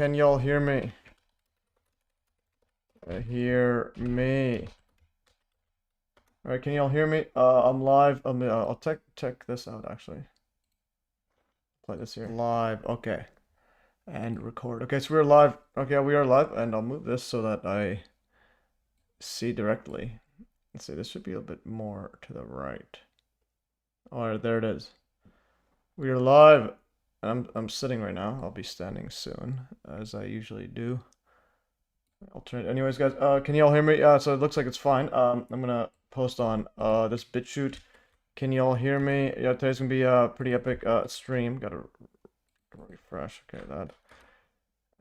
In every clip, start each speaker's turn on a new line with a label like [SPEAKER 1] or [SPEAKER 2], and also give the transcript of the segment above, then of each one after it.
[SPEAKER 1] can y'all hear me? Hear me. Alright, can y'all hear me? I'm live. I'll check this out actually. Play this here. Live, okay. And record. Okay, so we're live. Okay, we are live, and I'll move this so that I see directly. Let's see, this should be a bit more to the right. Alright, there it is. We are live. I'm sitting right now. I'll be standing soon, as I usually do. Alternate. Anyways, guys, can y'all hear me? So it looks like it's fine. I'm gonna post on this BitChute. Can y'all hear me? Yeah, today's gonna be a pretty epic stream. Gotta refresh. Okay, that.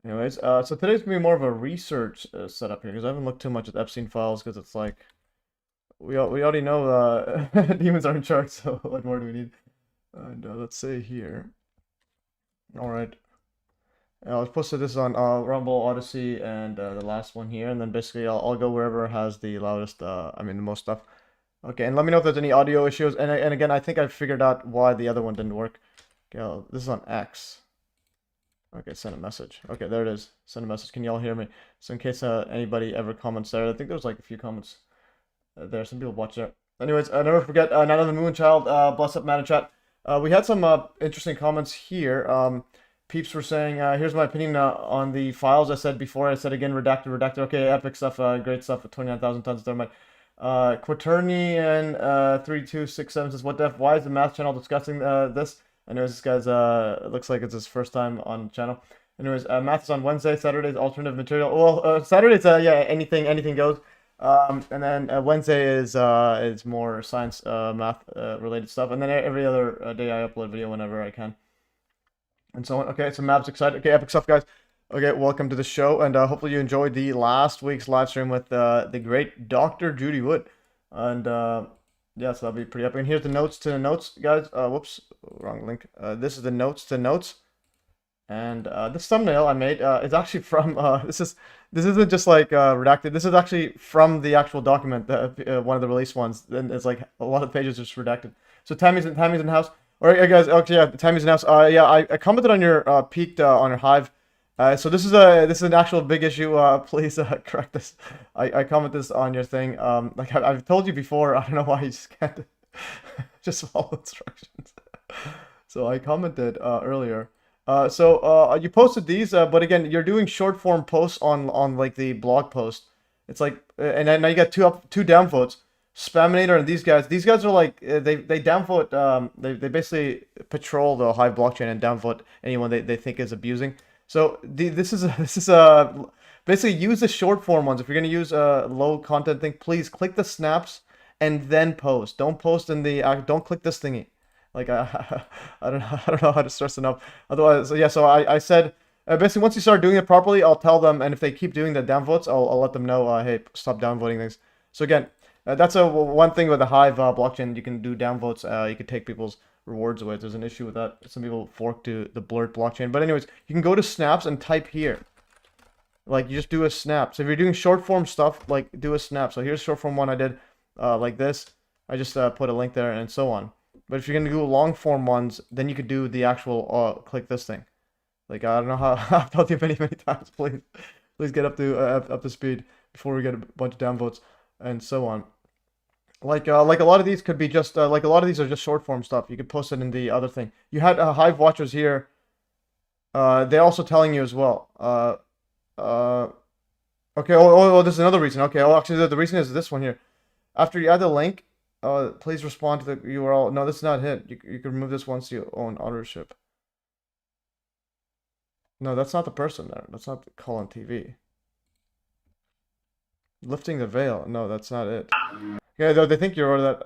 [SPEAKER 1] Anyways, so today's gonna be more of a research setup here because I haven't looked too much at Epstein files because it's like we already know demons are in charge. So what more do we need? And let's say here. All right. I'll post this on Rumble, Odyssey, and the last one here, and then basically I'll go wherever has the loudest, I mean the most stuff. Okay, and let me know if there's any audio issues. And again, I think I figured out why the other one didn't work. Okay, this is on X. Okay, send a message. Okay, there it is. Send a message. Can y'all hear me? So in case anybody ever comments there, I think there's like a few comments there. Some people watch there. Anyways, never forget, Night of the Moonchild, bless up, man in chat. We had some interesting comments here. Peeps were saying, here's my opinion on the files I said before. I said again, redacted. Okay, epic stuff, great stuff. 29,000 tons of thermite. Quaternian 3267 says, what the F? Why is the math channel discussing this? Anyways, this guy's looks like it's his first time on the channel. Anyways, math is on Wednesday. Saturday's alternative material. Well, Saturday's yeah, anything goes. And then Wednesday is more science, math related stuff. And then every other day I upload video whenever I can. And so on. Okay, so Mav's excited. Okay, epic stuff, guys. Okay, welcome to the show, and hopefully you enjoyed the last week's live stream with the great Dr. Judy Wood. And yeah, so that'll be pretty epic. And here's the notes to the notes, guys. Whoops, wrong link. This is the notes to notes. And this thumbnail I made is actually from this isn't just like redacted. This is actually from the actual document, one of the release ones. And it's like a lot of pages just redacted. So Tammy's in the house. All right, guys. Okay, yeah, Tammy's in the house. Yeah, I commented on your peaked on your Hive. So this is an actual big issue. Please correct this. I comment this on your thing. Like I've told you before. I don't know why you just can't just follow instructions. So I commented earlier. So you posted these, but again, you're doing short form posts on like the blog post. It's like, and then now you got two downvotes. Spaminator and these guys are like they downvote. They basically patrol the Hive blockchain and downvote anyone they think is abusing. So this is basically use the short form ones. If you're gonna use a low content thing, please click the snaps and then post. Don't post in the don't click this thingy. Like I don't know how to stress enough. Otherwise, so yeah. So I said basically once you start doing it properly, I'll tell them, and if they keep doing the downvotes, I'll let them know. Hey, stop downvoting things. So again, that's one thing with the Hive blockchain. You can do downvotes. You can take people's rewards away. There's an issue with that. Some people fork to the blurred blockchain. But anyways, you can go to snaps and type here. Like you just do a snap. So if you're doing short form stuff, like do a snap. So here's short form one I did like this. I just put a link there and so on. But if you're gonna do long form ones, then you could do the actual click this thing. Like I don't know how I've told you many times. Please get up to speed before we get a bunch of downvotes and so on. Like a lot of these could be just like a lot of these are just short form stuff. You could post it in the other thing. You had Hive watchers here. They're also telling you as well. Okay. Oh, there's another reason. Okay. Oh, actually, the reason is this one here. After you add the link, please respond to the URL. No, this is not it. You can remove this once you own ownership. No, that's not the person there. That's not the call on TV. Lifting the veil. No, that's not it. Yeah, though they think you're that.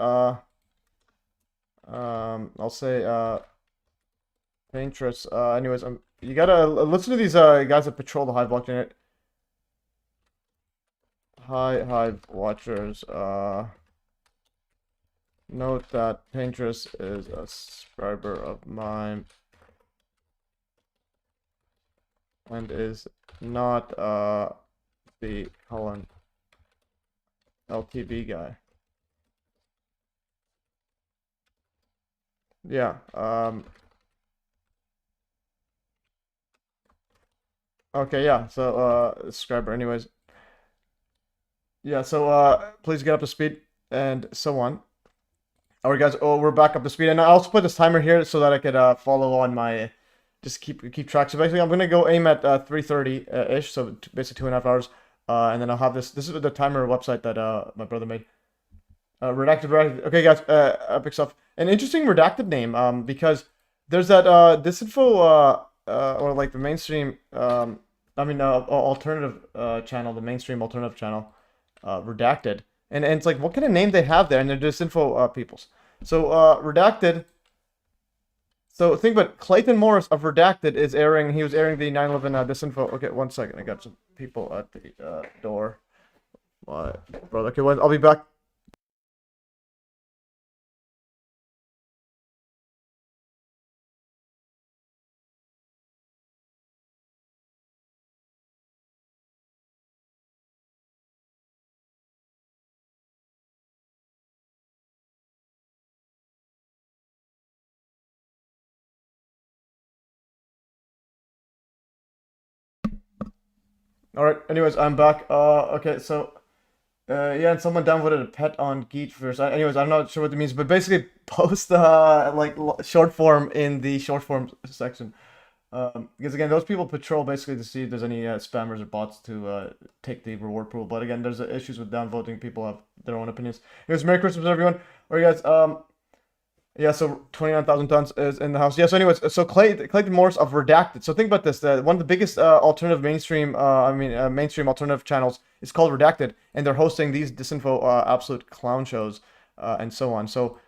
[SPEAKER 1] I'll say Pinterest. Anyways, you gotta listen to these guys that patrol the Hive blockchain. Hi, Hive watchers. Note that Pinterest is a subscriber of mine and is not the Cullen LTV guy. Yeah. Okay, yeah. So subscriber, anyways. Yeah. So please get up to speed and so on. All right, guys. Oh, we're back up to speed, and I also put this timer here so that I could follow on my, just keep track. So basically, I'm gonna go aim at 3:30 ish, so basically 2.5 hours, and then I'll have this. This is the timer website that my brother made. Redacted. Okay, guys. Epic stuff. An interesting redacted name. Because there's that disinfo or like the mainstream alternative channel, the mainstream alternative channel, redacted. And it's like, what kind of name they have there? And they're disinfo peoples. So redacted. So think about Clayton Morris of Redacted is airing. He was airing the 9/11 disinfo. Okay, 1 second. I got some people at the door. My brother. Okay, well, I'll be back. All right. Anyways, I'm back. Okay. So, yeah, and someone downvoted a pet on Geet first. Anyways, I'm not sure what it means, but basically post like short form in the short form section. Because again, those people patrol basically to see if there's any spammers or bots to take the reward pool. But again, there's issues with downvoting. People have their own opinions. Anyways, Merry Christmas, everyone. All right, guys. Yeah, so 29,000 tons is in the house. Yeah, so anyways, so Clayton Morris of Redacted. So think about this. One of the biggest alternative mainstream, mainstream alternative channels is called Redacted, and they're hosting these disinfo absolute clown shows and so on. So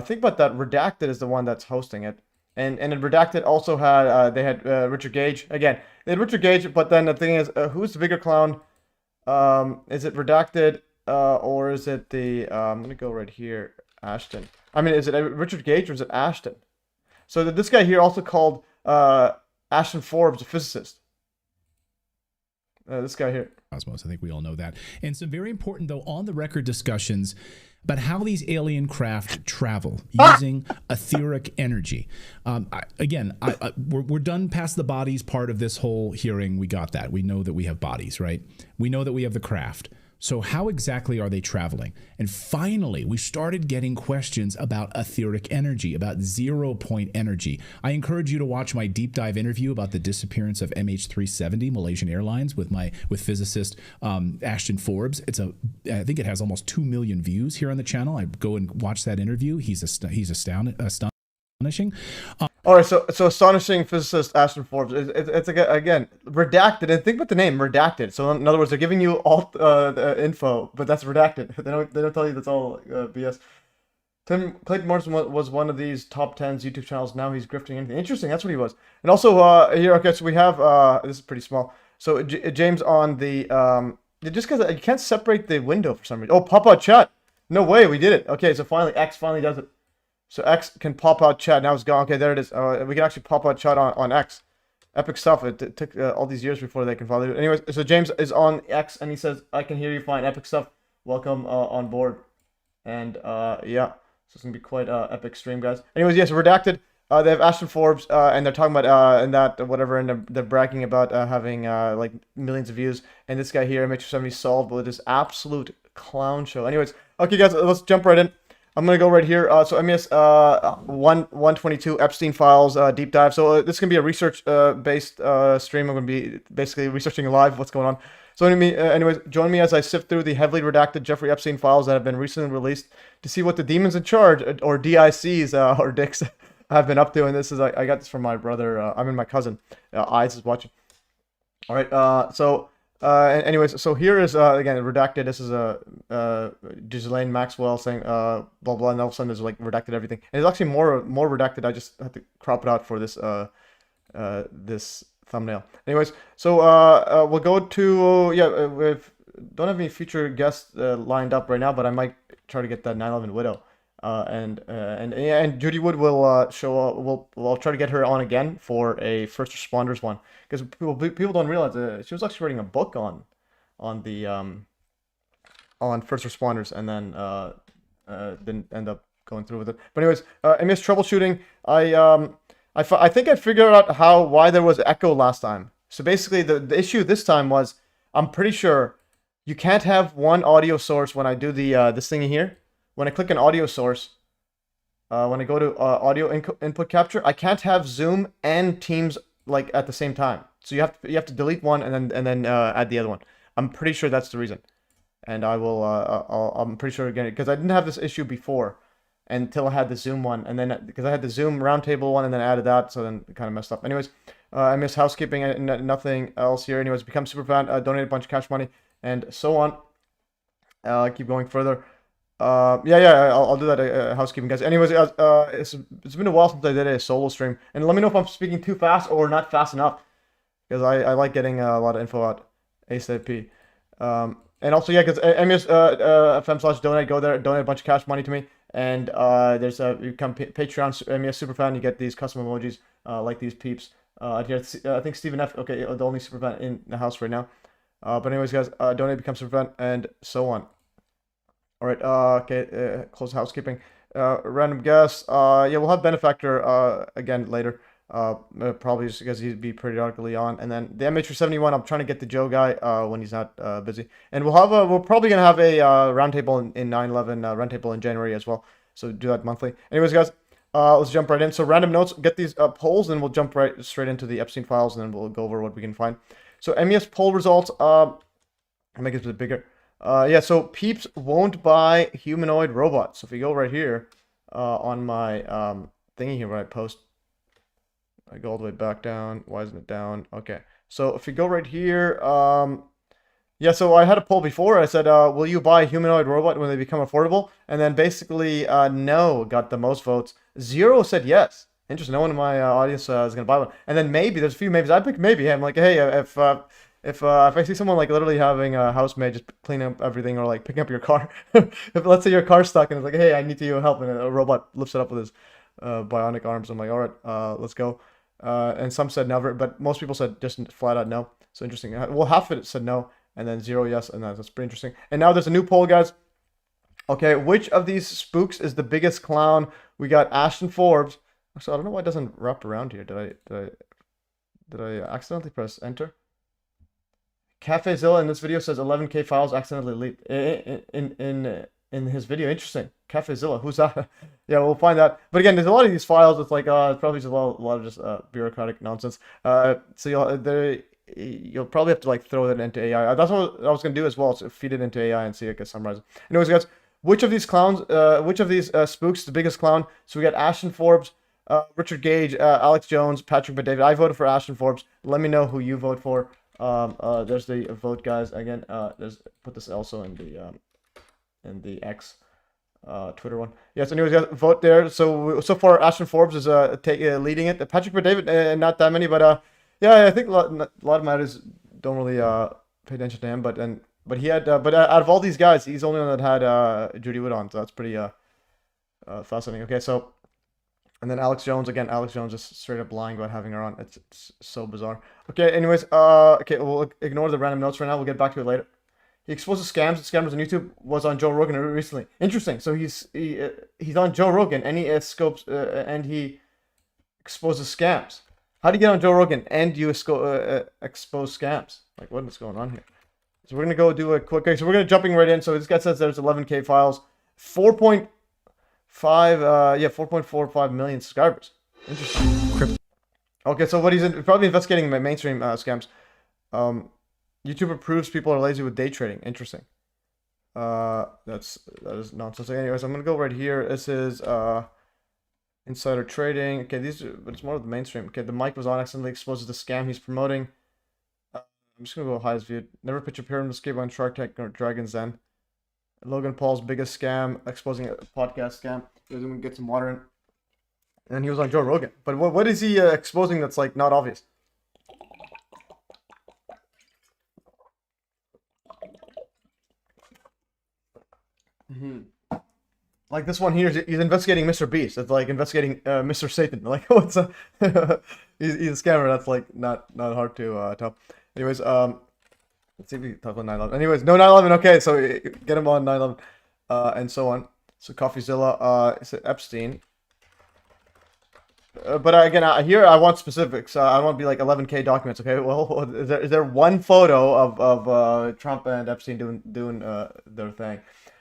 [SPEAKER 1] think about that. Redacted is the one that's hosting it. And in Redacted also had, they had Richard Gage. Again, they had Richard Gage, but then the thing is, who's the bigger clown? Is it Redacted or is it the, I'm going to go right here, Ashton. I mean, is it Richard Gage or is it Ashton? So this guy here also called Ashton Forbes a physicist. This guy here.
[SPEAKER 2] Cosmos, I think we all know that. And some very important, though, on the record discussions about how these alien craft travel using etheric energy. We're done past the bodies part of this whole hearing. We got that. We know that we have bodies, right? We know that we have the craft. So how exactly are they traveling? And finally, we started getting questions about etheric energy, about 0-point energy. I encourage you to watch my deep dive interview about the disappearance of MH370 Malaysian Airlines with physicist Ashton Forbes. I think it has almost 2 million views here on the channel. I go and watch that interview. He's astonishing.
[SPEAKER 1] All right, so astonishing physicist Ashton Forbes. It's again redacted, and think about the name redacted. So in other words, they're giving you all the info, but that's redacted. They don't tell you that's all BS. Clayton Morris was one of these top 10s YouTube channels. Now he's grifting anything. Interesting. That's what he was. And also here, okay, so we have this is pretty small. So James on the just because you can't separate the window for some reason. Oh, pop out chat. No way, we did it. Okay, so finally X finally does it. So X can pop out chat. Now it's gone. Okay, there it is. We can actually pop out chat on X. Epic stuff. It took all these years before they can finally do it. Anyways, so James is on X and he says, I can hear you fine. Epic stuff. Welcome on board. And yeah, so it's going to be quite epic stream, guys. Anyways, yes, Redacted. They have Ashton Forbes and they're talking about and that whatever, and they're bragging about having like millions of views. And this guy here, MH70 solved with this absolute clown show. Anyways, okay, guys, let's jump right in. I'm going to go right here. So MES 122 Epstein files deep dive. So this is going to be a research-based stream. I'm going to be basically researching live what's going on. So anyways, join me as I sift through the heavily redacted Jeffrey Epstein files that have been recently released to see what the demons in charge, or DICs, or dicks, have been up to. And this is, I got this from my brother, my cousin, Eyes is watching. All right, anyways, so here is again redacted. This is Ghislaine Maxwell saying blah blah, and all of a sudden there's like redacted everything. And it's actually more redacted. I just had to crop it out for this this thumbnail. Anyways, so we'll go to we don't have any future guests lined up right now, but I might try to get that 9/11 widow. And Judy Wood will show up. I'll try to get her on again for a first responders one, because people don't realize she was actually writing a book on first responders, and then didn't end up going through with it. But anyways, MES troubleshooting. I think I figured out why there was echo last time. So basically, the issue this time was, I'm pretty sure you can't have one audio source when I do the this thing here. When I click an audio source, when I go to audio input capture, I can't have Zoom and Teams like at the same time. So you have to delete one and then add the other one. I'm pretty sure that's the reason. And I will I'm pretty sure again because I didn't have this issue before until I had the Zoom one, and then because I had the Zoom roundtable one and then added that, so then it kind of messed up. Anyways, I miss housekeeping and nothing else here. Anyways, become super fan, donate a bunch of cash money and so on. Keep going further. Yeah, I'll do that housekeeping, guys. Anyways, it's been a while since I did a solo stream, and let me know if I'm speaking too fast or not fast enough, because I like getting a lot of info out ASAP. And also, yeah, because MES FM/donate, go there, donate a bunch of cash money to me, and there's a you become Patreon MES superfan, you get these custom emojis like these peeps. Here, I think Stephen F. Okay, the only superfan in the house right now. But anyways, guys, donate, become superfan, and so on. All right. Okay. Close housekeeping. Random guess. Yeah, we'll have benefactor again later. Probably just because he'd be periodically on. And then the MH71, I'm trying to get the Joe guy when he's not busy. And we're probably gonna have a roundtable in 9/11 roundtable in January as well. So do that monthly. Anyways, guys, let's jump right in. So random notes. Get these polls, and we'll jump straight into the Epstein files, and then we'll go over what we can find. So MES poll results. I'll make it a bit bigger. Yeah, so peeps won't buy humanoid robots. So if we go right here on my thingy here where I post, I go all the way back down. Why isn't it down? Okay, so if we go right here, yeah, so I had a poll before. I said, will you buy a humanoid robot when they become affordable? And then basically, no got the most votes. 0 said yes. Interesting. No one in my audience is going to buy one. And then maybe, there's a few maybes. I picked maybe. I'm like, hey, if I see someone like literally having a housemaid just clean up everything or like picking up your car, if let's say your car's stuck and it's like, hey, I need you help, and a robot lifts it up with his bionic arms, I'm like, all right, let's go. And some said never, but most people said just flat out no. So interesting. Well, half of it said no, and then 0 yes, and that's pretty interesting. And now there's a new poll, guys. Okay, which of these spooks is the biggest clown? We got Ashton Forbes. So I don't know why it doesn't wrap around here. Did I accidentally press enter? CafeZilla in this video says 11K files accidentally leaked in his video. Interesting. CafeZilla, who's that? Yeah, we'll find that. But again, there's a lot of these files. It's like probably just a lot of just bureaucratic nonsense. So you'll probably have to like throw that into AI. That's what I was gonna do as well. So feed it into AI and see it get summarized. Anyways, guys, which of these clowns? Which of these spooks is the biggest clown? So we got Ashton Forbes, Richard Gage, Alex Jones, Patrick Bet-David. I voted for Ashton Forbes. Let me know who you vote for. There's the vote, guys. Again, put this also in the X Twitter one. Yes. Anyways, guys, vote there. So far, Ashton Forbes is leading it. Patrick Bet-David, not that many, but yeah, I think a lot of matters don't really pay attention to him. But he had but out of all these guys, he's the only one that had Judy Wood on. So that's pretty fascinating. Okay, so. And then Alex Jones, again, Alex Jones just straight up lying about having her on. It's so bizarre. Okay, anyways, okay, we'll ignore the random notes right now. We'll get back to it later. He exposes scammers on YouTube, was on Joe Rogan recently. Interesting. So he's on Joe Rogan, and he exposes scams. How do you get on Joe Rogan and you expose scams? Like, what is going on here? So we're going to go do a quick... Okay, so we're going to jumping right in. So this guy says there's 11K files. 4.45 million subscribers. Interesting. Okay, so what he's probably investigating mainstream scams. YouTube approves people are lazy with day trading. Interesting. That is nonsense. Anyways, I'm gonna go right here. This is insider trading. Okay, but it's more of the mainstream. Okay, the mic was on, accidentally exposes the scam he's promoting. I'm just gonna go highest viewed. Never pitch a pyramid scheme on Shark Tank or Dragon's Den. Logan Paul's biggest scam, exposing a podcast scam. He was gonna get some water in. And he was on Joe Rogan. But what is he exposing that's like not obvious? Like this one here, he's investigating Mr. Beast. It's like investigating Mr. Satan. Like what's a he's a scammer. That's like not hard to tell. Anyways, let's see if we talk about 9/11. Anyways, no 9/11. Okay, so get him on 9/11, and so on. So CoffeeZilla, it's Epstein. But again, here I want specifics. I don't want to be like 11K documents. Okay, well, is there one photo of Trump and Epstein doing their thing?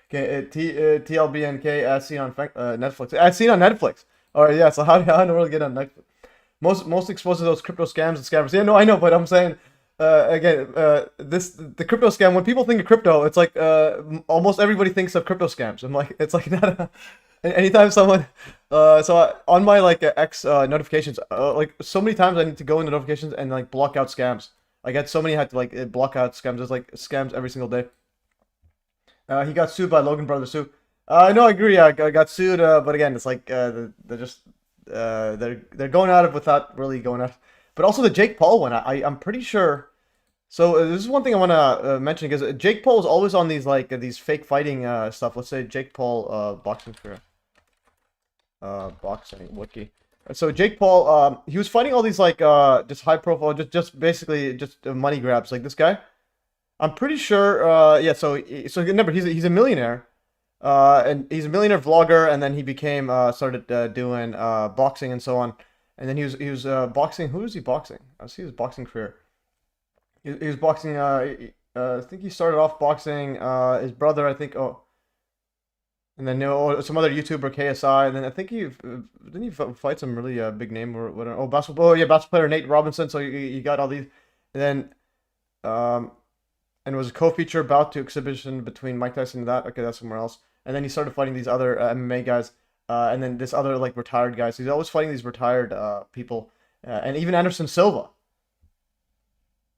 [SPEAKER 1] Okay, TLBNK as seen on Netflix. As seen on Netflix. All right, yeah. So how in the world get on Netflix? Most exposed to those crypto scams and scammers. Yeah, no, I know, but I'm saying again, the crypto scam. When people think of crypto, it's like almost everybody thinks of crypto scams. I'm like, it's like not a. Anytime someone, on my like X notifications, like so many times I need to go into notifications and like block out scams. I get so many I had to like block out scams. There's like scams every single day. He got sued by Logan Brothers too. No, I agree. I got sued, but again, it's like they're just they're going at it without really going at. But also the Jake Paul one, I'm pretty sure. So this is one thing I want to mention because Jake Paul is always on these like these fake fighting stuff. Let's say Jake Paul boxing career. Boxing wiki. So Jake Paul, he was fighting all these like just high profile, just basically just money grabs. Like this guy, I'm pretty sure. Yeah. So remember, he's a millionaire, and he's a millionaire vlogger, and then he became started doing boxing and so on, and then he was boxing. Who was he boxing? I see his boxing career. He was boxing. I think he started off boxing his brother. I think. Oh. And then some other YouTuber KSI, and then I think didn't he fight some really big name or whatever. Oh, basketball. Oh yeah, basketball player Nate Robinson. So you got all these, and then and it was a co-feature bout to exhibition between Mike Tyson and that. Okay, that's somewhere else. And then he started fighting these other MMA guys, and then this other like retired guys. So he's always fighting these retired people, and even Anderson Silva.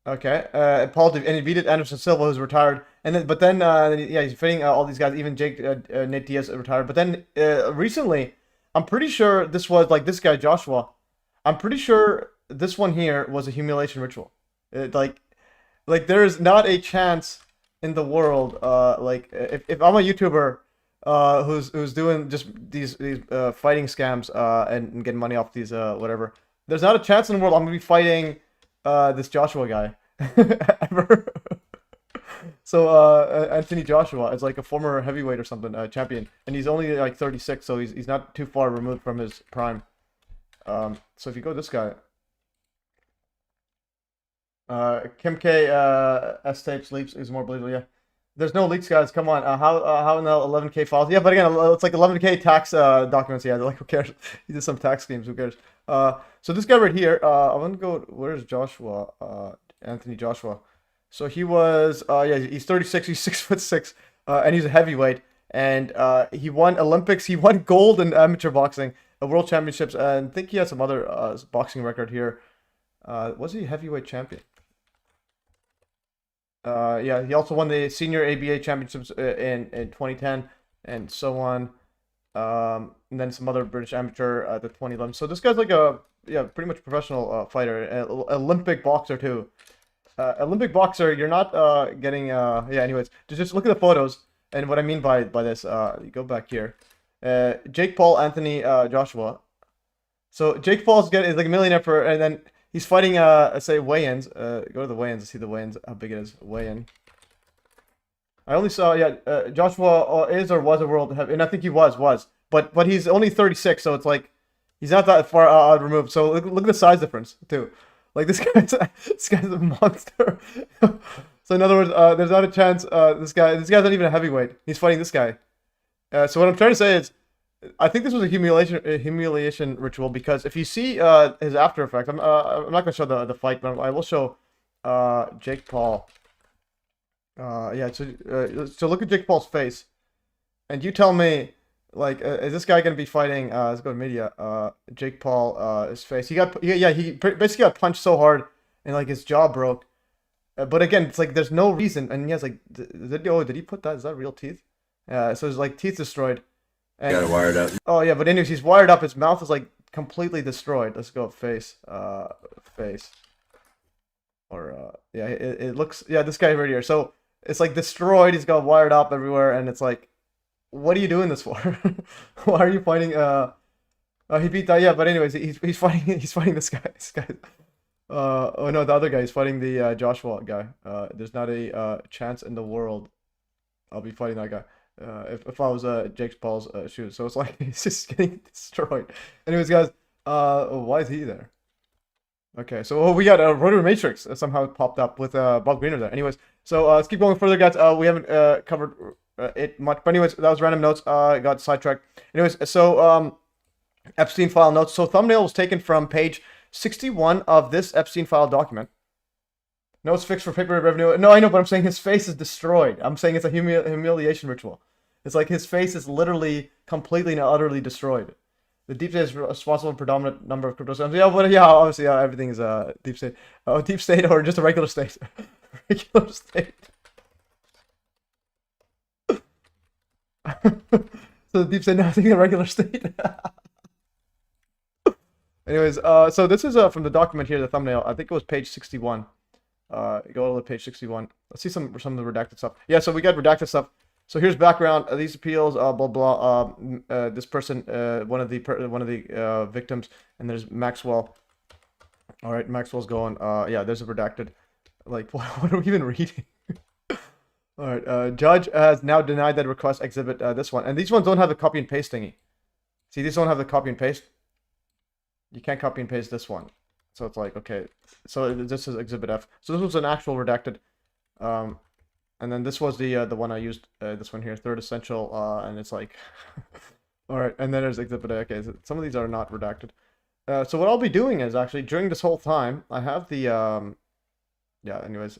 [SPEAKER 1] Okay, and he beat Anderson Silva, who's retired, and then yeah, he's fighting all these guys. Even Nate Diaz retired, but then recently, I'm pretty sure this was like this guy Joshua. I'm pretty sure this one here was a humiliation ritual. Like there is not a chance in the world. Like if I'm a YouTuber, who's doing just these fighting scams and getting money off these whatever. There's not a chance in the world I'm gonna be fighting this Joshua guy ever. So Anthony Joshua is like a former heavyweight or something champion, and he's only like 36, so he's not too far removed from his prime. So if you go this guy, Kim K S tapes leaks is more believable. Yeah, there's no leaks, guys. Come on, how in the 11K files? Yeah, but again, it's like 11K tax documents. Yeah, they're like, who cares? He did some tax schemes. Who cares? So this guy right here, I'm gonna go. Where's Joshua? Anthony Joshua. So he was, yeah, he's 36. He's 6'6", and he's a heavyweight. And he won Olympics. He won gold in amateur boxing, world championships, and I think he has some other boxing record here. Was he heavyweight champion? Yeah, he also won the senior ABA championships in 2010 and so on. And then some other British amateur the 2011. So this guy's like a pretty much professional fighter, Olympic boxer too. Olympic boxer, you're not getting yeah. Anyways, just look at the photos and what I mean by this. You go back here. Jake Paul, Anthony Joshua. So Jake Paul is like a millionaire and then he's fighting say weigh-ins. Go to the weigh-ins, see the weigh-ins, how big it is. Weigh-in. I only saw Joshua is or was a world heavy, and I think he was, but he's only 36, so it's like he's not that far out removed. So look at the size difference too. Like this guy's a monster. So in other words, there's not a chance. This guy's not even a heavyweight. He's fighting this guy. So what I'm trying to say is, I think this was a humiliation ritual because if you see his after effects, I'm not gonna show the fight, but I will show Jake Paul. Yeah. So look at Jake Paul's face, and you tell me. Like, is this guy gonna be fighting? Let's go to media. Jake Paul, his face. He basically got punched so hard, and like his jaw broke. But again, it's like there's no reason, and he has like, did he put that? Is that real teeth? So his like teeth destroyed. And,
[SPEAKER 3] got it wired up.
[SPEAKER 1] Oh yeah, but anyways, he's wired up. His mouth is like completely destroyed. Let's go face. Face. Or yeah, it looks this guy right here. So it's like destroyed. He's got wired up everywhere, and it's like. What are you doing this for? Why are you fighting? He beat that. Yeah, but anyways, he's fighting. He's fighting this guy. This guy. Oh no, the other guy. He's fighting the Joshua guy. There's not a chance in the world I'll be fighting that guy. If I was Jake Paul's shoes. So it's like he's just getting destroyed. Anyways, guys. Why is he there? Okay, so we got a Rotary Matrix somehow popped up with Bob Greener there. Anyways, so let's keep going further, guys. We haven't covered it much, but anyways, that was random notes. Got sidetracked. Anyways, so Epstein file notes. So thumbnail was taken from page 61 of this Epstein file document. Notes fixed for paper revenue. No, I know, but I'm saying his face is destroyed. I'm saying it's a humiliation ritual. It's like his face is literally completely and utterly destroyed. The deep state is responsible for predominant number of cryptocurrencies. Yeah, but yeah, obviously, everything is deep state. Oh, deep state or just a regular state? Regular state. So the deep state, nothing in a regular state. Anyways, so this is from the document here, the thumbnail. I think it was page 61. Go to page 61. Let's see some of the redacted stuff. Yeah, so we got redacted stuff. So here's background. These appeals, blah blah. This person, one of the victims, and there's Maxwell. All right, Maxwell's going. Yeah, there's a redacted. Like, what are we even reading? All right, judge has now denied that request. Exhibit this one, and these ones don't have the copy and paste thingy. See, these don't have the copy and paste. You can't copy and paste this one. So it's like, okay, so this is Exhibit F. So this was an actual redacted. And then this was the one I used, this one here, third essential, and it's like, all right, and then there's Exhibit A. Okay, so some of these are not redacted. So what I'll be doing is actually, during this whole time, I have the, yeah, anyways,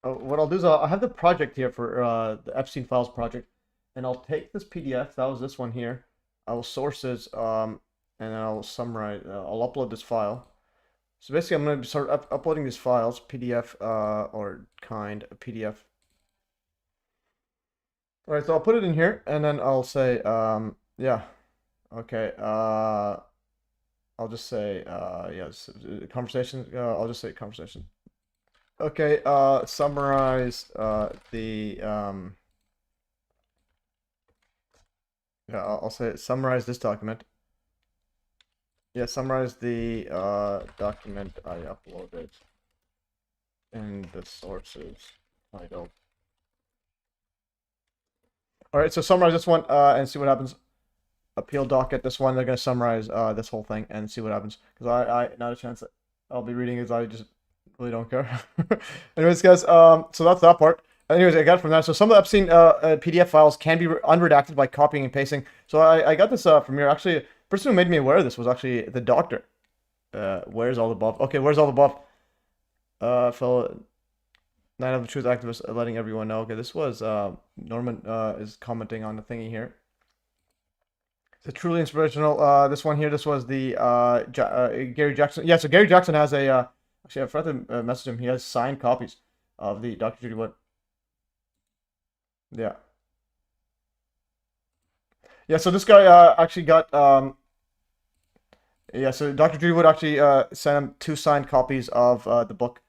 [SPEAKER 1] what I'll do is I have the project here for the Epstein Files project, and I'll take this PDF, that was this one here, I will sources, and then I'll summarize, I'll upload this file. So basically, I'm going to start uploading these files, PDF or kind of PDF. All right, so I'll put it in here, and then I'll say, yeah, okay. I'll just say, yes, conversation. I'll just say conversation. Okay, summarize the. Yeah, I'll say summarize this document. Yeah, summarize the document I uploaded in the sources title. All right, so summarize this one and see what happens. Appeal docket, this one, they're going to summarize this whole thing and see what happens. Because I not a chance that I'll be reading it, I just really don't care. Anyways, guys, so that's that part. Anyways, I got it from that. So some of the Epstein PDF files can be unredacted by copying and pasting. So I got this from here. Actually, the person who made me aware of this was actually the doctor. Where's all the above? Okay, where's all the above? Fellow 9 of the Truth activists letting everyone know. Okay, this was Norman is commenting on the thingy here. It's truly inspirational. This one here, this was the Gary Jackson. Yeah, so Gary Jackson has a actually I forgot to message him. He has signed copies of the Dr. Judy Wood. Yeah. Yeah, so this guy actually got yeah, so Dr. Judy Wood actually sent him 2 signed copies of the book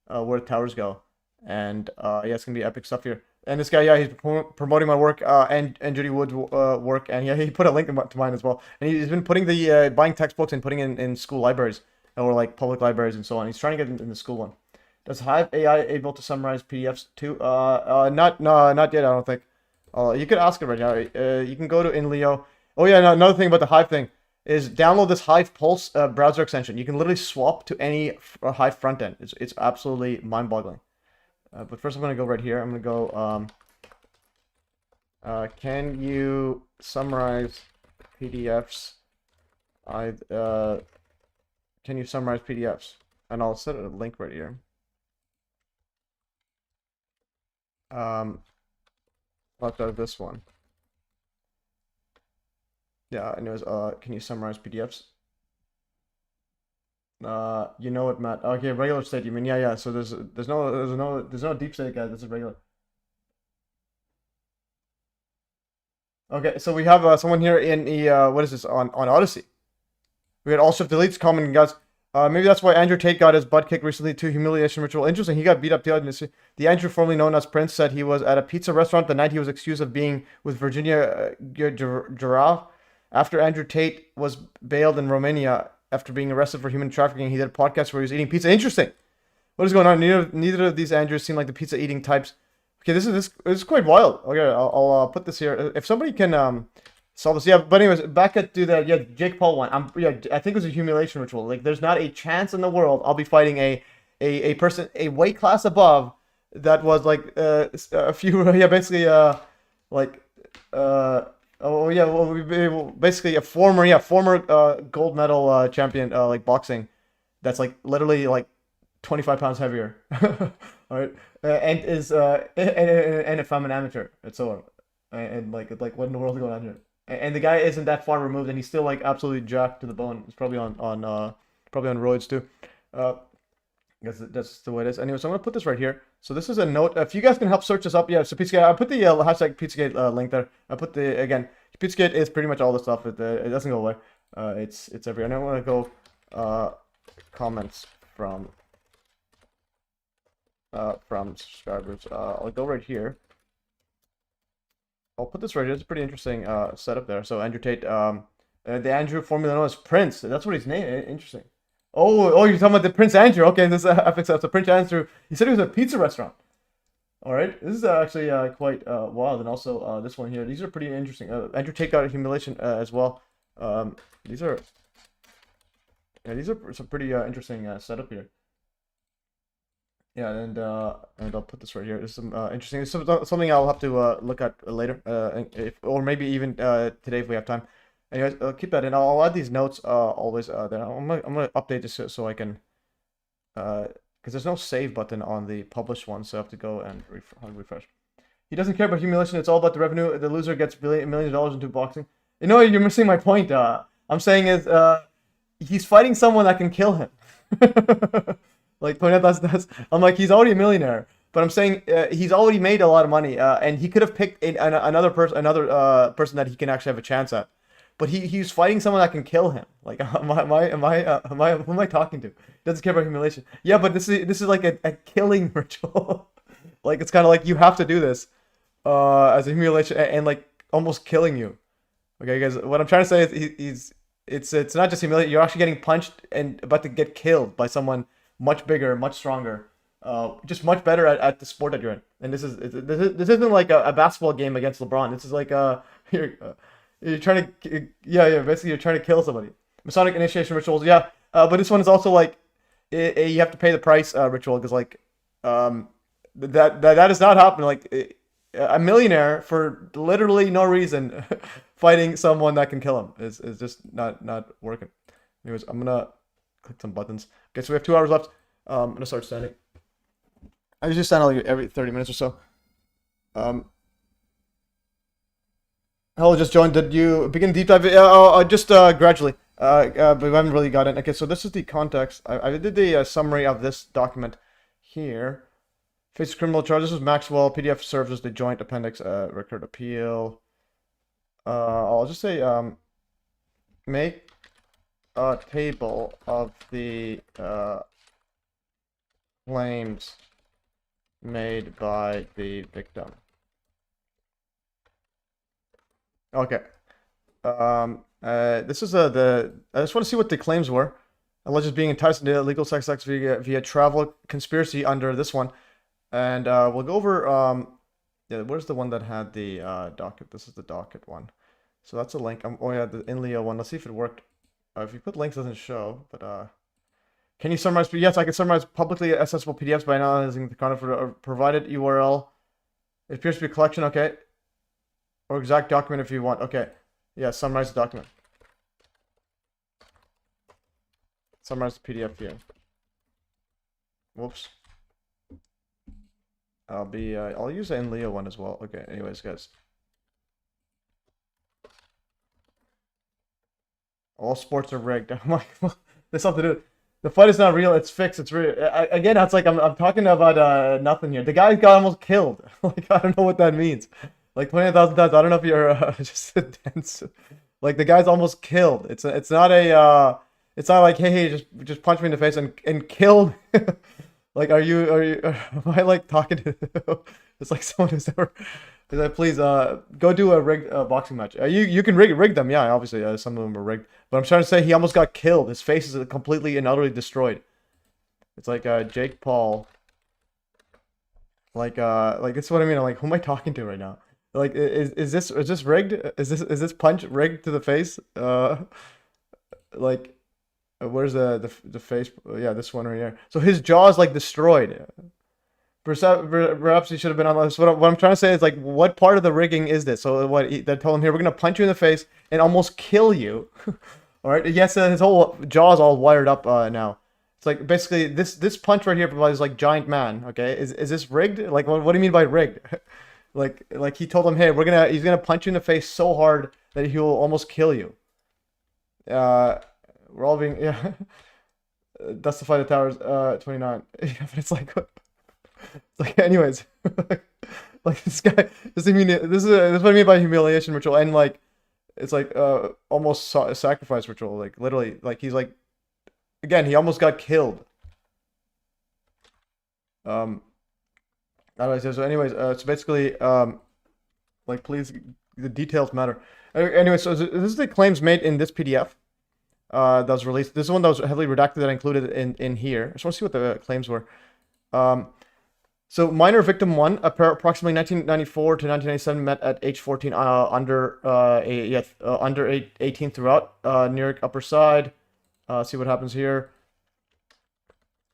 [SPEAKER 1] Where the Towers Go. And yeah, it's gonna be epic stuff here. And this guy, yeah, he's promoting my work and Judy Wood's work, and yeah, he put a link to mine as well. And he's been putting the buying textbooks and putting in school libraries or like public libraries and so on. He's trying to get in the school one. Does Hive AI able to summarize PDFs too? Not yet. I don't think. You could ask it right now. You can go to InLeo. Oh yeah, another thing about the Hive thing is download this Hive Pulse browser extension. You can literally swap to any Hive front end. It's absolutely mind-boggling. But first, I'm gonna go right here. I'm gonna go. Can you summarize PDFs? Can you summarize PDFs? And I'll set a link right here. Left out of this one. Yeah, anyways, can you summarize PDFs? You know what, Matt? Okay, regular state, you mean? Yeah. So there's no deep state, guys. This is regular. Okay, so we have someone here in the what is this on Odyssey? We got all shift deletes commenting, guys. Maybe that's why Andrew Tate got his butt kicked recently to humiliation ritual. Interesting. He got beat up. The Andrew, formerly known as Prince, said he was at a pizza restaurant the night he was accused of being with Virginia Giraffe. After Andrew Tate was bailed in Romania after being arrested for human trafficking, he did a podcast where he was eating pizza. Interesting. What is going on? Neither of these Andrews seem like the pizza eating types. Okay, this is quite wild. Okay, I'll put this here. If somebody can solve this. Yeah, but anyways, back at to the Jake Paul one. I think it was a humiliation ritual. Like, there's not a chance in the world I'll be fighting a person a weight class above that was like a few basically like basically a former gold medal champion like boxing that's like literally like 25 pounds heavier. All right, and is and if I'm an amateur, and so on, and like what in the world is going on here? And the guy isn't that far removed, and he's still like absolutely jacked to the bone. He's probably on roids too. That's the way it is. Anyway, so I'm gonna put this right here. So this is a note. If you guys can help search this up, yeah. So Pizzagate, I put the hashtag Pizzagate link there. I put the again. Pizzagate is pretty much all the stuff. It doesn't go away. It's everywhere. And I want to go comments from subscribers. I'll go right here. I'll put this right here. It's a pretty interesting setup there. So Andrew Tate, the Andrew formula known as Prince. That's what his name. Interesting. Oh, you're talking about the Prince Andrew. Okay, this is epic stuff. So Prince Andrew, he said it was a pizza restaurant. All right, this is actually quite wild. And also this one here. These are pretty interesting. Andrew Tate got a humiliation as well. These are some pretty interesting setup here. Yeah, and I'll put this right here. There's some interesting. It's something I'll have to look at later, or maybe even today if we have time. Anyways, I'll keep that in. I'll add these notes always there. I'm gonna update this so I can, because there's no save button on the published one, so I have to go and refresh. He doesn't care about humiliation. It's all about the revenue. The loser gets millions of dollars into boxing. You know, you're missing my point. I'm saying is he's fighting someone that can kill him. Like, that's I'm like, he's already a millionaire, but I'm saying he's already made a lot of money, and he could have picked another person that he can actually have a chance at, but he's fighting someone that can kill him. Like, who am I talking to? Doesn't care about humiliation. Yeah, but this is like a killing ritual. Like, it's kind of like you have to do this as a humiliation and like almost killing you. Okay, guys, what I'm trying to say is it's not just humiliation. You're actually getting punched and about to get killed by someone much bigger, much stronger, just much better at the sport that you're in. And this isn't like a basketball game against LeBron. This is like you're trying to basically you're trying to kill somebody. Masonic initiation rituals, yeah, but this one is also like you have to pay the price ritual, because like that does not happen. Like a millionaire for literally no reason fighting someone that can kill him is just not working. Anyways, I'm gonna click some buttons. Okay, so we have 2 hours left. I'm gonna start standing. I usually stand like every 30 minutes or so. Hello, just joined. Did you begin deep dive? Just gradually. But we haven't really got it. Okay, so this is the context. I did the summary of this document here. Faces criminal charges. This was Maxwell. PDF serves as the joint appendix. Record appeal. I'll just say make a table of the claims made by the victim. Okay. This is I just want to see what the claims were. Alleged being enticed into illegal sex acts via travel conspiracy under this one, and we'll go over where's the one that had the docket? This is the docket one. So that's a link. Oh yeah, the InLeo one. Let's see if it worked. If you put links, it doesn't show. But can you summarize? Yes, I can summarize publicly accessible PDFs by analyzing the content for a provided URL. It appears to be a collection. Okay. Or exact document if you want. Okay. Yeah, summarize the document. Summarize the PDF here. Whoops. I'll use the InLeo one as well. Okay, anyways, guys. All sports are rigged. I'm like, there's something to do. The fight is not real. It's fixed. It's real. Again, it's like I'm talking about nothing here. The guy got almost killed. Like, I don't know what that means. Like 20,000 times. I don't know if you're just a dense. Like, the guy's almost killed. It's not like hey just punch me in the face and killed. Like, are you am I like talking to? It's like someone who's ever. Is that please go do a rigged boxing match. You can rig them, yeah. Obviously, some of them are rigged. But I'm trying to say he almost got killed. His face is completely and utterly destroyed. It's like Jake Paul. Like this is what I mean. I'm like, who am I talking to right now? Like, is this rigged? Is this punch rigged to the face? Like, where's the face? Yeah, this one right here. So his jaw is like destroyed. Perhaps he should have been on this. What I'm trying to say is, like, what part of the rigging is this? So they told him, here, we're gonna punch you in the face and almost kill you. All right. Yes, his whole jaw is all wired up now. It's like basically this punch right here provides like giant man. Okay, is this rigged? Like, what do you mean by rigged? like he told him, hey, he's gonna punch you in the face so hard that he will almost kill you. We're all being, yeah. Dustify the towers. 29. Yeah, but it's like. Like, anyways, like this guy. This is what I mean by humiliation ritual, and like it's like almost a sacrifice ritual. Like literally, like he's like, again, he almost got killed. How do I say? So anyways, so basically, like, please, the details matter. Anyway, so this is the claims made in this PDF that was released. This is one that was heavily redacted that I included in here. I just want to see what the claims were. So minor victim 1, approximately 1994 to 1997, met at age 14, under 18 throughout, near upper side. See what happens here.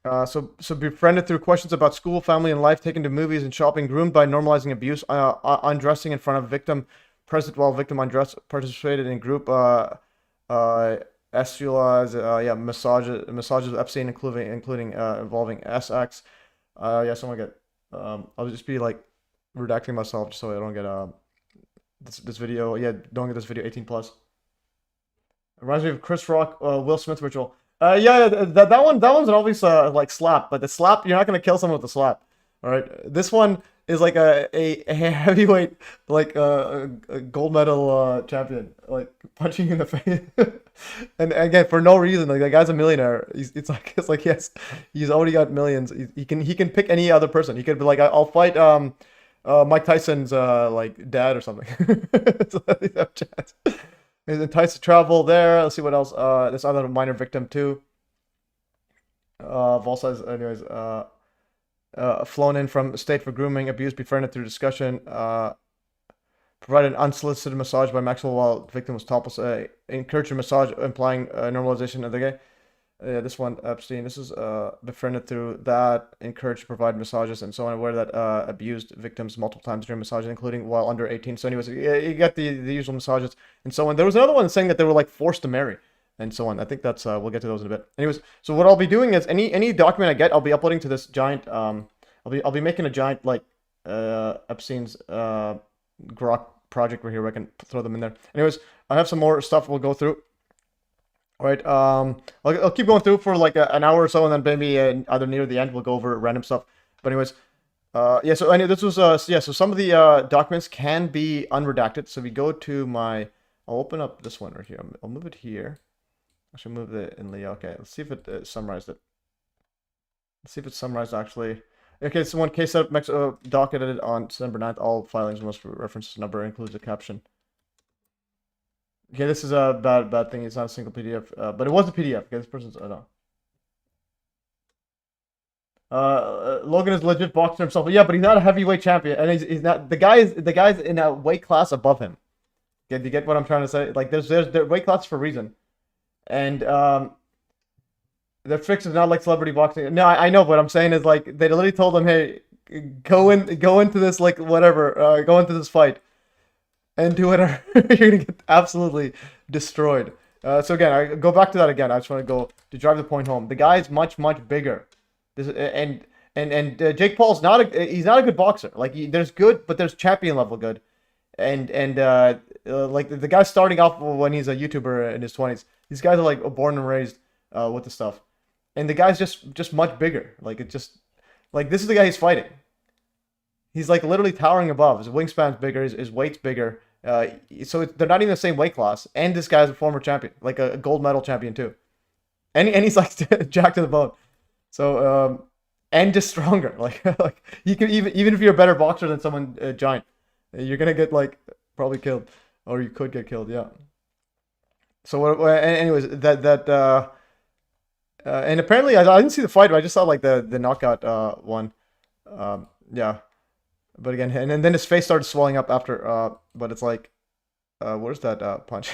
[SPEAKER 1] So befriended through questions about school, family, and life, taken to movies and shopping, groomed by normalizing abuse, undressing in front of victim, present while victim undressed, participated in group massages with Epstein, including involving SX. Yeah, someone get. I'll just be like redacting myself just so I don't get this video. Yeah, don't get this video 18 plus. It reminds me of Chris Rock, Will Smith ritual. Yeah, that one's an obvious like slap, but the slap, you're not gonna kill someone with the slap. All right, this one is like a heavyweight, like a gold medal champion, like punching you in the face, and again for no reason. Like, that guy's a millionaire. It's like yes, he's already got millions. He can pick any other person. He could be like, I'll fight Mike Tyson's like dad or something. So they have chance. He's enticed to travel there. Let's see what else. This other minor victim too. Volsize, anyways. Flown in from state for grooming, abuse, befriended through discussion. Provided unsolicited massage by Maxwell while the victim was topless. Encouraged a massage, implying normalization of the gay. This one, Epstein. This is befriended through that. Encouraged to provide massages and so on. Aware that abused victims multiple times during massages, including while under 18. So anyways, you got the usual massages and so on. There was another one saying that they were like forced to marry and so on. I think that's we'll get to those in a bit. Anyways, so what I'll be doing is any document I get, I'll be uploading to this giant. I'll be making a giant like Epstein's Grok project right here where I can throw them in there. Anyways, I have some more stuff we'll go through. All right, I'll keep going through for like an hour or so, and then maybe either near the end we'll go over random stuff. But anyways, yeah. So anyway, this was yeah. So some of the documents can be unredacted. So we go to my. I'll open up this one right here. I'll move it here. I should move it in layout. Okay, let's see if it summarized it. Let's see if it's summarized actually. Okay, so one case setup doc edited on December 9th. All filings must reference number includes a caption. Okay, this is a bad thing. It's not a single PDF, but it was a PDF. Okay, this person's no. Logan is legit boxer himself. Yeah, but he's not a heavyweight champion, and he's not. The guy's in a weight class above him. Okay, do you get what I'm trying to say? Like, there's weight class for a reason, and their fix is not like celebrity boxing. No, I know. What I'm saying is, like, they literally told him, hey, go into this, like, whatever, go into this fight. And do whatever. You're gonna get absolutely destroyed. So again, I go back to that again. I just want to go to drive the point home. The guy is much bigger. This and Jake Paul's he's not a good boxer. Like, there's good, but there's champion level good. And like the guy's starting off when he's a YouTuber in his 20s. These guys are like born and raised with the stuff. And the guy's just much bigger. Like, it just like this is the guy he's fighting. He's like literally towering above. His wingspan's bigger. His weight's bigger. So they're not even the same weight class. And this guy's a former champion, like a gold medal champion too. And he's like jacked to the bone. So and just stronger. Like you can even if you're a better boxer than someone giant, you're gonna get like probably killed, or you could get killed. Yeah. So anyways, and apparently I didn't see the fight, but I just saw like the knockout one. Yeah. But again, and then his face started swelling up after. But it's like, where's that punch?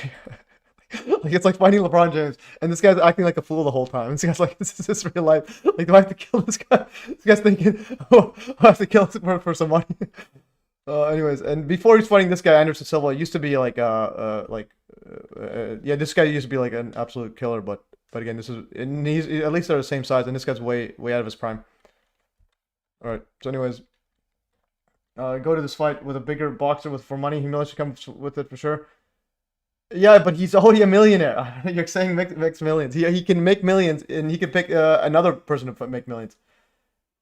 [SPEAKER 1] Like it's like finding LeBron James, and this guy's acting like a fool the whole time. This guy's like, "This is this real life? Like, do I have to kill this guy?" This guy's thinking, "Oh, I have to kill him for some money." Anyways, and before he's fighting this guy, Anderson Silva, it used to be like yeah, this guy used to be like an absolute killer, but again, this is, and he's at least they're the same size, and this guy's way out of his prime. All right, so anyways, go to this fight with a bigger boxer with for money. Humiliation comes with it for sure. Yeah, but he's already a millionaire. You're saying makes millions. He can make millions, and he can pick another person to make millions.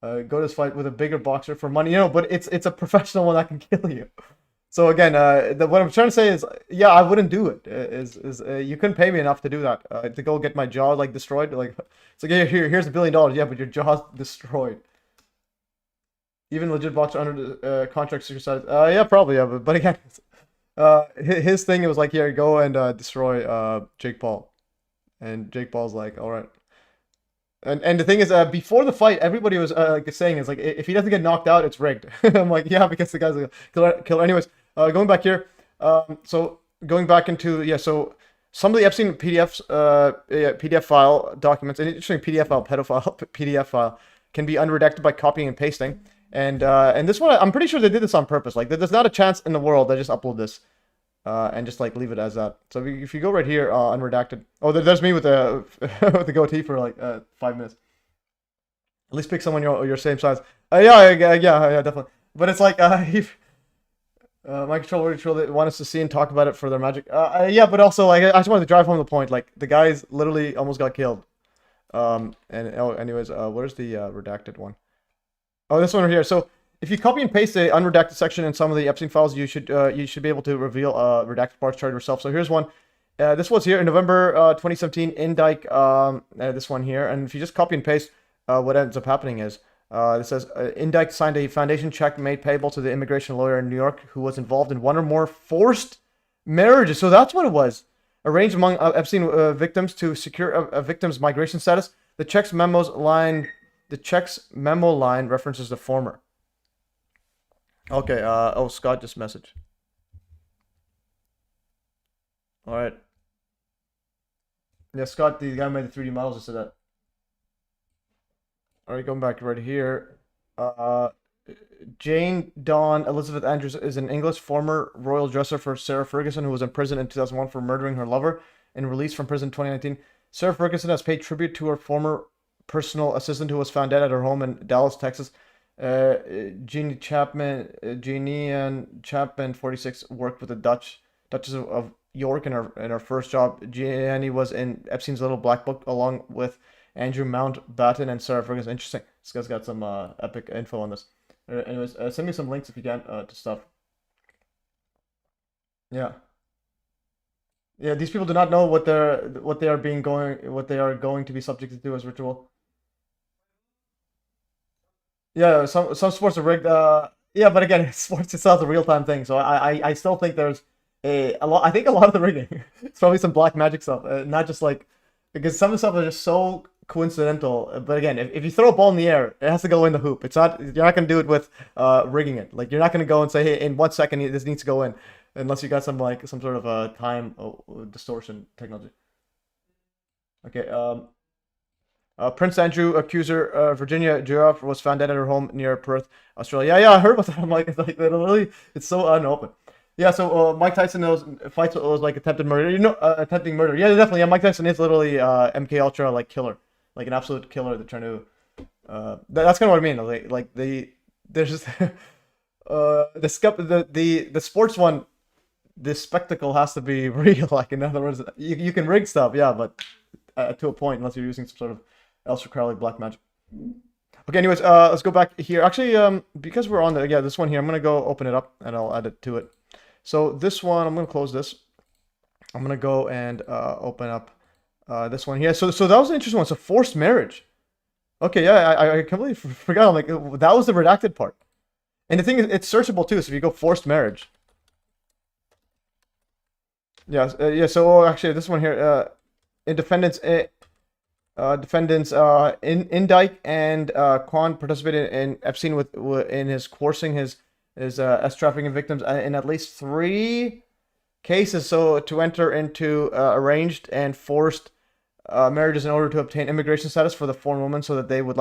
[SPEAKER 1] Go to this fight with a bigger boxer for money, but it's a professional one that can kill you. So again, what I'm trying to say is, yeah, I wouldn't do it. You couldn't pay me enough to do that. To go get my jaw like destroyed. Like it's like, yeah, here's $1 billion. Yeah, but your jaw's destroyed. Even legit boxer under the contract exercise. Yeah, probably. Yeah, but again. His thing, it was like, here, go and destroy Jake Paul, and Jake Paul's like, all right. And the thing is, before the fight, everybody was like saying is like, if he doesn't get knocked out, it's rigged. I'm like, yeah, because the guy's a killer. Anyways, going back here, so going back into, yeah, so some of the Epstein PDFs, PDF file documents, an interesting PDF file, pedophile PDF file, can be unredacted by copying and pasting. And this one, I'm pretty sure they did this on purpose. Like, there's not a chance in the world they just upload this and just like leave it as that. So if you go right here, unredacted. Oh, there's me with the with the goatee for like 5 minutes. At least pick someone your same size. Yeah, definitely. But it's like my controller want us to see and talk about it for their magic. Yeah, but also like I just wanted to drive home the point. Like the guys literally almost got killed. Anyways, where's the redacted one? Oh, this one right here. So if you copy and paste the unredacted section in some of the Epstein files, you should be able to reveal redacted parts chart yourself. So here's one. This was here in November 2017 in Dyke. This one here, and if you just copy and paste, what ends up happening is it says Indike signed a foundation check made payable to the immigration lawyer in New York who was involved in one or more forced marriages. So that's what it was. Arranged among Epstein victims to secure a victim's migration status. The check's memo line references the former. Okay, oh, Scott just messaged. All right. Yeah, Scott, the guy who made the 3D models, just said that. All right, going back right here. Jane Dawn Elizabeth Andrews is an English former royal dresser for Sarah Ferguson, who was in prison in 2001 for murdering her lover and released from prison in 2019. Sarah Ferguson has paid tribute to her former personal assistant who was found dead at her home in Dallas, Texas. Jeannie Ann Chapman, 46, worked with the Duchess of York in her first job. Jeannie was in Epstein's Little Black Book along with Andrew Mountbatten and Sarah Ferguson. Interesting. This guy's got some epic info on this. Anyways, send me some links if you can to stuff. Yeah. Yeah, these people do not know what they are going to be subjected to as ritual. Yeah, some sports are rigged. Yeah, but again, sports itself is a real time thing. So I still think there's a lot. I think a lot of the rigging, it's probably some black magic stuff, not just like, because some of the stuff is just so coincidental. But again, if you throw a ball in the air, it has to go in the hoop. It's not, you're not gonna do it with rigging it. Like you're not gonna go and say, hey, in 1 second this needs to go in, unless you got some sort of time distortion technology. Okay. Prince Andrew accuser Virginia Giroff was found dead at her home near Perth, Australia. Yeah, I heard about that. I'm like, literally, it's so unopened. Yeah, so Mike Tyson fights was like attempted murder. Attempting murder. Yeah, definitely. Yeah, Mike Tyson is literally MK Ultra like killer, like an absolute killer. They're trying to. That's kind of what I mean. Like there's just the sports one. This spectacle has to be real. Like in other words, you can rig stuff, yeah, but to a point, unless you're using some sort of Elster Crowley black magic. Okay, anyways, let's go back here. Actually, because we're on this one here, I'm gonna go open it up and I'll add it to it. So this one, I'm gonna close this. I'm gonna go and open up this one here. So that was an interesting one. So forced marriage. Okay, yeah, I completely forgot. I'm like, that was the redacted part. And the thing is, it's searchable too. So if you go forced marriage. Yeah, yeah. So actually, this one here, in defendants, Indike and Kwan participated in Epstein in his coercing his is S trafficking victims in at least 3 cases. So to enter into arranged and forced marriages in order to obtain immigration status for the foreign woman, so that they would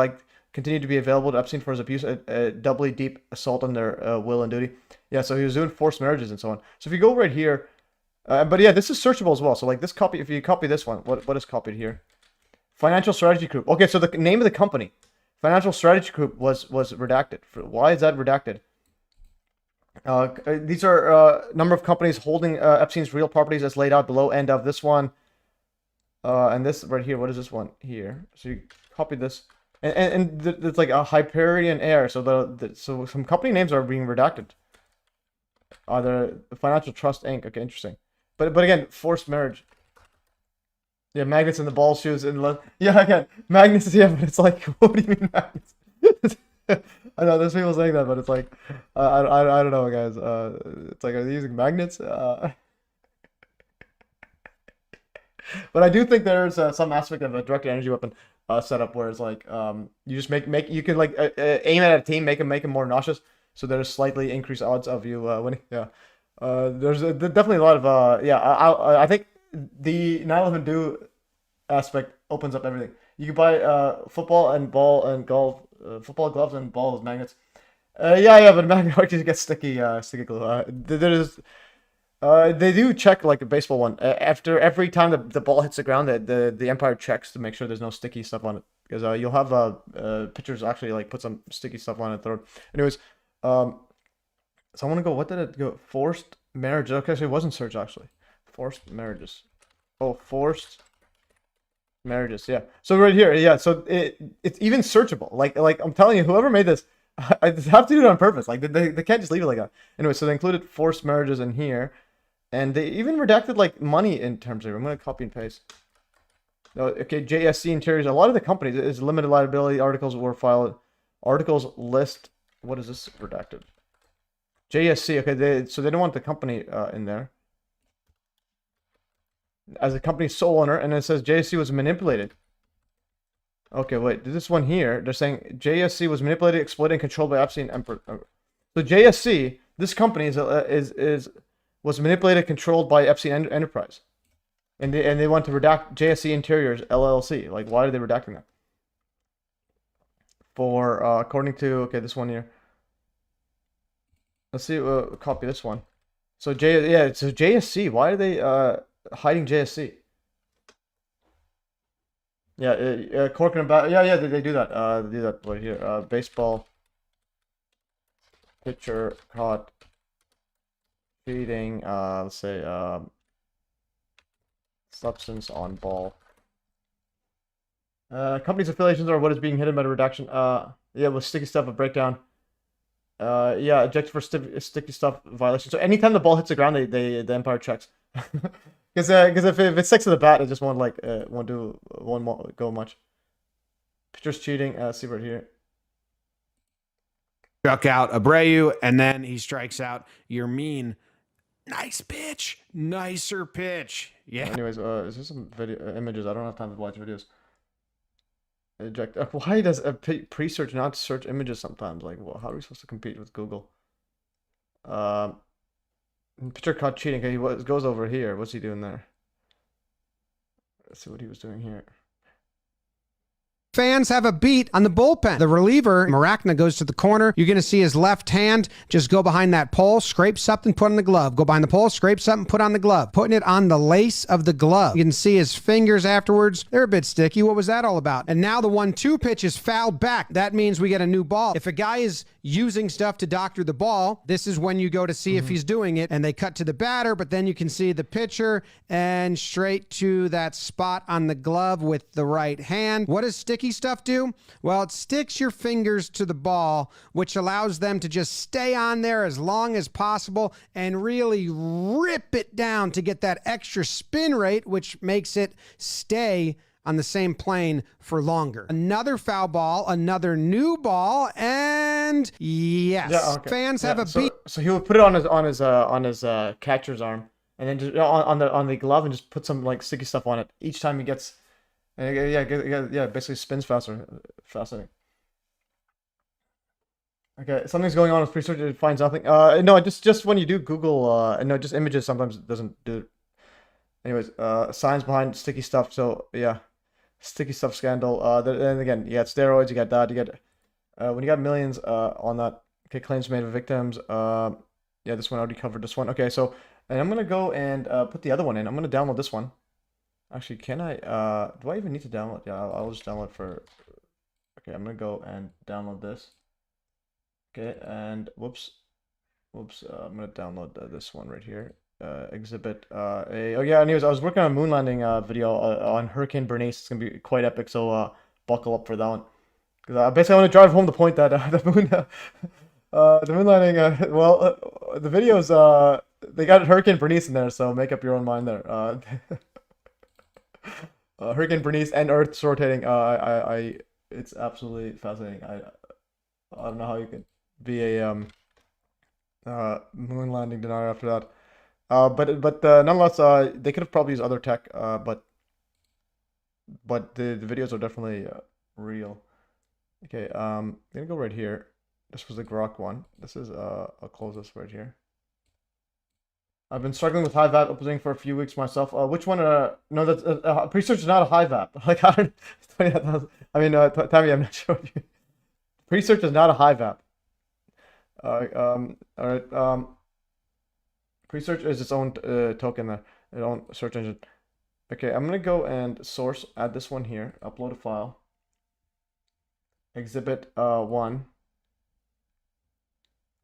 [SPEAKER 1] continue to be available to Epstein for his abuse, a doubly deep assault on their will and duty. Yeah, so he was doing forced marriages and so on. So if you go right here, but yeah, this is searchable as well. So like this copy, if you copy this one, what is copied here? Financial Strategy Group. Okay, so the name of the company, Financial Strategy Group, was redacted. Why is that redacted? These are number of companies holding Epstein's real properties as laid out below. End of this one. And this right here, what is this one here? So you copy this, and it's like a Hyperion Air. So so some company names are being redacted. The Financial Trust Inc. Okay, interesting. But again, forced marriage. Yeah, magnets in the ball shoes and yeah, again, magnets. Yeah, but it's like, what do you mean magnets? I know there's people saying that, but it's like, I don't know, guys. It's like, are they using magnets? But I do think there's some aspect of a directed energy weapon setup where it's like, you just you can like aim at a team, make them more nauseous, so there's slightly increased odds of you winning. Yeah, there's definitely a lot of yeah. I think the 9/11 do aspect opens up everything. You can buy football and ball and golf, football gloves and balls, magnets. Yeah, but magnet actually gets sticky glue. They do check like a baseball one. After every time the ball hits the ground, the umpire checks to make sure there's no sticky stuff on it. Because you'll have pitchers actually like put some sticky stuff on it. Anyways, so I want to go. What did it go? Forced marriage. Okay, so it wasn't search actually. Forced marriages. Oh, forced marriages. Yeah. So right here, yeah. So it's even searchable. Like I'm telling you, whoever made this, I have to do it on purpose. Like they can't just leave it like that. Anyway, so they included forced marriages in here. And they even redacted like money in terms of. I'm gonna copy and paste. No, okay, JSC Interiors. A lot of the companies is limited liability articles were filed. Articles list. What is this redacted? JSC. Okay, so they don't want the company in there as a company's sole owner, and it says JSC was manipulated. Okay, wait. This one here, they're saying JSC was manipulated, exploited, and controlled by Epstein. So JSC, this company was manipulated, controlled by Epstein Enterprise, and they want to redact JSC Interiors LLC. Like, why are they redacting that? For according to this one here. Let's see. Copy this one. So so JSC. Why are they hiding JSC? Yeah, Corking about. Yeah. They do that. They do that right here. Baseball pitcher caught feeding, let's say, substance on ball. Company's affiliations are what is being hidden by the redaction. Yeah, with sticky stuff, a breakdown. Yeah, ejected for sticky stuff violation. So anytime the ball hits the ground, the umpire checks. Because if it sticks to the bat, it just won't go much. Pitcher's cheating. See right here.
[SPEAKER 3] Struck out Abreu, and then he strikes out your mean. Nice pitch. Nicer pitch. Yeah.
[SPEAKER 1] Anyways, is there some video images? I don't have time to watch videos. Eject. Why does a pre-search not search images sometimes? Like, well, how are we supposed to compete with Google? Pitcher caught cheating. Okay, he goes over here. What's he doing there? Let's see what he was doing here.
[SPEAKER 4] Fans have a beat on the bullpen. The reliever, Maracna, goes to the corner. You're going to see his left hand just go behind that pole, scrape something, put on the glove. Go behind the pole, scrape something, put on the glove. Putting it on the lace of the glove. You can see his fingers afterwards. They're a bit sticky. What was that all about? And now the 1-2 pitch is fouled back. That means we get a new ball. If a guy is using stuff to doctor the ball, this is when you go to see if he's doing it, and they cut to the batter, but then you can see the pitcher and straight to that spot on the glove with the right hand. What does sticky stuff do? Well, it sticks your fingers to the ball, which allows them to just stay on there as long as possible and really rip it down to get that extra spin rate, which makes it stay on the same plane for longer. Another foul ball, another new ball, and yes, fans have a beat.
[SPEAKER 1] So he would put it on his catcher's arm, and then just on the glove, and just put some like sticky stuff on it each time he gets. Yeah, basically spins faster. Fascinating. Okay, something's going on with research. It finds nothing. No, just when you do Google, no, just images. Sometimes it doesn't do it. Anyways, science behind sticky stuff. So yeah, sticky stuff scandal. Then again, you got steroids. You got that. You get when you got millions on that. Okay, claims made of victims. Yeah, this one already covered this one. Okay, so and I'm gonna go and put the other one in. I'm gonna download this one. Actually, can I? Do I even need to download? Yeah, I'll just download for. Okay, I'm gonna go and download this. Okay, and whoops, I'm gonna download this one right here. Exhibit oh yeah. Anyways, I was working on a moon landing video on Hurricane Bernice. It's gonna be quite epic. So buckle up for that one. Because basically, I want to drive home the point that the moon landing. The videos they got Hurricane Bernice in there, so make up your own mind there. Hurricane Bernice and Earth's rotating. It's absolutely fascinating. I don't know how you could be a moon landing denier after that. But nonetheless, they could have probably used other tech. But the videos are definitely real. Okay. I'm gonna go right here. This was the Grok one. This is I'll close this right here. I've been struggling with high VAP opening for a few weeks myself. Which one? No, that's pre-search is not a high VAP. Like I don't. 20,000. I mean, Tammy, I'm not sure. Pre-search is not a high VAP. All right. Pre-search is its own token there, its own search engine. Okay, I'm gonna go and source, add this one here, upload a file. Exhibit 1.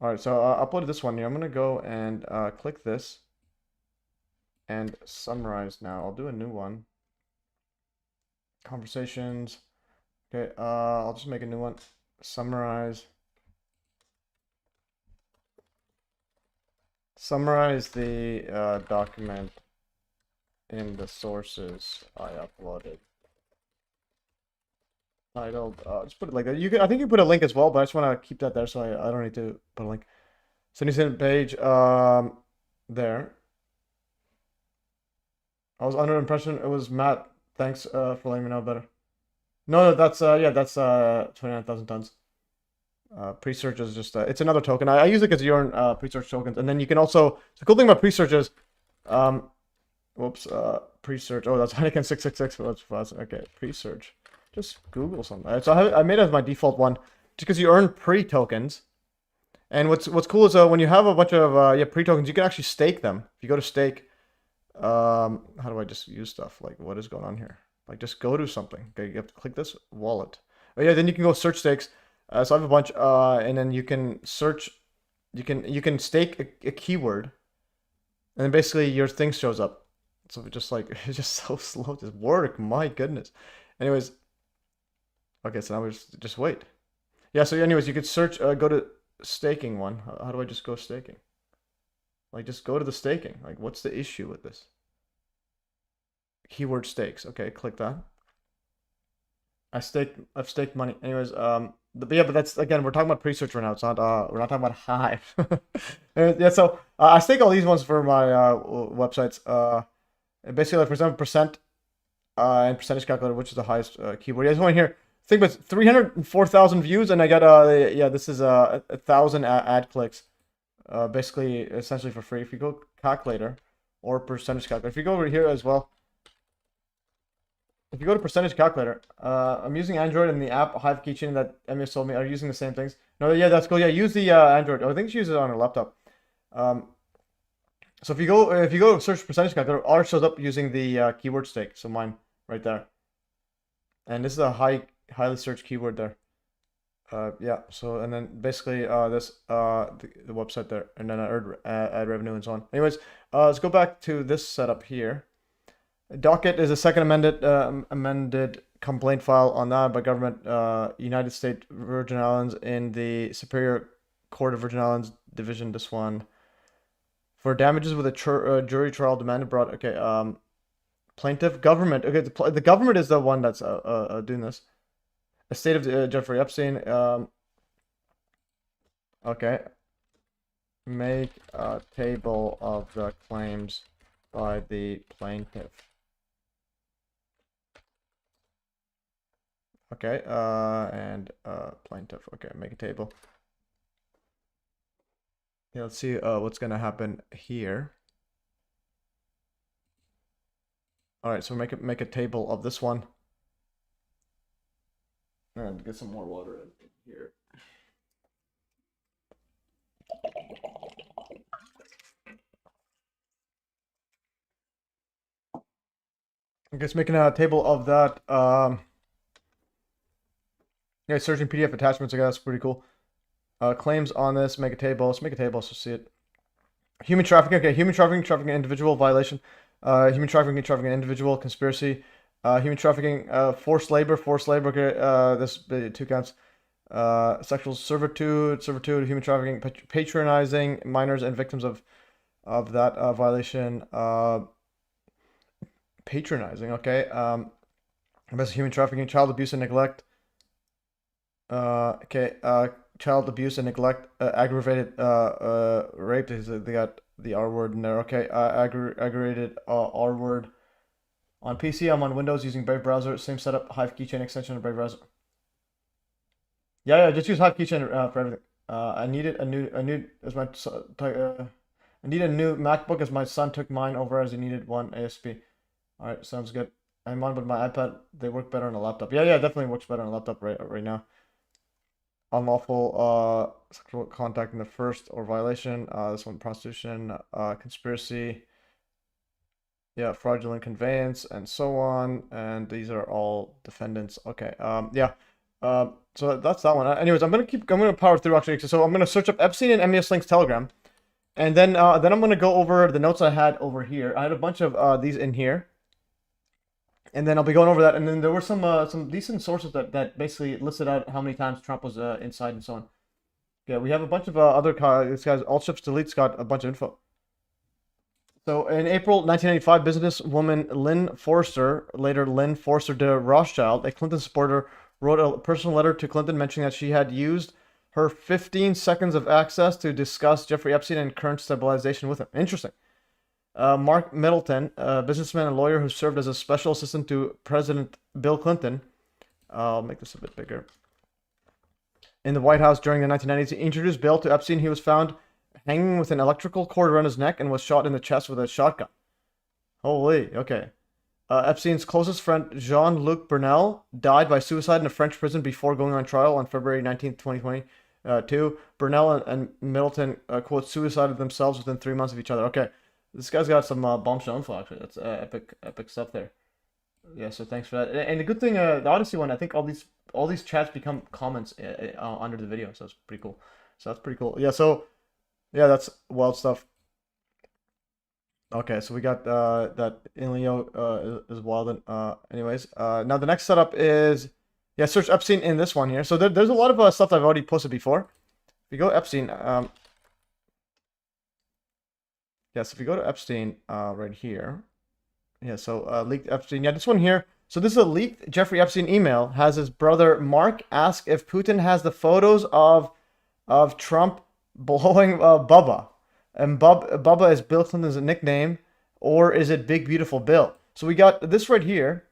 [SPEAKER 1] All right, so I uploaded this one here. I'm gonna go and click this and summarize now. I'll do a new one. Conversations. Okay, I'll just make a new one. Summarize. Summarize the document in the sources I uploaded. Titled, just put it like that. You can, I think you put a link as well, but I just want to keep that there, so I don't need to put a link. So you send page, there. I was under the impression it was Matt. Thanks for letting me know better. No, that's yeah, that's 29,000 tons. Pre-search is just it's another token. I use it because you earn pre-search tokens, and then you can also. The cool thing about pre-search is, whoops, pre-search. Oh, that's Heineken 666. Okay, pre-search. Just Google something. So I made it as my default one, just because you earn pre-tokens. And what's cool is when you have a bunch of pre-tokens, you can actually stake them. If you go to stake, how do I just use stuff? Like, what is going on here? Like, just go to something. Okay, you have to click this wallet. Oh yeah, then you can go search stakes. So I have a bunch, and then you can search. You can stake a keyword, and then basically your thing shows up. So it's it's just so slow to work. My goodness. Anyways. Okay, so now we just wait. Yeah, so anyways, you could search, go to staking one. How do I just go staking? Like, just go to the staking. Like, what's the issue with this? Keyword stakes. Okay, click that. I've staked money. Anyways, but that's, again, we're talking about pre-search right now. It's not, we're not talking about Hive. Yeah, so I stake all these ones for my websites. Basically, like, for example, percent and percentage calculator, which is the highest keyword. Yeah, this one here. I think it's 304,000 views, and I got yeah, this is 1,000 ad clicks, basically essentially for free. If you go calculator or percentage calculator, if you go over here as well, if you go to percentage calculator, I'm using Android, and the app Hive Keychain that MES told me are using the same things. No, yeah, that's cool. Yeah, use the Android. I think she uses it on her laptop. So if you go search percentage calculator, ours shows up using the keyword stake. So mine right there, and this is a highly searched keyword there. Yeah, so and then basically this the website there, and then ad revenue and so on. Anyways, let's go back to this setup here. Docket is a second amended complaint file on that by government United States Virgin Islands in the Superior Court of Virgin Islands Division. This one for damages with a jury trial demanded brought. Okay, plaintiff government. Okay, the government is the one that's doing this. Estate of Jeffrey Epstein. Okay. Make a table of the claims by the plaintiff. Okay, and plaintiff. Okay, make a table. Yeah, let's see what's gonna happen here. All right, so make a table of this one. And get some more water in here. I guess making a table of that. Yeah, searching PDF attachments. I guess pretty cool. Claims on this. Make a table. Let's make a table so see it. Human trafficking. Okay, human trafficking, trafficking individual violation. Human trafficking, trafficking individual conspiracy. Human trafficking, forced labor. Okay, this 2 counts. Sexual servitude, human trafficking, patronizing minors and victims of that violation. Patronizing, okay. That's human trafficking, child abuse and neglect. Okay, child abuse and neglect, aggravated rape. They got the R word in there. Okay, aggravated R word. On PC, I'm on Windows using Brave browser. Same setup, Hive keychain extension of Brave browser. Yeah, just use Hive keychain for everything. I needed a new as my I need a new MacBook as my son took mine over as he needed one ASP. All right, sounds good. I'm on with my iPad. They work better on a laptop. Yeah, definitely works better on a laptop right now. Unlawful sexual contact in the first or violation. This one prostitution, conspiracy. Yeah, fraudulent conveyance and so on. And these are all defendants. Okay. Yeah. So that's that one. Anyways, I'm gonna power through actually. So I'm gonna search up Epstein and MES links Telegram, and then I'm gonna go over the notes I had over here. I had a bunch of these in here, and then I'll be going over that. And then there were some decent sources that basically listed out how many times Trump was inside and so on. Yeah, we have a bunch of other this guy's All Ships Delete's got a bunch of info. So in April 1995, businesswoman Lynn Forster, later Lynn Forster de Rothschild, a Clinton supporter, wrote a personal letter to Clinton mentioning that she had used her 15 seconds of access to discuss Jeffrey Epstein and current stabilization with him. Interesting. Mark Middleton, a businessman and lawyer who served as a special assistant to President Bill Clinton. I'll make this a bit bigger. In the White House during the 1990s, he introduced Bill to Epstein. He was found hanging with an electrical cord around his neck and was shot in the chest with a shotgun. Holy, okay. Epstein's closest friend, Jean-Luc Brunel, died by suicide in a French prison before going on trial on February 19th, 2022. Brunel and Middleton, quote, suicided themselves within 3 months of each other. Okay, this guy's got some bombshell info, actually. That's epic stuff there. Yeah, so thanks for that. And the good thing, the Odyssey one, I think all these chats become comments under the video, so it's pretty cool. So that's pretty cool. Yeah, so, yeah, that's wild stuff. Okay, so we got that Inleo is wild. And anyways, now the next setup is, yeah, search Epstein in this one here. So there's a lot of stuff that I've already posted before. If you go Epstein, yes, if you go to Epstein right here, yeah, so leaked Epstein, yeah, this one here. So this is a leaked Jeffrey Epstein email. Has his brother Mark ask if Putin has the photos of Trump blowing Bubba. And Bubba is Bill Clinton's nickname, or is it Big Beautiful Bill? So we got this right here,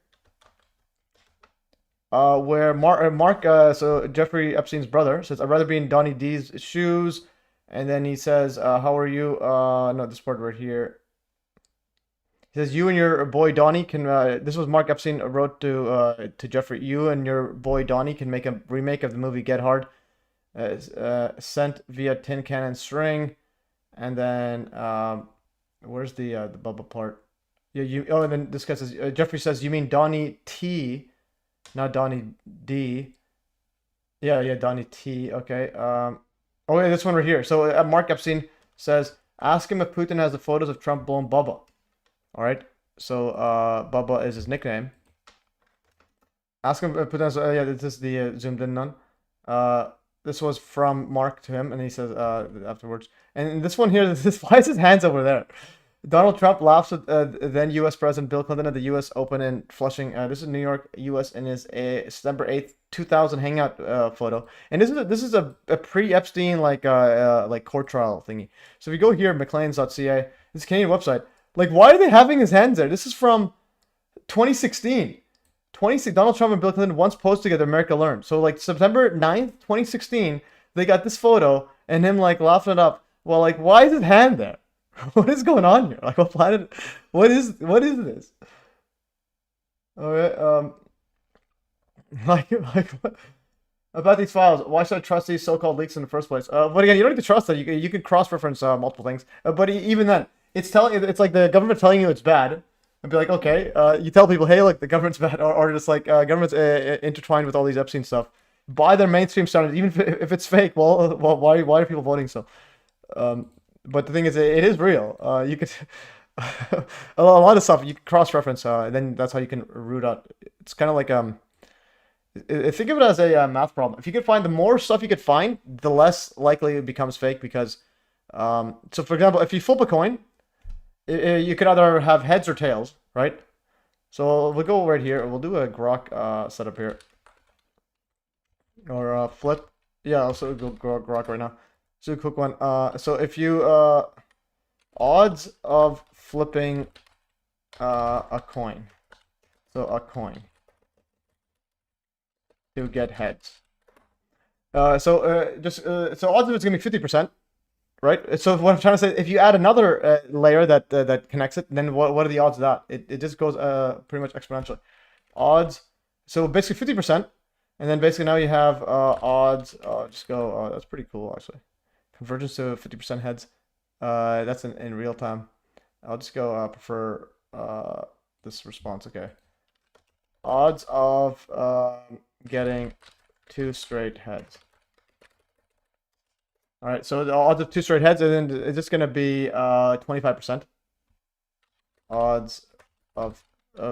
[SPEAKER 1] where Mark, so Jeffrey Epstein's brother, says, "I'd rather be in Donnie D's shoes," and then he says, "How are you?" No, this part right here. He says, "You and your boy Donnie can." This was Mark Epstein wrote to Jeffrey. "You and your boy Donnie can make a remake of the movie Get Hard, sent via tin can and string." And then, where's the Bubba part? Yeah, oh, and then this guy says, Jeffrey says, "You mean Donnie T, not Donnie D." Yeah, Donnie T. Okay. Oh, yeah, this one right here. So Mark Epstein says, "Ask him if Putin has the photos of Trump blowing Bubba." All right. So Bubba is his nickname. Ask him if Putin has. Yeah, this is the zoomed in none. This was from Mark to him, and he says afterwards. And this one here, why is his hands over there? Donald Trump laughs at then U.S. President Bill Clinton at the U.S. Open in Flushing. This is New York, U.S. in his September 8th, 2000 hangout photo. And this is a pre-Epstein like court trial thingy. So if you go here, McLean's.ca, this Canadian website. Like, why are they having his hands there? This is from 2016. Donald Trump and Bill Clinton once posed together, America Learned. So like September 9th, 2016, they got this photo and him like laughing it up. Well, like, why is his hand there? What is going on here? Like, what planet? What is this? Okay, like what? About these files, why should I trust these so-called leaks in the first place? But again, you don't need to trust that. You can cross-reference multiple things. But even then, it's like the government telling you it's bad, and be like, okay, you tell people, hey, look, the government's bad, or just like government's intertwined with all these Epstein stuff. By their mainstream standards, even if it's fake, well, why are people voting so? But the thing is, it is real. You could a lot of stuff you can cross-reference, and then that's how you can root out. It's kind of like think of it as a math problem. If you could find, the more stuff you could find, the less likely it becomes fake. Because, so for example, if you flip a coin, you could either have heads or tails, right? So we'll go right here. We'll do a grok setup here, or flip. Yeah, also go grok right now. So a quick one. So if you odds of flipping a coin, so a coin to get heads. So odds of it's gonna be 50%, right? So what I'm trying to say, if you add another layer that connects it, then what are the odds of that? It just goes pretty much exponentially. Odds. So basically 50%, and then basically now you have odds. Just go. That's pretty cool actually. Convergence to 50% heads. That's in real time. I'll just go prefer this response. Okay. Odds of getting 2 straight heads. All right, so the odds of 2 straight heads, and then it's just gonna be 25%. Odds of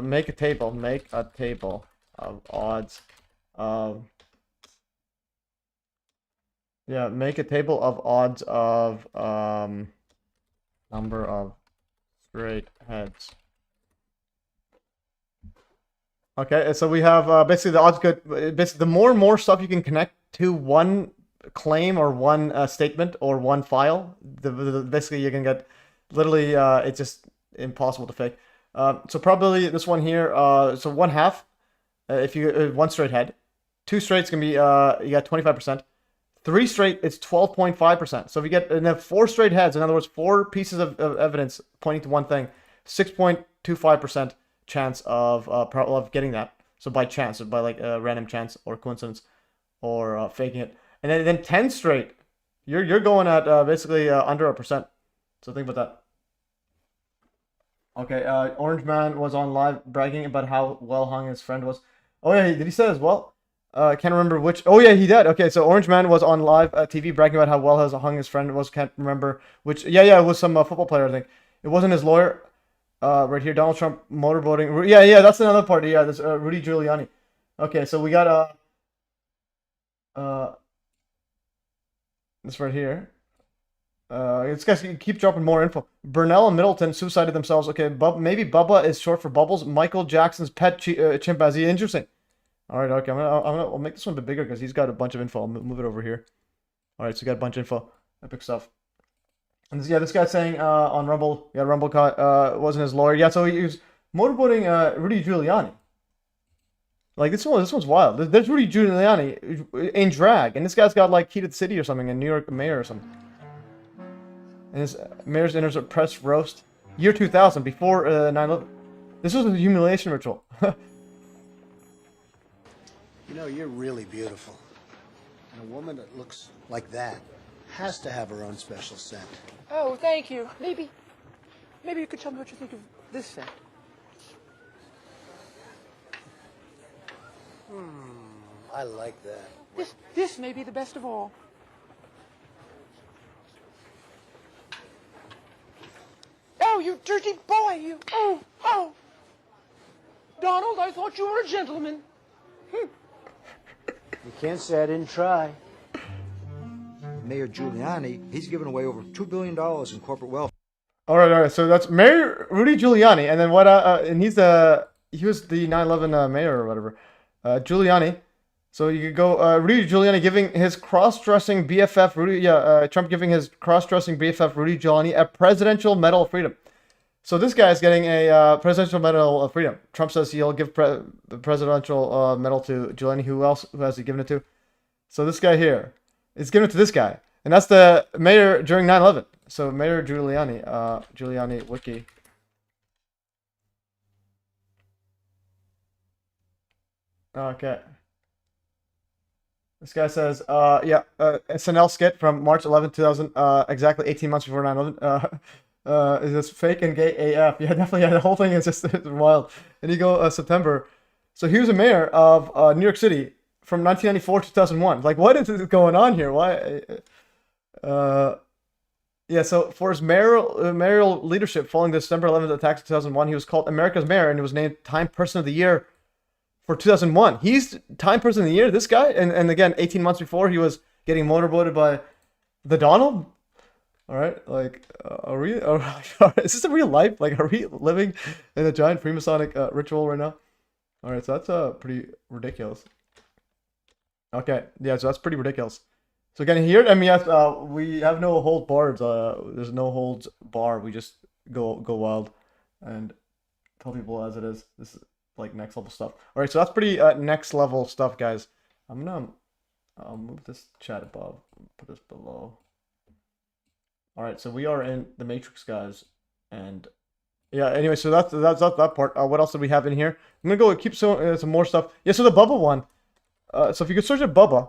[SPEAKER 1] make a table of odds of make a table of odds of number of straight heads. Okay, so we have basically the odds good. Basically, the more and more stuff you can connect to one claim or one statement or one file, basically you can get literally it's just impossible to fake. So probably this one here. So 1/2, if you 1 straight head, 2 straights can be you got 25%. 3 straight, it's 12.5%. So if you get, and then 4 straight heads, in other words, 4 pieces of evidence pointing to one thing, 6.25% chance of getting that. So by chance, by like random chance or coincidence, or faking it. And then 10 straight, you're going at basically under 1%. So think about that. Okay, Orange Man was on live bragging about how well hung his friend was. Oh yeah, did he say as well? I can't remember which. Oh yeah, he did. Okay, so Orange Man was on live TV bragging about how well hung his friend was. Can't remember which. Yeah, it was some football player, I think. It wasn't his lawyer. Right here, Donald Trump motorboating. Yeah, that's another part. Yeah, this Rudy Giuliani. Okay, so we got this right here. This guys keep dropping more info. Burnell and Middleton suicided themselves. Okay, maybe Bubba is short for Bubbles. Michael Jackson's pet chimpanzee. Interesting. All right, okay. I'll make this one a bit bigger because he's got a bunch of info. I'll move it over here. All right, so we got a bunch of info. Epic stuff. And this guy's saying on Rumble, Rumble wasn't his lawyer. Yeah, so he was motorboating Rudy Giuliani. Like this one's wild. There's Rudy Giuliani in drag, and this guy's got like Key to the City or something, in New York mayor or something. And his mayor's enters a press roast. Year 2000, before 9/11. This was a humiliation ritual.
[SPEAKER 5] You know, you're really beautiful. And a woman that looks like that has to have her own special scent.
[SPEAKER 6] Oh, thank you. Maybe you could tell me what you think of this scent.
[SPEAKER 5] I like that.
[SPEAKER 6] This may be the best of all. Oh, you dirty boy, you. Oh. Donald, I thought you were a gentleman.
[SPEAKER 5] You can't say I didn't try. Mayor Giuliani, he's given away over $2 billion in corporate wealth.
[SPEAKER 1] All right. So that's Mayor Rudy Giuliani, and then what? And he was the 9/11 mayor or whatever. Giuliani. So you could go Rudy Giuliani giving his cross-dressing BFF Trump giving his cross-dressing BFF Rudy Giuliani a presidential medal of freedom. So this guy is getting a presidential medal of freedom. Trump says he'll give the presidential medal to Giuliani. Who has he given it to? So this guy here is giving it to this guy. And that's the mayor during 9/11. So Mayor Giuliani, Giuliani wiki. Okay. This guy says, yeah, SNL skit from March 11, 2000, exactly 18 months before 9/11. Is this fake and gay AF? Yeah, definitely. Yeah, the whole thing is just it's wild. And you go September. So he was a mayor of New York City from 1994 to 2001. Like, what is going on here? Why? Yeah, so for his mayoral leadership following the December 11th attacks of 2001, he was called America's Mayor and he was named Time Person of the Year for 2001. He's Time Person of the Year, this guy? And again, 18 months before, he was getting motorboated by the Donald? All right, like, is this a real life? Like, are we living in a giant Freemasonic ritual right now? All right, so that's pretty ridiculous. Okay, yeah, so that's pretty ridiculous. So again, here at MES, we have no hold bars. There's no holds bar. We just go wild and tell people as it is. This is like next level stuff. All right, so that's pretty next level stuff, guys. I'll move this chat above, put this below. All right, so we are in the Matrix, guys, and yeah. Anyway, so that's that part. What else do we have in here? I'm gonna go keep some more stuff. Yeah, so the Bubba one. So if you could search up Bubba.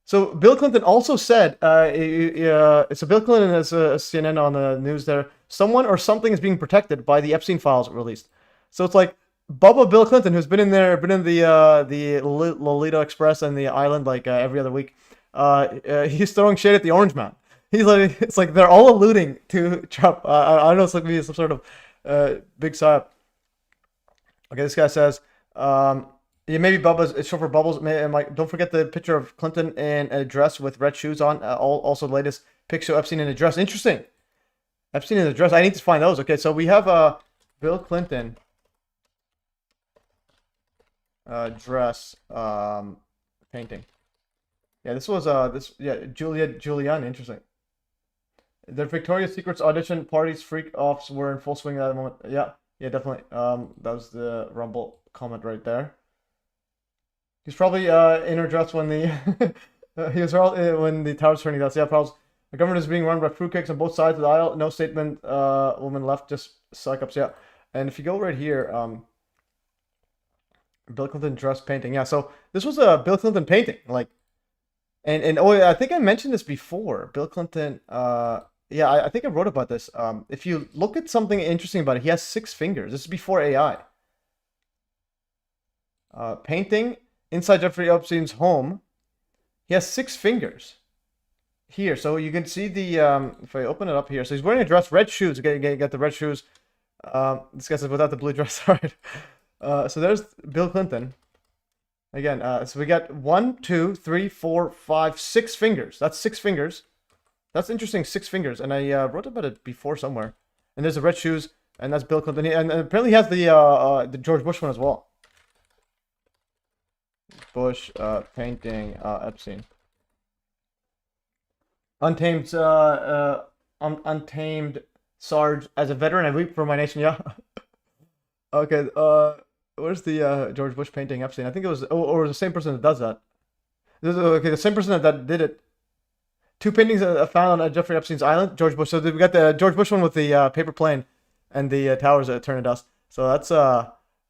[SPEAKER 1] So Bill Clinton also said, it's a Bill Clinton as a CNN on the news there. Someone or something is being protected by the Epstein files released. So it's like Bubba Bill Clinton, who's been in the Lolita Express and the island like every other week. He's throwing shade at the Orange Man. He's like, it's like they're all alluding to Trump. I don't know, it's like maybe some sort of big psyop. Okay, this guy says, yeah, maybe Bubba's, it's short for Bubbles. Like, don't forget the picture of Clinton in a dress with red shoes on. Also, the latest picture of Epstein in a dress. Interesting. Epstein in a dress. I need to find those. Okay, so we have Bill Clinton dress painting. Yeah, this was Giuliani. Interesting. The Victoria's Secret's audition parties freak-offs were in full swing at that moment. Yeah, definitely. That was the Rumble comment right there. He's probably in her dress when the when the tower's turning. That's problems. The government is being run by fruitcakes on both sides of the aisle. No statement. Woman left, just suck ups. Yeah, and if you go right here, Bill Clinton dress painting. Yeah, so this was a Bill Clinton painting. Like, and oh, I think I mentioned this before. Bill Clinton. Yeah, I think I wrote about this. If you look at something interesting about it, he has 6 fingers. This is before AI. Painting. Inside Jeffrey Epstein's home, he has 6 fingers here. So you can see the, if I open it up here, so he's wearing a dress, red shoes. Again, got the red shoes. This guy says without the blue dress. All right. So there's Bill Clinton. Again, so we got 1, 2, 3, 4, 5, 6 fingers. That's 6 fingers. That's interesting, 6 fingers. And I wrote about it before somewhere. And there's the red shoes, and that's Bill Clinton. And apparently he has the George Bush one as well. Bush painting Epstein. Untamed Untamed Sarge as a veteran. I weep for my nation. Yeah. Okay. Where's the George Bush painting Epstein? I think it was or the same person that does that. Okay, the same person that did it. 2 paintings found on Jeffrey Epstein's island. George Bush. So we got the George Bush one with the paper plane and the towers that turn to dust. So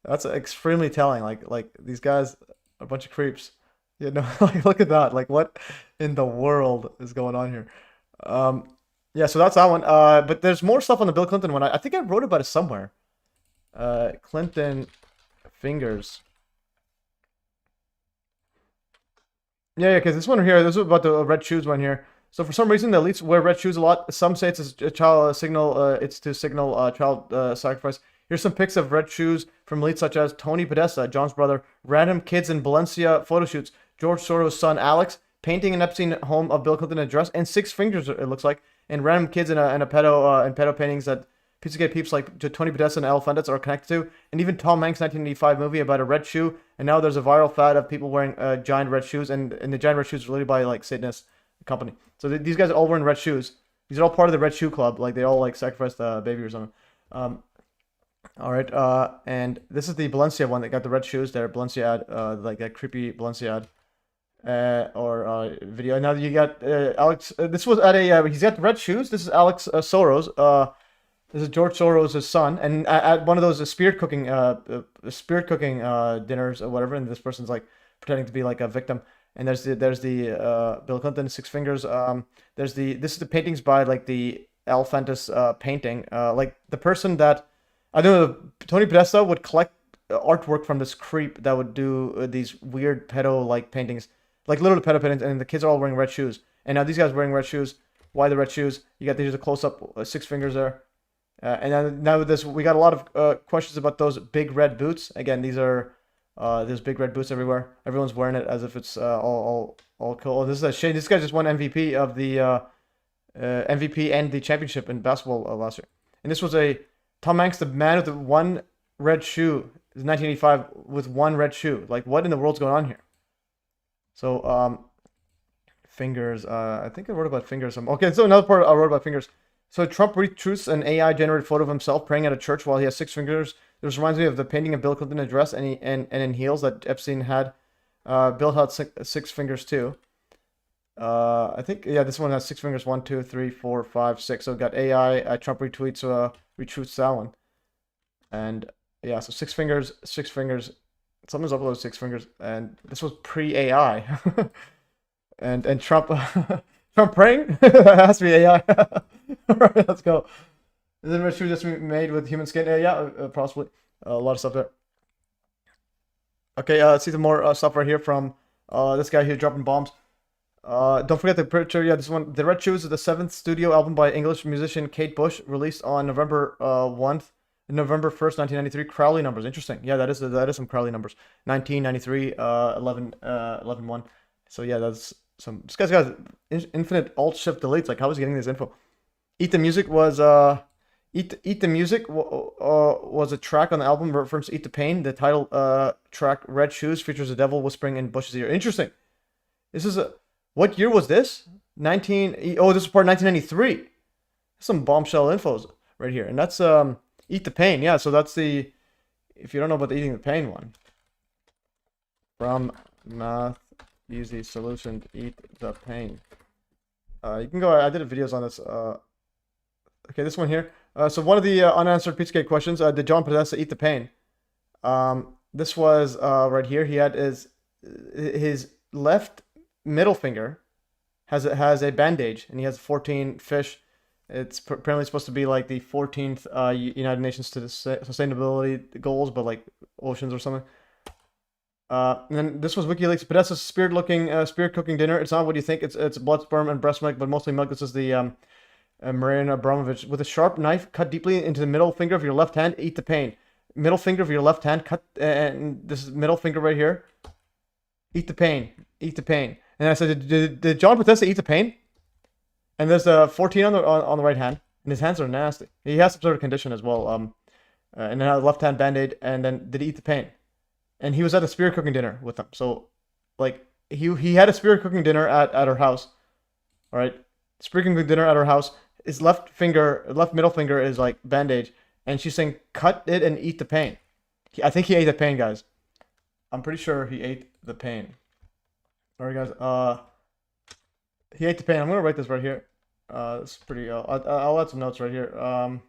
[SPEAKER 1] that's extremely telling. Like these guys. A bunch of creeps, you know. Like, look at that. Like, what in the world is going on here? Yeah, so that's that one. But there's more stuff on the Bill Clinton one. I think I wrote about it somewhere. Clinton fingers. Yeah, because this one here, this is about the red shoes one here. So for some reason, the elites wear red shoes a lot. Some say it's a child signal. It's to signal child sacrifice. Here's some pics of red shoes from elites such as Tony Podesta, John's brother, random kids in Valencia photo shoots, George Soros' son Alex, painting an Epstein home of Bill Clinton in a dress, and 6 fingers it looks like, and random kids in pedo paintings that Pizzagate peeps like Tony Podesta and Al Fundets are connected to, and even Tom Hanks' 1985 movie about a red shoe, and now there's a viral fad of people wearing giant red shoes, and the giant red shoes are related by like Satanist company. So these guys are all wearing red shoes. These are all part of the Red Shoe Club. Like they all like sacrificed a baby or something. All right, and this is the Valencia one that got the red shoes there. Balenciaga ad, like that creepy Balenciaga ad. video. Now you got Alex. This was at a. He's got red shoes. This is Alex Soros. This is George Soros' son, and at one of those spirit cooking dinners or whatever. And this person's like pretending to be like a victim. And there's the Bill Clinton six fingers. This is the paintings by like the Alphantis painting. Like the person that I don't know, Tony Podesta would collect artwork from this creep that would do these weird pedo like paintings, like little pedo paintings, and the kids are all wearing red shoes. And now these guys are wearing red shoes. Why the red shoes? You got these a close up six fingers there. And then now with this, we got a lot of questions about those big red boots. Again, these are there's big red boots everywhere. Everyone's wearing it as if it's all cool. Oh, this is a shame. This guy just won MVP of the MVP and the championship in basketball last year. And this was a Tom Hanks, the man with the one red shoe, is 1985 with one red shoe. Like, what in the world's going on here? So fingers. I think I wrote about fingers. Okay, so another part I wrote about fingers. So Trump retweets an AI-generated photo of himself praying at a church while he has six fingers. This reminds me of the painting of Bill Clinton in a dress and in heels that Epstein had. Bill had six fingers too. I think, yeah, this one has six fingers. 1, 2, 3, 4, 5, 6. So it got AI. Trump retweets that one. And yeah, so six fingers. Someone's uploaded six fingers. And this was pre-AI. and Trump... Trump praying? That has to be AI. Alright, let's go. Is it shoe just made with human skin? Yeah, possibly. A lot of stuff there. Okay, let's see some more stuff right here from this guy here dropping bombs. Don't forget the picture. Yeah, this one. The Red Shoes is the 7th studio album by English musician Kate Bush, released on November 1st, 1993. Crowley numbers. Interesting. Yeah, that is some Crowley numbers. 1993, 11, 1. So yeah, that's some. This guy's got infinite alt shift deletes. Like, how is he getting this info? Eat the Music was Eat the Music was a track on the album reference to Eat the Pain. The title track Red Shoes features a devil whispering in Bush's ear. Interesting. This is what year was this? This is part 1993. Some bombshell infos right here. And that's Eat the Pain. Yeah, so that's the, if you don't know about the Eating the Pain one. From Math Easy Solution to Eat the Pain. You can go, I did videos on this. Okay, this one here. So one of the unanswered Pizzagate questions, did John Podesta eat the pain? This was right here. He had his left middle finger has a bandage, and he has 14 fish. It's apparently supposed to be like the 14th United Nations to the sustainability goals, but like oceans or something. And then this was WikiLeaks. Podesta's spirit cooking dinner. It's not what you think. It's blood, sperm, and breast milk, but mostly milk. This is the Mariana Abramovich. With a sharp knife, cut deeply into the middle finger of your left hand. Eat the pain. Middle finger of your left hand. Cut, and this is middle finger right here. Eat the pain. Eat the pain. And I said, did John Podesta eat the pain? And there's a 14 on the right hand, and his hands are nasty. He has some sort of condition as well. And then a left hand band-aid. And then did he eat the pain? And he was at a spirit cooking dinner with them. So, like, he had a spirit cooking dinner at her house. All right, spirit cooking dinner at her house. His left middle finger is like bandage, and she's saying, "Cut it and eat the pain." I think he ate the pain, guys. I'm pretty sure he ate the pain. All right, guys. He ate the pain. I'm gonna write this right here. It's pretty. I'll add some notes right here.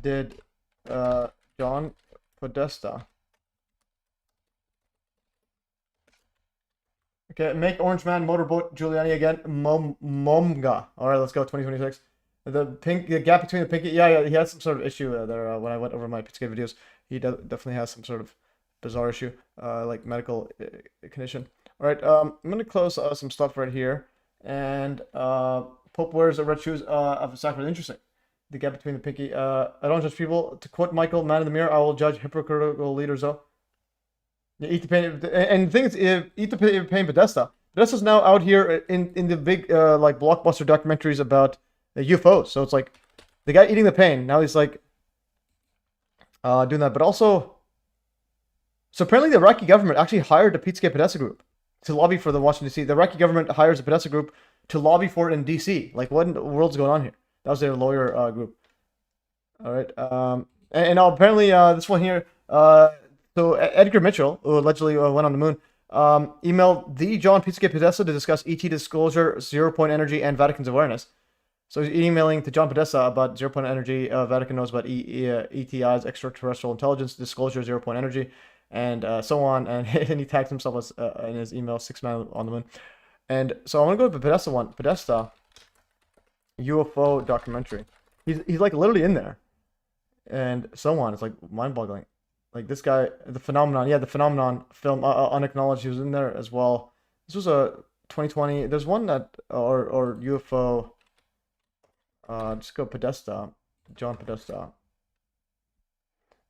[SPEAKER 1] Did John Podesta. Okay, make Orange Man motorboat Giuliani again. Momga. All right, let's go. 2026. The gap between the pinky. Yeah, he has some sort of issue there. When I went over my Pizzagate videos, he definitely has some sort of bizarre issue, like medical condition. All right, I'm gonna close some stuff right here. And Pope wears red shoes of a sacrament. Interesting. The gap between the pinky. I don't judge people. To quote Michael, man in the mirror, I will judge hypocritical leaders, though. Yeah, eat the pain. And the thing is, eat the pain, Podesta. Podesta's now out here in the big, like, blockbuster documentaries about UFOs. So it's like, the guy eating the pain. Now he's, like, doing that. But also, so apparently the Iraqi government actually hired the Pizzagate Podesta group to lobby for the Washington, D.C. The Iraqi government hires the Podesta group to lobby for it in D.C. Like, what in the world's going on here? That was their lawyer group. All right. And apparently this one here, So Edgar Mitchell, who allegedly went on the moon, emailed the John Pizzagate Podesta to discuss ET disclosure, zero-point energy, and Vatican's awareness. So he's emailing to John Podesta about zero-point energy. Vatican knows about ETI's extraterrestrial intelligence, disclosure, zero-point energy, and so on. And he tags himself as in his email, 6 Man on the Moon. And so I want to go to the Podesta one. Podesta UFO documentary. He's like literally in there, and so on. It's like mind-boggling. Like this guy, the Phenomenon. Yeah, the Phenomenon film, Unacknowledged. He was in there as well. This was a 2020. There's one that or UFO. Just go Podesta, John Podesta.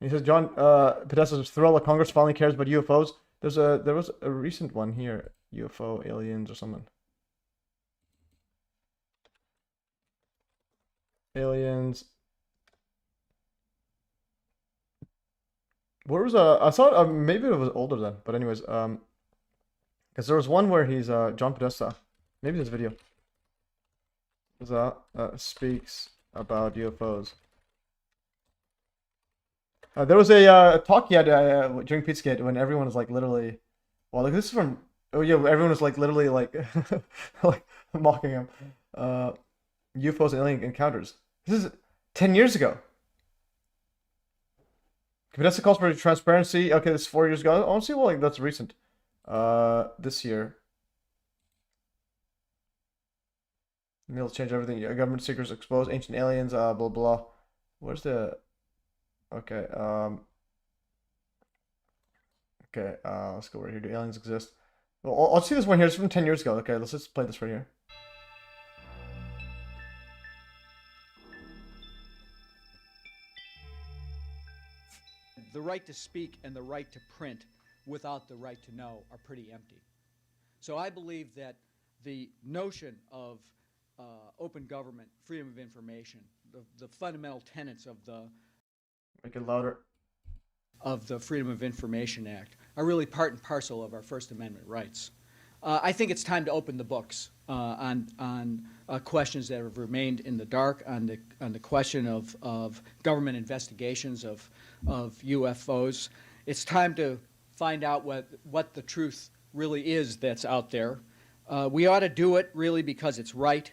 [SPEAKER 1] And he says John Podesta's thrilled that Congress finally cares about UFOs. There was a recent one here, UFO aliens or something. Aliens. Where was I saw it, maybe it was older then, but anyways, because there was one where he's John Podesta. Maybe this video. Speaks about UFOs. There was a talk he had during Pizzagate when everyone was like literally, well, like this is from, oh yeah, everyone was like literally like, like mocking him. UFOs and alien encounters. This is 10 years ago. Podesta calls for transparency. Okay, this is 4 years ago. I want to see, well, like that's recent. This year. They'll change everything. Government secrets expose ancient aliens. Blah blah. Where's the? Okay. Okay. Let's go right here. Do aliens exist? Well, I'll see this one here. It's from 10 years ago. Okay, let's just play this right here.
[SPEAKER 7] The right to speak and the right to print without the right to know are pretty empty. So I believe that the notion of open government, freedom of information, the fundamental tenets of the
[SPEAKER 1] Make it louder.
[SPEAKER 7] Of the Freedom of Information Act are really part and parcel of our First Amendment rights. I think it's time to open the books on questions that have remained in the dark, on the question of government investigations of UFOs. It's time to find out what the truth really is that's out there. We ought to do it really because it's right.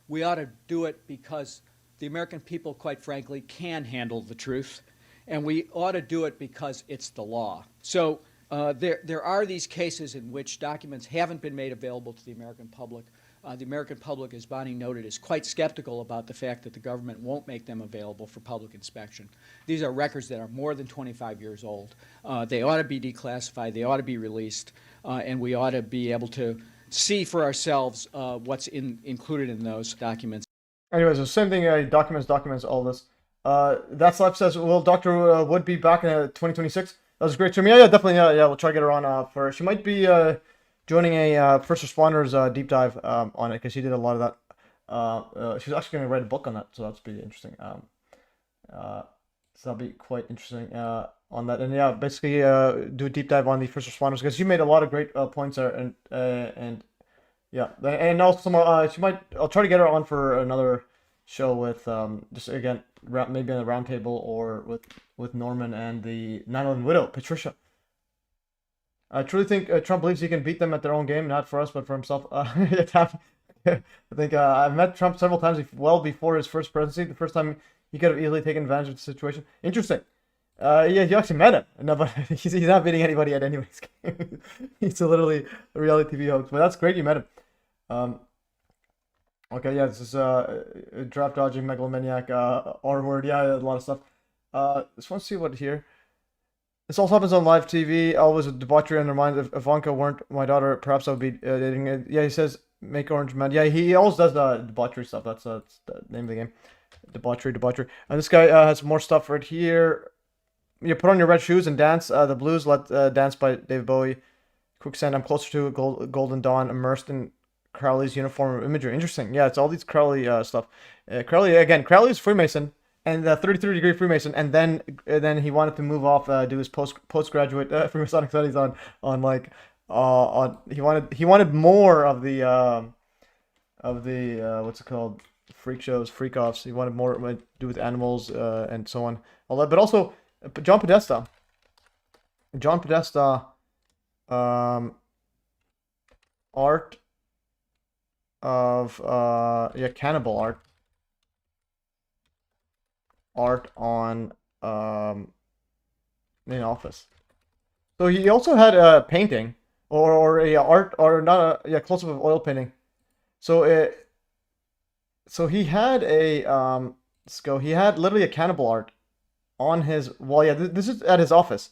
[SPEAKER 7] We ought to do it because the American people, quite frankly, can handle the truth. And we ought to do it because it's the law. So there are these cases in which documents haven't been made available to the American public. The American public, as Bonnie noted, is quite skeptical about the fact that the government won't make them available for public inspection. These are records that are more than 25 years old. They ought to be declassified. They ought to be released. And we ought to be able to see for ourselves what's included in those documents.
[SPEAKER 1] Anyways, the same thing, documents, all this. That Slap says, will Dr. Wood be back in 2026? That was great to me. Yeah, definitely. Yeah, we'll try to get her on for. She might be joining a first responders deep dive on it because she did a lot of that. She's actually going to write a book on that, so that's pretty interesting. So that'll be quite interesting on that. And yeah, basically do a deep dive on the first responders because she made a lot of great points there, and yeah, and also she might. I'll try to get her on for another show with just again maybe on the round table or with Norman and the 9/11 widow Patricia. I truly think Trump believes he can beat them at their own game, not for us but for himself. I think I've met Trump several times well before his first presidency. The first time he could have easily taken advantage of the situation. Interesting. Yeah, you actually met him. No, but he's not beating anybody at anybody's game. He's literally a reality TV host. But that's great you met him. Okay, yeah, this is draft dodging megalomaniac R word. Yeah, a lot of stuff. Just want to see what here. This also happens on live TV. Always with debauchery on their minds. If Ivanka weren't my daughter, perhaps I would be dating it. Yeah, he says make orange man. Yeah, he always does the debauchery stuff. That's the name of the game. Debauchery. And this guy has more stuff right here. You put on your red shoes and dance. The Blues, Let Dance by David Bowie. Quicksand, I'm closer to Golden Dawn, immersed in Crowley's uniform imagery. Interesting. Yeah, it's all these Crowley stuff. Crowley's Freemason and 33-degree Freemason, and then he wanted to move off, do his postgraduate Freemasonic studies on he wanted more of the what's it called, freak shows, freak offs. He wanted more to do with animals and so on. But also John Podesta John Podesta art of cannibal art on in office. So he also had a painting or a art or not a close up of oil painting. So he had a let's go. He had literally a cannibal art on his wall. Yeah, this is at his office.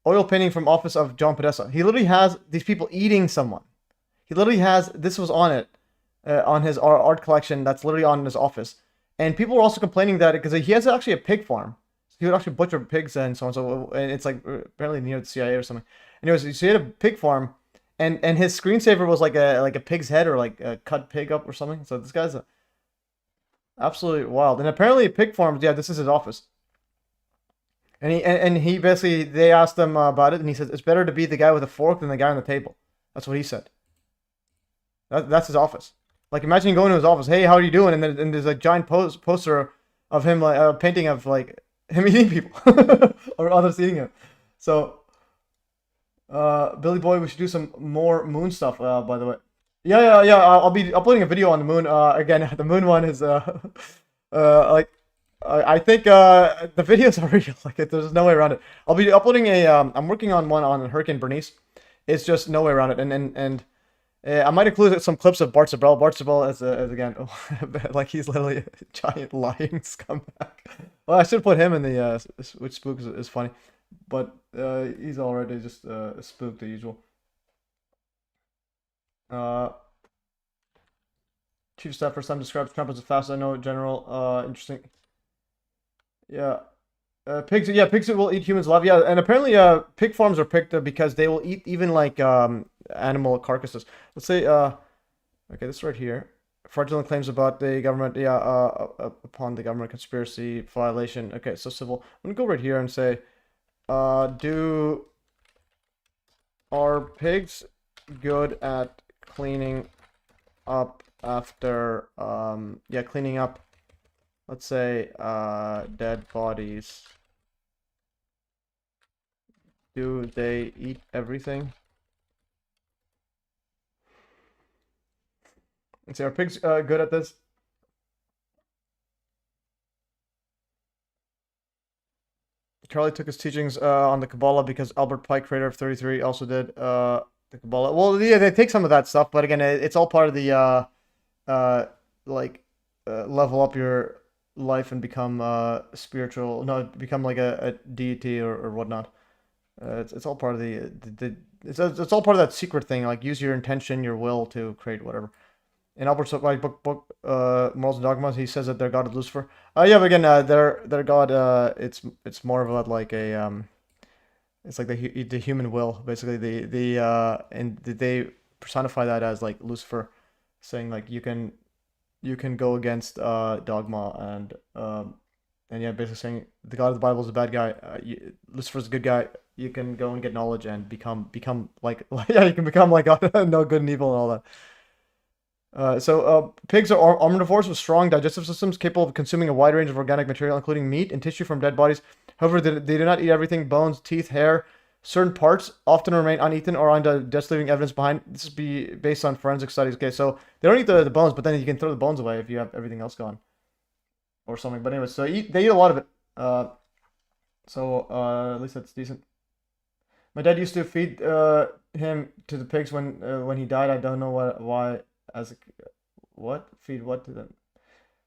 [SPEAKER 1] Oil painting from office of John Podesta. He literally has these people eating someone. He literally has, this was on it, on his art collection that's literally on his office. And people were also complaining that, because he has actually a pig farm. He would actually butcher pigs and so on. So, and it's like apparently near the CIA or something. Anyways, so he had a pig farm, and his screensaver was like a pig's head or like a cut pig up or something. So this guy's absolutely wild. And apparently pig farms, yeah, this is his office. And he basically, they asked him about it, and he says, it's better to be the guy with a fork than the guy on the table. That's what he said. That's his office. Like, imagine going to his office, hey, how are you doing? And there's a giant poster of him, like a painting of like him eating people or others eating him. So, Billy Boy, we should do some more moon stuff. By the way, yeah. I'll be uploading a video on the moon. Again, the moon one is like. I think the videos are real. Like, there's no way around it. I'll be uploading a. I'm working on one on Hurricane Bernice. It's just no way around it. And I might include some clips of Bart Sabel. Bart Sabel as again, like he's literally a giant lying scumbag. Well, I should put him in the which spook is funny, but he's already just spooked the usual. Chief of Staff first time describes Trump as the fastest I know general. Interesting. Yeah. Pigs will eat humans alive. Yeah, and apparently pig farms are picked because they will eat even like animal carcasses. Let's say okay, this right here. Fraudulent claims about the government, upon the government conspiracy violation. Okay, so civil. I'm gonna go right here and say are pigs good at cleaning up after cleaning up, let's say, dead bodies? Do they eat everything? Let's see, are pigs good at this? Charlie took his teachings on the Kabbalah because Albert Pike, creator of 33, also did the Kabbalah. Well, yeah, they take some of that stuff, but again, it's all part of the level up your life and become spiritual. No, become like a deity or whatnot. It's all part of it's all part of that secret thing. Like, use your intention, your will to create whatever. In Albert's book, Morals and Dogmas, he says that their god is Lucifer. Yeah, but again, their god, it's more of like a it's like the human will, basically. And they personify that as like Lucifer, saying like you can go against dogma and yeah, basically saying the god of the Bible is a bad guy. Lucifer's a good guy. You can go and get knowledge and become like yeah, you can become like know good and evil and all that. So pigs are omnivores with strong digestive systems, capable of consuming a wide range of organic material, including meat and tissue from dead bodies. However, they do not eat everything. Bones, teeth, hair, certain parts often remain uneaten or undigested, leaving evidence behind. This is based on forensic studies. Okay, so they don't eat the bones, but then you can throw the bones away if you have everything else gone or something. But anyway, so they eat a lot of it. So at least that's decent. My dad used to feed him to the pigs when he died. I don't know why. Feed what to them?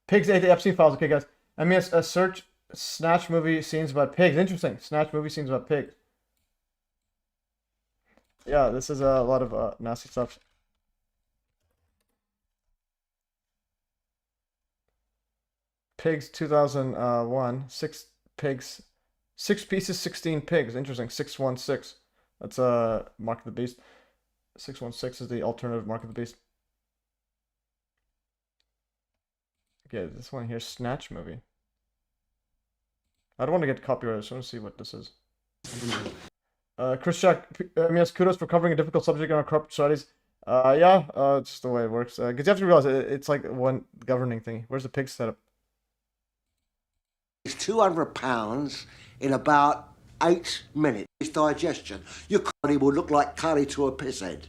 [SPEAKER 1] Pigs ate the Epstein files. Okay, guys. MES search Snatch movie scenes about pigs. Interesting. Snatch movie scenes about pigs. Yeah, this is a lot of nasty stuff. Pigs 2001. 6 pigs. 6 pieces, 16 pigs. Interesting. 616. That's Mark of the Beast. 616 is the alternative Mark of the Beast. Okay, this one here, Snatch movie. I don't want to get copyrighted. I just want to see what this is. Chris Jack, yes, kudos for covering a difficult subject on our corrupt studies. Yeah, it's just the way it works. Because you have to realize it's like one governing thing. Where's the pig setup?
[SPEAKER 8] It's 200 pounds in about
[SPEAKER 5] 8 minutes. It's digestion. Your curry will look like curry to a piss head.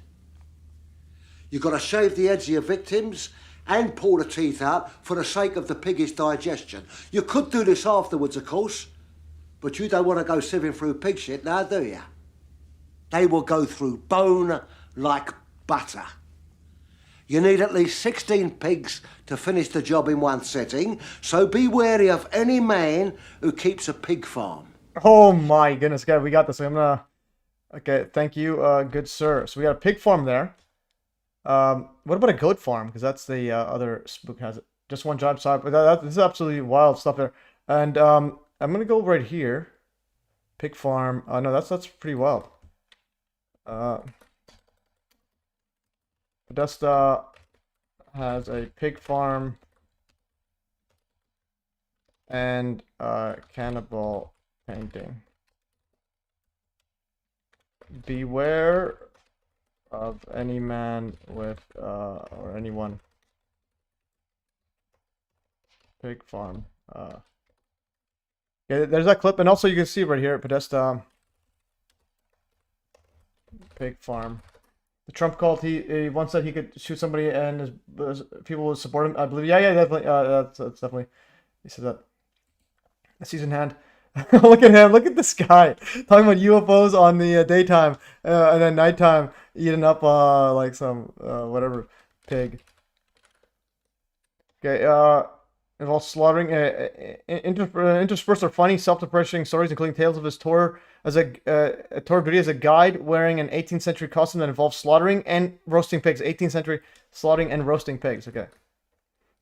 [SPEAKER 5] You've got to shave the heads of your victims and pull the teeth out for the sake of the pig's digestion. You could do this afterwards, of course, but you don't want to go sieving through pig shit now, do you? They will go through bone like butter. You need at least 16 pigs to finish the job in one sitting, so be wary of any man who keeps a pig farm.
[SPEAKER 1] Oh my goodness, guys, we got this. I'm gonna... Okay, thank you, good sir. So we got a pig farm there. What about a goat farm? Because that's the other spook has it. Just one job site, but this is absolutely wild stuff there. And I'm gonna go right here. Pig farm. No, that's pretty wild. Podesta has a pig farm and cannibal painting. Beware of any man with or anyone. Pig farm. Yeah, there's that clip, and also you can see right here, Podesta pig farm. The Trump called. He once said he could shoot somebody and his people would support him. I believe. Yeah, definitely. That's definitely. He said that. A season hand. Look at him. Look at this guy talking about UFOs on the daytime and then nighttime eating up like some whatever pig. Okay. Involves slaughtering. Interspersed are funny, self-depressing stories, including tales of his tour as a tour video as a guide wearing an 18th century costume that involves slaughtering and roasting pigs. 18th century slaughtering and roasting pigs. Okay.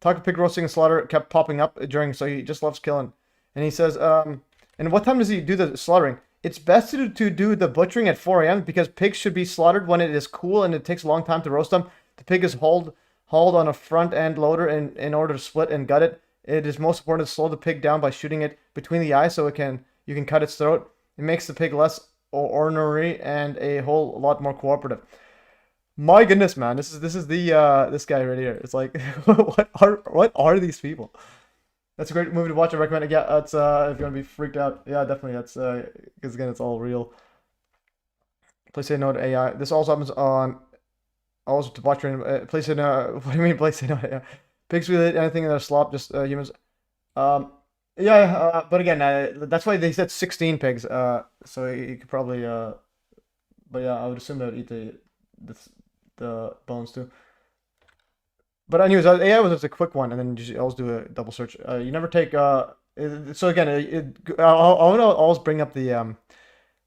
[SPEAKER 1] Talk of pig roasting and slaughter kept popping up during, so he just loves killing. And he says, and what time does he do the slaughtering? It's best to do the butchering at 4 a.m. because pigs should be slaughtered when it is cool and it takes a long time to roast them. The pig is hauled on a front end loader in order to split and gut it. It is most important to slow the pig down by shooting it between the eyes so you can cut its throat. It makes the pig less ornery and a whole lot more cooperative. My goodness, man, this is the this guy right here. It's like what are these people? That's a great movie to watch. I recommend it. Yeah, that's if you want to be freaked out. Yeah, definitely. That's because again, it's all real. Please say no to AI. This also happens on also to watch. Please say no. What do you mean? Please say no to AI. Pigs will eat anything in their slop. Just humans. Yeah, but again, that's why they said 16 pigs. So you could probably but yeah, I would assume they would eat the bones too. But anyways, AI was just a quick one, and then you always do a double search. You never take so again, I'll always bring up the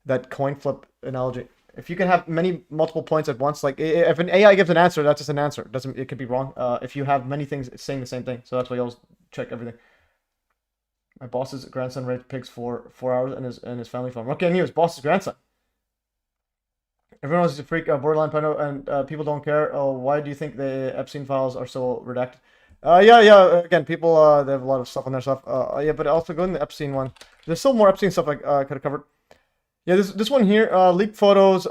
[SPEAKER 1] that coin flip analogy. If you can have multiple points at once, like if an AI gives an answer, that's just an answer. It could be wrong. If you have many things saying the same thing, so that's why you always check everything. My boss's grandson raised pigs for 4 hours in his family farm. Okay, anyways, boss's grandson. Everyone is a freak, borderline pedo, and people don't care. Oh, why do you think the Epstein files are so redacted? Yeah. Again, people they have a lot of stuff on their stuff. Yeah, but also go in the Epstein one. There's still more Epstein stuff I could have covered. Yeah, this one here, leaked photos.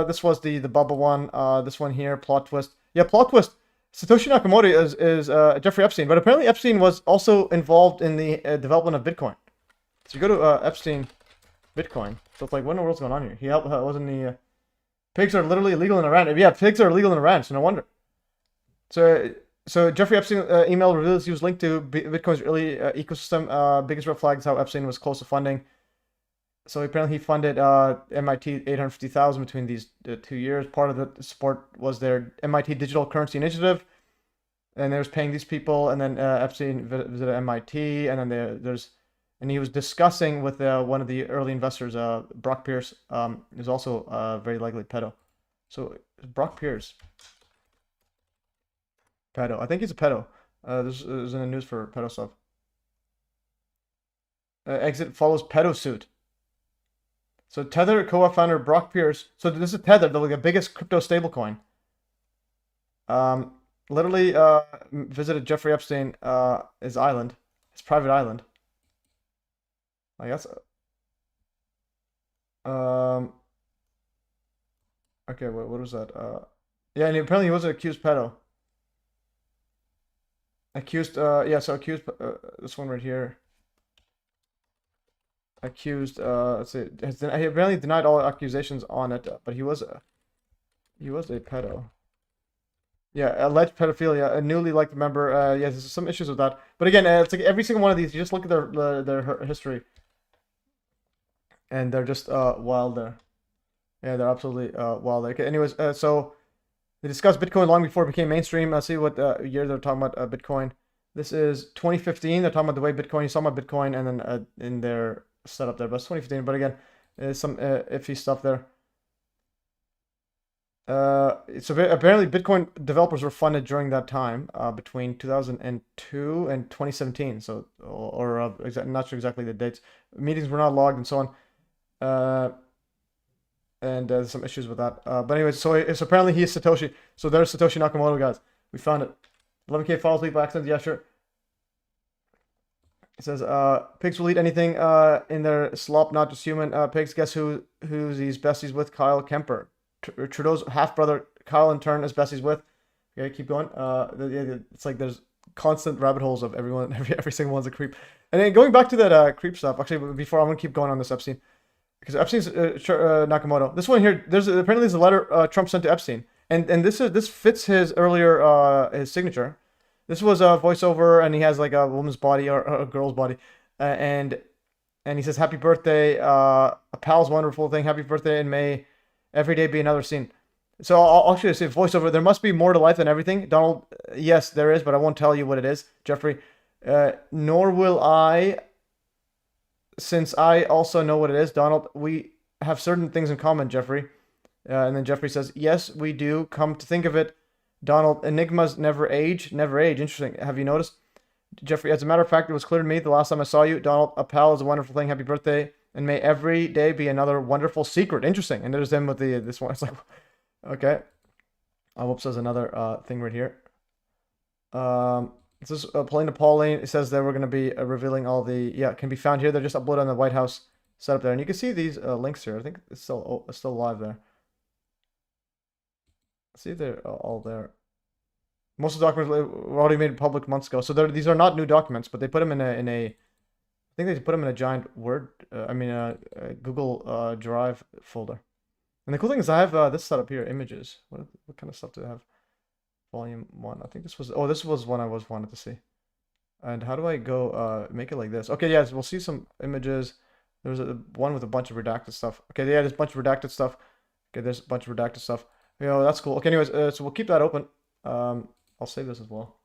[SPEAKER 1] This was the bubble one. This one here, plot twist. Yeah, plot twist. Satoshi Nakamoto is Jeffrey Epstein, but apparently Epstein was also involved in the development of Bitcoin. So you go to Epstein, Bitcoin. So it's like, what in the world's going on here? He helped. Wasn't the pigs are literally illegal in Iran? Yeah, pigs are illegal in Iran. So no wonder. So Jeffrey Epstein email reveals he was linked to Bitcoin's early ecosystem. Biggest red flag is how Epstein was close to funding. So apparently he funded MIT $850,000 between these 2 years. Part of the support was their MIT Digital Currency Initiative, and they was paying these people. And then Epstein visited MIT, and then and he was discussing with one of the early investors, Brock Pierce, who's also very likely pedo. So Brock Pierce, pedo. I think he's a pedo. This is in the news for pedo stuff. Exit follows pedo suit. So Tether co-founder Brock Pierce. So this is Tether, the biggest crypto stablecoin. Literally visited Jeffrey Epstein his island, his private island. I guess. Okay, what was that? Yeah, and apparently he was an accused pedo. Accused. Yeah, so accused. This one right here. accused. Let's see, he apparently denied all accusations on it, but he was a pedo. Yeah, alleged pedophilia, a newly elected member. Yeah, there's some issues with that. But again, it's like every single one of these. You just look at their history, and they're just wild there. Yeah, they're absolutely wild there. Okay, anyways, so they discussed Bitcoin long before it became mainstream. Let's see what year they're talking about Bitcoin. This is 2015. They're talking about the way Bitcoin. You saw about Bitcoin, and then in their setup there, but it's 2015. But again, there's some iffy stuff there. So apparently Bitcoin developers were funded during that time, between 2002 and 2017. So, not sure exactly the dates. Meetings were not logged and so on. And there's some issues with that. But anyways, so it's apparently he is Satoshi. So there's Satoshi Nakamoto, guys. We found it. 11K files leaked by accident. Yeah, sure. It says, pigs will eat anything in their slop, not just human pigs. Guess who's he's besties with? Kyle Kemper. Trudeau's half-brother Kyle in turn is besties with. Okay, keep going. It's like there's constant rabbit holes of everyone. Every single one's a creep. And then going back to that creep stuff. Actually, before I'm gonna keep going on this Epstein, because Epstein's Nakamoto. This one here, apparently there's a letter Trump sent to Epstein, and this fits his earlier his signature. This was a voiceover, and he has like a woman's body or a girl's body, and he says, "Happy birthday, a pal's wonderful thing. Happy birthday in May. Every day be another scene." So I'll actually say voiceover. There must be more to life than everything. Donald, yes, there is, but I won't tell you what it is. Jeffrey, nor will I, since I also know what it is. Donald, we have certain things in common, Jeffrey. And then Jeffrey says, yes, we do. Come to think of it, Donald, enigmas never age. Never age. Interesting. Have you noticed? Jeffrey, as a matter of fact, it was clear to me the last time I saw you. Donald, a pal is a wonderful thing. Happy birthday. And may every day be another wonderful secret. Interesting. And there's them with this one. It's like, okay. Whoops, there's another thing right here. This is Polina Pauline. It says that we're going to be revealing all the, can be found here. They're just uploaded on the White House setup there. And you can see these links here. I think it's still live there. See, they're all there. Most of the documents were already made public months ago. So these are not new documents, but they put them in a I think they put them in a giant Google Drive folder. And the cool thing is I have this set up here, images. What kind of stuff do I have? Volume 1. I think this was one I wanted to see. And how do I go make it like this? Okay, yes, we'll see some images. There's one with a bunch of redacted stuff. Okay, yeah, there's a bunch of redacted stuff. Okay, there's a bunch of redacted stuff. That's cool. Okay, anyways, so we'll keep that open. I'll save this as well.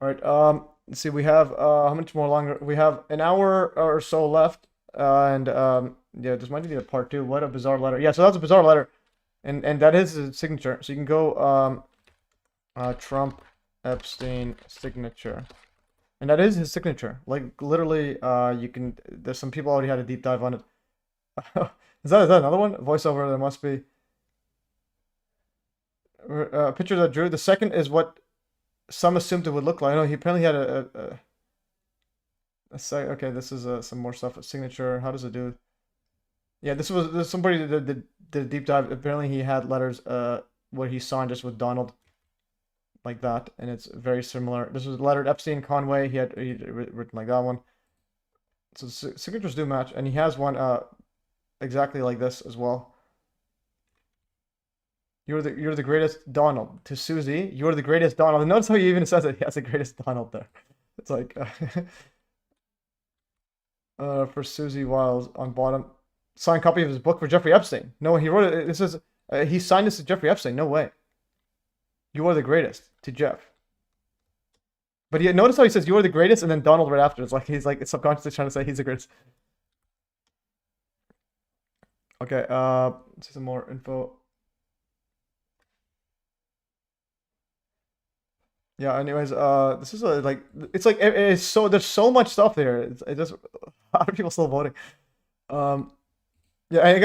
[SPEAKER 1] All right, let's see, we have how much more longer? We have an hour or so left, and this might be a part 2. What a bizarre letter. Yeah, so that's a bizarre letter, and that is his signature. So you can go Trump Epstein signature, and that is his signature. Like literally, you can. There's some people already had a deep dive on it. Is that another one? Voiceover. There must be. Picture that drew. The second is what some assumed it would look like. I know he apparently had a okay, this is some more stuff. A signature. How does it do? Yeah, there's somebody that did a deep dive. Apparently he had letters where he signed just with Donald, like that, and it's very similar. This was lettered Epstein Conway. He written like that one. So signatures do match, and he has one exactly like this as well. You're the greatest Donald. To Susie, you're the greatest Donald. And notice how he even says it. He has the greatest Donald there. It's like for Susie Wiles on bottom. Signed copy of his book for Jeffrey Epstein. No, he wrote it. This is he signed this to Jeffrey Epstein. No way. You are the greatest to Jeff. But notice how he says you are the greatest, and then Donald right after. It's like he's like subconsciously trying to say he's the greatest. Okay. Let's see some more info. Yeah, anyways, this is it's so there's so much stuff there. It just a lot of people still voting. Yeah, and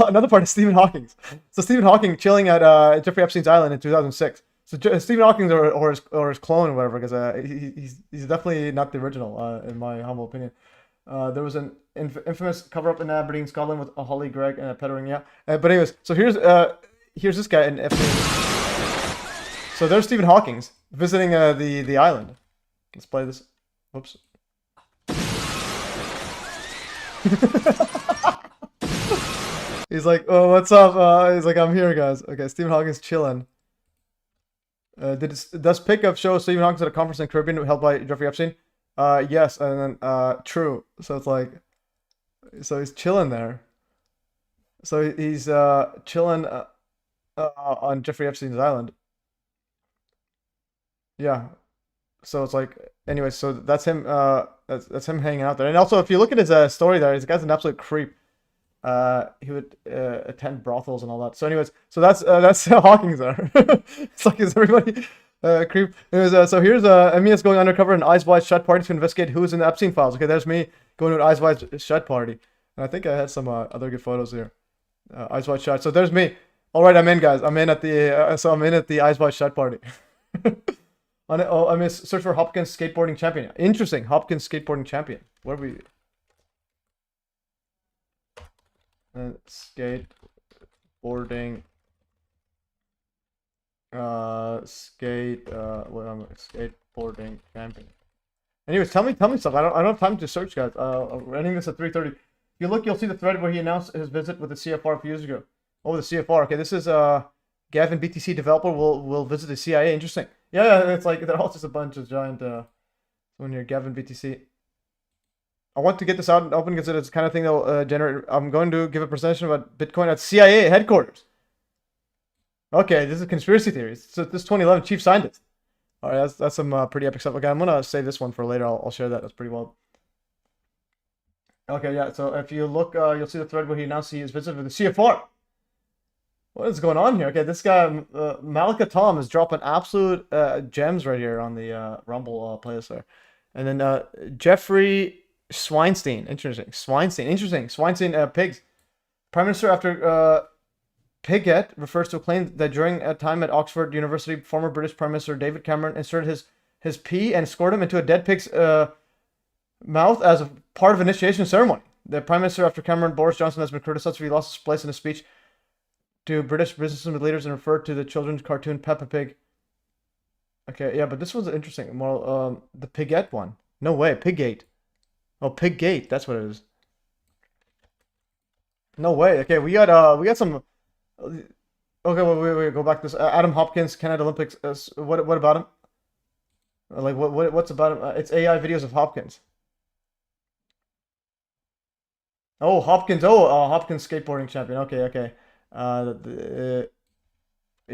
[SPEAKER 1] another part is Stephen Hawking. So Stephen Hawking chilling at Jeffrey Epstein's island in 2006. So Stephen Hawking or his clone or whatever, because he's definitely not the original in my humble opinion. There was an infamous cover up in Aberdeen, Scotland with a Holly Gregg and a Pettering. Yeah, but anyways, so here's this guy in Epstein. So there's Stephen Hawking visiting the island. Let's play this. Oops. He's like, oh, what's up? He's like, I'm here, guys. Okay, Stephen Hawking's chilling. Does pickup show Stephen Hawking at a conference in the Caribbean held by Jeffrey Epstein? Yes, and then true. So it's like, so he's chilling there. So he's chilling on Jeffrey Epstein's island. Yeah. So it's like, anyway, so that's him. That's him hanging out there. And also, if you look at his story there, this guy's an absolute creep. He would attend brothels and all that. So, anyways, so that's Hawking's there. It's like, is everybody creep? Anyways, so here's MES going undercover in Eyes Wide Shut party to investigate who's in the Epstein files. Okay, there's me going to an Eyes Wide Shut party, and I think I had some other good photos here. Eyes Wide Shut. So there's me. All right, I'm in, guys. I'm in at the Eyes Wide Shut party. I miss search for Hopkins skateboarding champion. Interesting, Hopkins skateboarding champion. Where are we? Skateboarding. Skateboarding champion. Anyways, tell me stuff. I don't have time to search, guys. We're ending this at 3:30. If you look, you'll see the thread where he announced his visit with the CFR a few years ago. Oh, the CFR. Okay, this is Gavin BTC developer will visit the CIA. Interesting. Yeah, it's like they're all just a bunch of giant. When you're Gavin BTC, I want to get this out and open because it's the kind of thing that will generate. I'm going to give a presentation about Bitcoin at CIA headquarters. Okay, this is a conspiracy theory. So this 2011 chief scientist. All right, that's some pretty epic stuff. Okay, I'm gonna save this one for later. I'll share that. That's pretty wild. Okay, yeah. So if you look, you'll see the thread where he announced his visit with the CFR. What is going on here? Okay, this guy, Malika Tom, is dropping absolute gems right here on the Rumble playlist there. And then Jeffrey Swinestein. Interesting. Swinestein, pigs. Prime Minister after Piggott refers to a claim that during a time at Oxford University, former British Prime Minister David Cameron inserted his pee and scored him into a dead pig's mouth as a part of initiation ceremony. The Prime Minister after Cameron, Boris Johnson, has been criticized for he lost his place in a speech to British business leaders and referred to the children's cartoon Peppa Pig. Okay, yeah, but this one's interesting. More, the Piggott one. No way, Piggate. Oh, Piggate, that's what it is. No way. Okay, we got some. Okay, wait, go back to this. Adam Hopkins, Canada Olympics. What about him? Like, what's about him? It's AI videos of Hopkins. Oh, Hopkins. Oh, Hopkins skateboarding champion. Okay. Yeah,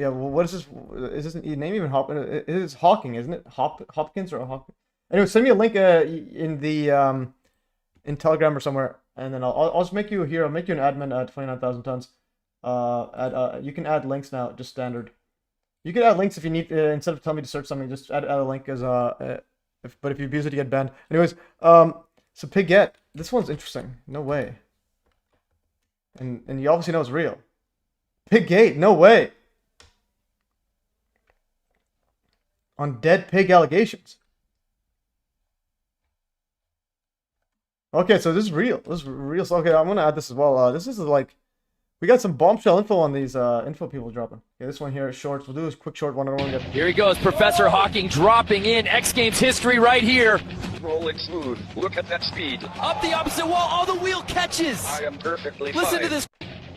[SPEAKER 1] well, what is this? Is this name even Hopkins? It is Hawking, isn't it? Hopkins or Hawkins? Anyway, send me a link in the in Telegram or somewhere, and then I'll just make you here. I'll make you an admin at 29,000 tons. You can add links now, just standard. You can add links if you need instead of telling me to search something. Just add a link as but if you abuse it, you get banned. Anyways, so Piggott, this one's interesting. No way. And you obviously know it's real. Piggate, no way. On dead pig allegations. Okay, so this is real. This is real. So, okay, I'm gonna add this as well. This is like, we got some bombshell info on these info people dropping. Okay, this one here is shorts. We'll do this quick short one. I don't want to get.
[SPEAKER 8] Here he goes, Professor Hawking dropping in X Games history right here.
[SPEAKER 9] Rolling smooth. Look at that speed.
[SPEAKER 8] Up the opposite wall, all the wheel catches.
[SPEAKER 9] I am perfectly
[SPEAKER 8] Listen
[SPEAKER 9] fine.
[SPEAKER 8] to this.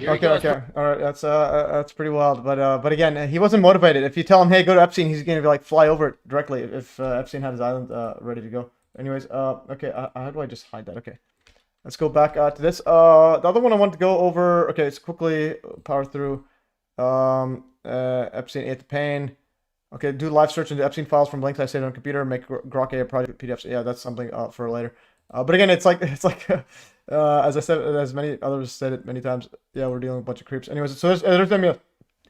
[SPEAKER 1] Okay. All right, that's pretty wild. But again, he wasn't motivated. If you tell him, hey, go to Epstein, he's gonna be like fly over it directly if Epstein had his island ready to go. Anyways, okay, how do I just hide that? Okay, let's go back to this. The other one I want to go over. Okay, let's quickly power through. Epstein ate the pain. Okay, do live search into Epstein files from links I saved on computer. Make Grok a project PDFs. Yeah, that's something for later. But again, it's like as I said, as many others said it many times. Yeah, we're dealing with a bunch of creeps. Anyways, so there's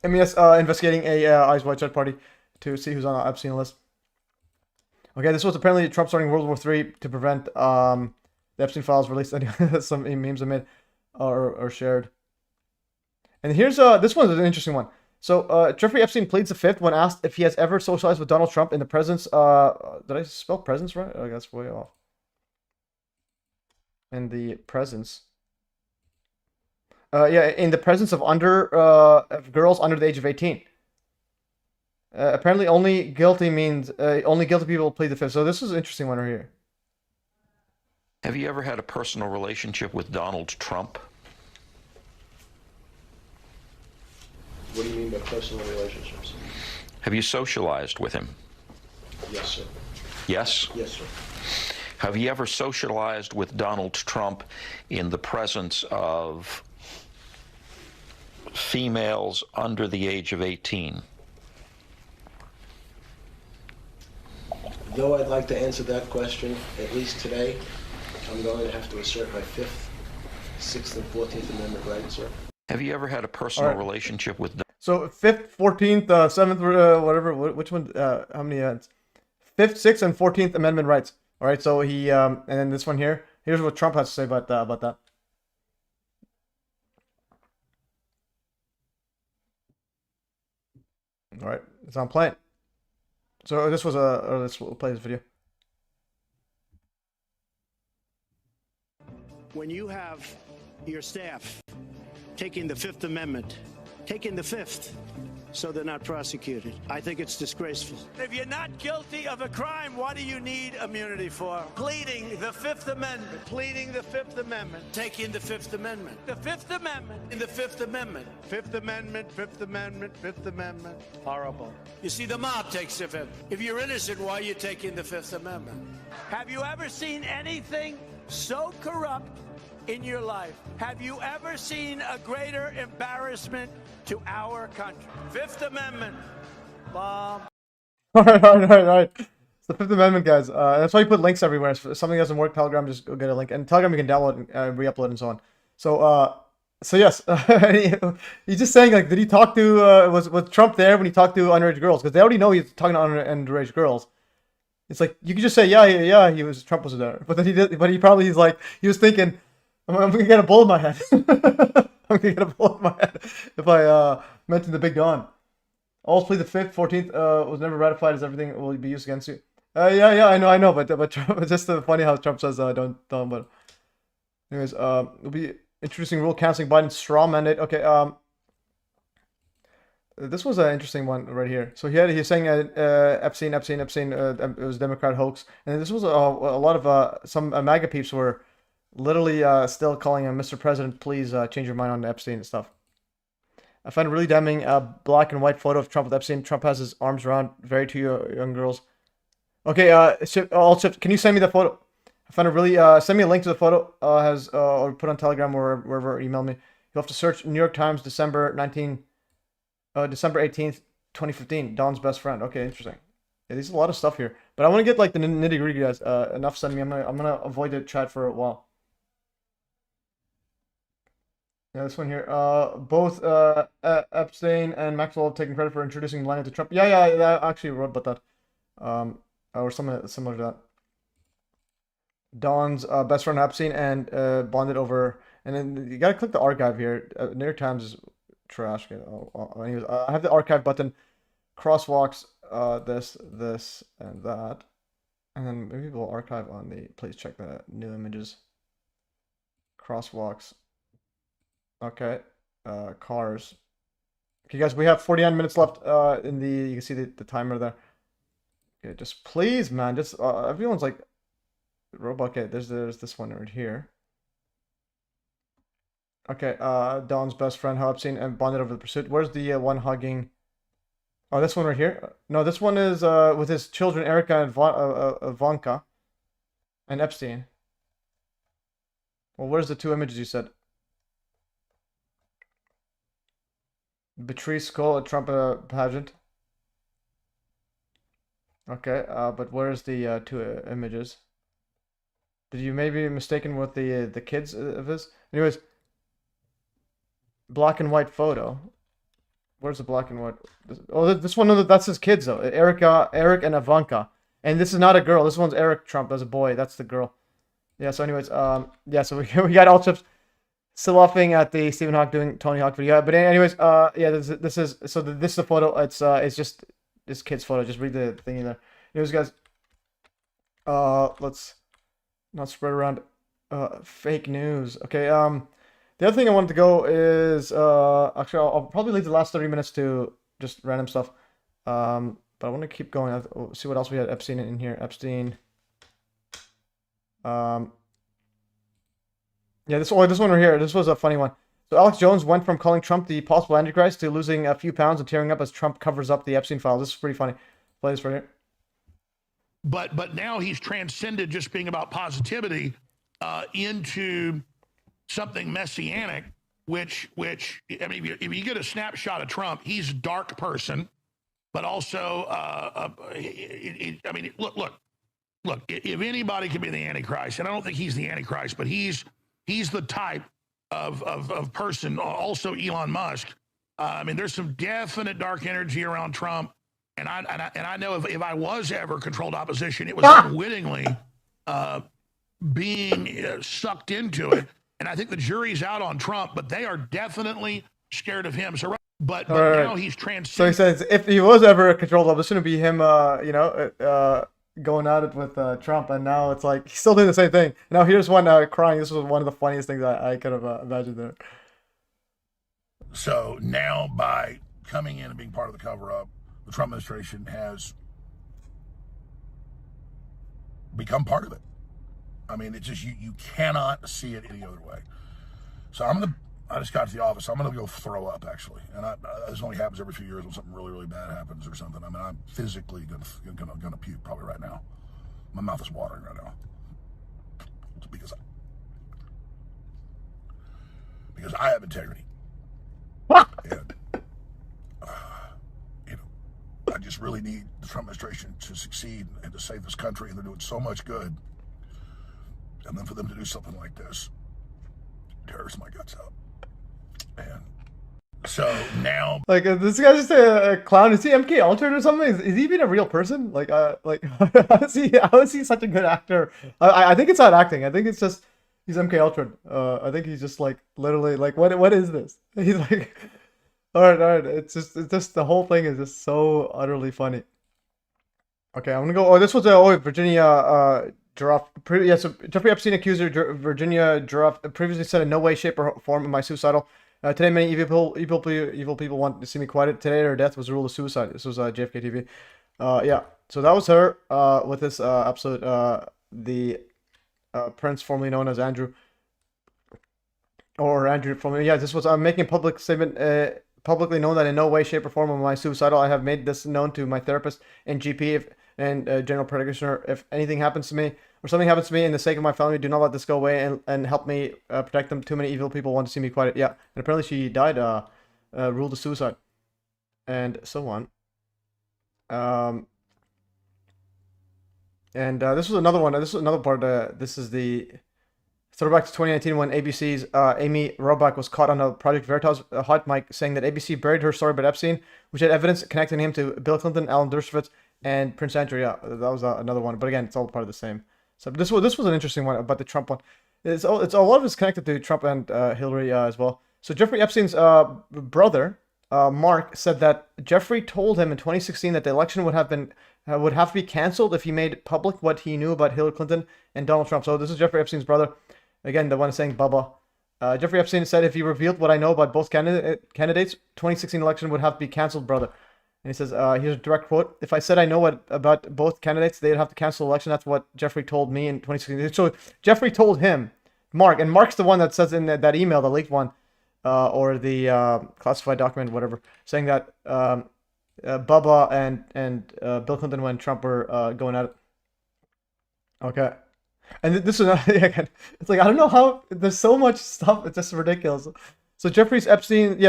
[SPEAKER 1] MES investigating a Eyes Wide Shut party to see who's on the Epstein list. Okay, this was apparently Trump starting World War III to prevent the Epstein files released. Some memes I made or shared. And here's this one's an interesting one. So Jeffrey Epstein pleads the fifth when asked if he has ever socialized with Donald Trump in the presence. Did I spell presence right? Oh, that's way off. In the presence. Yeah, in the presence of of girls under the age of 18. Apparently, only guilty means only guilty people plead the fifth. So this is an interesting one right here.
[SPEAKER 10] Have you ever had a personal relationship with Donald Trump?
[SPEAKER 11] What do you mean by personal relationships?
[SPEAKER 10] Have you socialized with him?
[SPEAKER 11] Yes, sir.
[SPEAKER 10] Yes?
[SPEAKER 11] Yes, sir.
[SPEAKER 10] Have you ever socialized with Donald Trump in the presence of females under the age of 18?
[SPEAKER 11] Though I'd like to answer that question, at least today, I'm going to have to assert my 5th, 6th, and 14th Amendment rights, sir.
[SPEAKER 10] Have you ever had a personal relationship with...
[SPEAKER 1] So 5th, 14th, 7th, whatever, which one, how many, 5th, 6th, and 14th Amendment rights. All right, so he, and then this one here, here's what Trump has to say about that. All right, it's on play. So this was we'll play this video.
[SPEAKER 12] When you have your staff taking the Fifth Amendment, taking the Fifth, so they're not prosecuted, I think it's disgraceful.
[SPEAKER 13] If you're not guilty of a crime, what do you need immunity for? Pleading the Fifth Amendment. Pleading the Fifth Amendment.
[SPEAKER 12] Taking the Fifth Amendment.
[SPEAKER 13] The Fifth Amendment.
[SPEAKER 12] In the Fifth Amendment.
[SPEAKER 13] Fifth Amendment, Fifth Amendment, Fifth Amendment.
[SPEAKER 12] Horrible. You see, the mob takes the Fifth. If you're innocent, why are you taking the Fifth Amendment?
[SPEAKER 13] Have you ever seen anything so corrupt in your life? Have you ever seen a greater embarrassment to our country? Fifth Amendment. Bomb.
[SPEAKER 1] All right. It's the Fifth Amendment, guys. That's why you put links everywhere. If something doesn't work, Telegram, just go get a link. And Telegram, you can download and re-upload and so on. So yes, he's just saying, like, did he talk to, was Trump there when he talked to underage girls? Because they already know he's talking to underage girls. It's like, you could just say, yeah, Trump was there. But then he's like, he was thinking, I'm gonna get a bullet in my head. I'm gonna get a bullet in my head if I mention the Big Don. Always plead the 5th, 14th was never ratified as everything will be used against you. Yeah, I know, but Trump, it's just funny how Trump says don't. But anyways, it'll be introducing rule canceling Biden's straw mandate. Okay, this was an interesting one right here. So he's saying Epstein. It was a Democrat hoax, and this was a lot of some MAGA peeps were literally still calling him Mr. President, please change your mind on Epstein and stuff. I find it really damning black and white photo of Trump with Epstein. Trump has his arms around very two young girls. Okay, Shift, can you send me the photo? I found it really, send me a link to the photo, or put on Telegram or wherever, email me. You'll have to search New York Times, December 18th, 2015, Don's best friend. Okay, interesting. Yeah, there's a lot of stuff here. But I want to get like the nitty gritty, guys. Enough sending me. I'm gonna avoid the chat for a while. Yeah, this one here. Both Epstein and Maxwell have taken credit for introducing Melania to Trump. Yeah, I actually wrote about that. Or something similar to that. Don's best friend Epstein and bonded over. And then you gotta click the archive here. New York Times is trash. Anyways, I have the archive button. Crosswalks. This, and that. And then maybe we'll archive on the. Please check the new images. Crosswalks. Okay, cars. Okay, guys, we have 49 minutes left. In the you can see the timer there. Okay, just please, man, just everyone's like, robot. Okay, there's this one right here. Okay, Don's best friend Epstein and bonded over the pursuit. Where's the one hugging? Oh, this one right here. No, this one is with his children Erica and Ivanka, and Epstein. Well, where's the two images you said? Beatrice Cole at Trump pageant. Okay, but where's the two images? Did you maybe be mistaken with the kids of his? Anyways, black and white photo. Where's the black and white? Oh, this one, that's his kids though. Eric and Ivanka. And this is not a girl. This one's Eric Trump as a boy. That's the girl. Yeah. So, anyways, yeah. So we got all chips. Still laughing at the Stephen Hawk doing Tony Hawk video. But anyways, yeah, this is the photo. It's just this kid's photo. Just read the thing in there. Anyways, guys, let's not spread around fake news. Okay. The other thing I wanted to go is actually I'll probably leave the last 30 minutes to just random stuff. But I want to keep going. See what else we had. Epstein in here. Epstein. Yeah, this one right here. This was a funny one. So Alex Jones went from calling Trump the possible Antichrist to losing a few pounds and tearing up as Trump covers up the Epstein files. This is pretty funny. Play this right here.
[SPEAKER 14] But now he's transcended just being about positivity into something messianic, which I mean, if you get a snapshot of Trump, he's a dark person, but also, I mean, look, if anybody can be the Antichrist, and I don't think he's the Antichrist, but he's the type of person, also Elon Musk. I mean, there's some definite dark energy around Trump. And I know if I was ever controlled opposition, it was unwittingly being sucked into it. And I think the jury's out on Trump, but they are definitely scared of him. So, but now he's transcended.
[SPEAKER 1] So he says if he was ever controlled opposition, it would be him, going at it with Trump. And now it's like he's still doing the same thing. Now here's one crying. This was one of the funniest things I could have imagined there.
[SPEAKER 14] So now by coming in and being part of the cover-up, the Trump administration has become part of it. I mean, it's just you cannot see it any other way. So I just got to the office. So I'm gonna go throw up actually, and this only happens every few years when something really bad happens or something. I mean, I'm physically gonna puke probably right now. My mouth is watering right now. It's because I have integrity. And, I just really need the Trump administration to succeed and to save this country, and they're doing so much good. And then for them to do something like this tears my guts out. And so now,
[SPEAKER 1] like this guy's just a clown. Is he MK Ultra or something? Is he even a real person? Like how is he such a good actor? I think it's not acting. I think it's just he's MK Ultra. I think he's just like literally like what is this? He's like. All right. It's just the whole thing is just so utterly funny. Okay, I'm gonna go. Oh, this was Virginia Giraffe. So Jeffrey Epstein accuser Virginia Giraffe previously said in no way, shape, or form am I suicidal. Today, many evil people want to see me quieted. Today, her death was a rule of suicide. This was JFK TV. Yeah. So that was her with this absolute the prince formerly known as Andrew. Or Andrew formerly. Yeah. This was making a public statement. Publicly known that in no way, shape, or form am I suicidal. I have made this known to my therapist and GP and general practitioner. If anything happens to me or something happens to me in the sake of my family, do not let this go away and help me protect them. Too many evil people want to see me quiet. Yeah, and apparently she died, ruled a suicide, and so on. And this was another one. This is another part. This is the throwback to 2019 when ABC's Amy Robach was caught on a Project Veritas hot mic saying that ABC buried her story about Epstein, which had evidence connecting him to Bill Clinton, Alan Dershowitz, and Prince Andrew. Yeah, that was another one. But again, it's all part of the same. So this was an interesting one about the Trump one. It's a lot of it's connected to Trump and Hillary as well. So Jeffrey Epstein's brother, Mark, said that Jeffrey told him in 2016 that the election would have to be canceled if he made public what he knew about Hillary Clinton and Donald Trump. So this is Jeffrey Epstein's brother. Again, the one saying Bubba. Jeffrey Epstein said if he revealed what I know about both candidates, 2016 election would have to be canceled, brother. And he says, here's a direct quote. If I said I know about both candidates, they'd have to cancel the election. That's what Jeffrey told me in 2016. So Jeffrey told him, Mark, and Mark's the one that says in that email, the leaked one, or the classified document, whatever, saying that Bubba and Bill Clinton when Trump were going at it. Okay. And this is again, it's like I don't know how there's so much stuff. It's just ridiculous. So Jeffrey Epstein,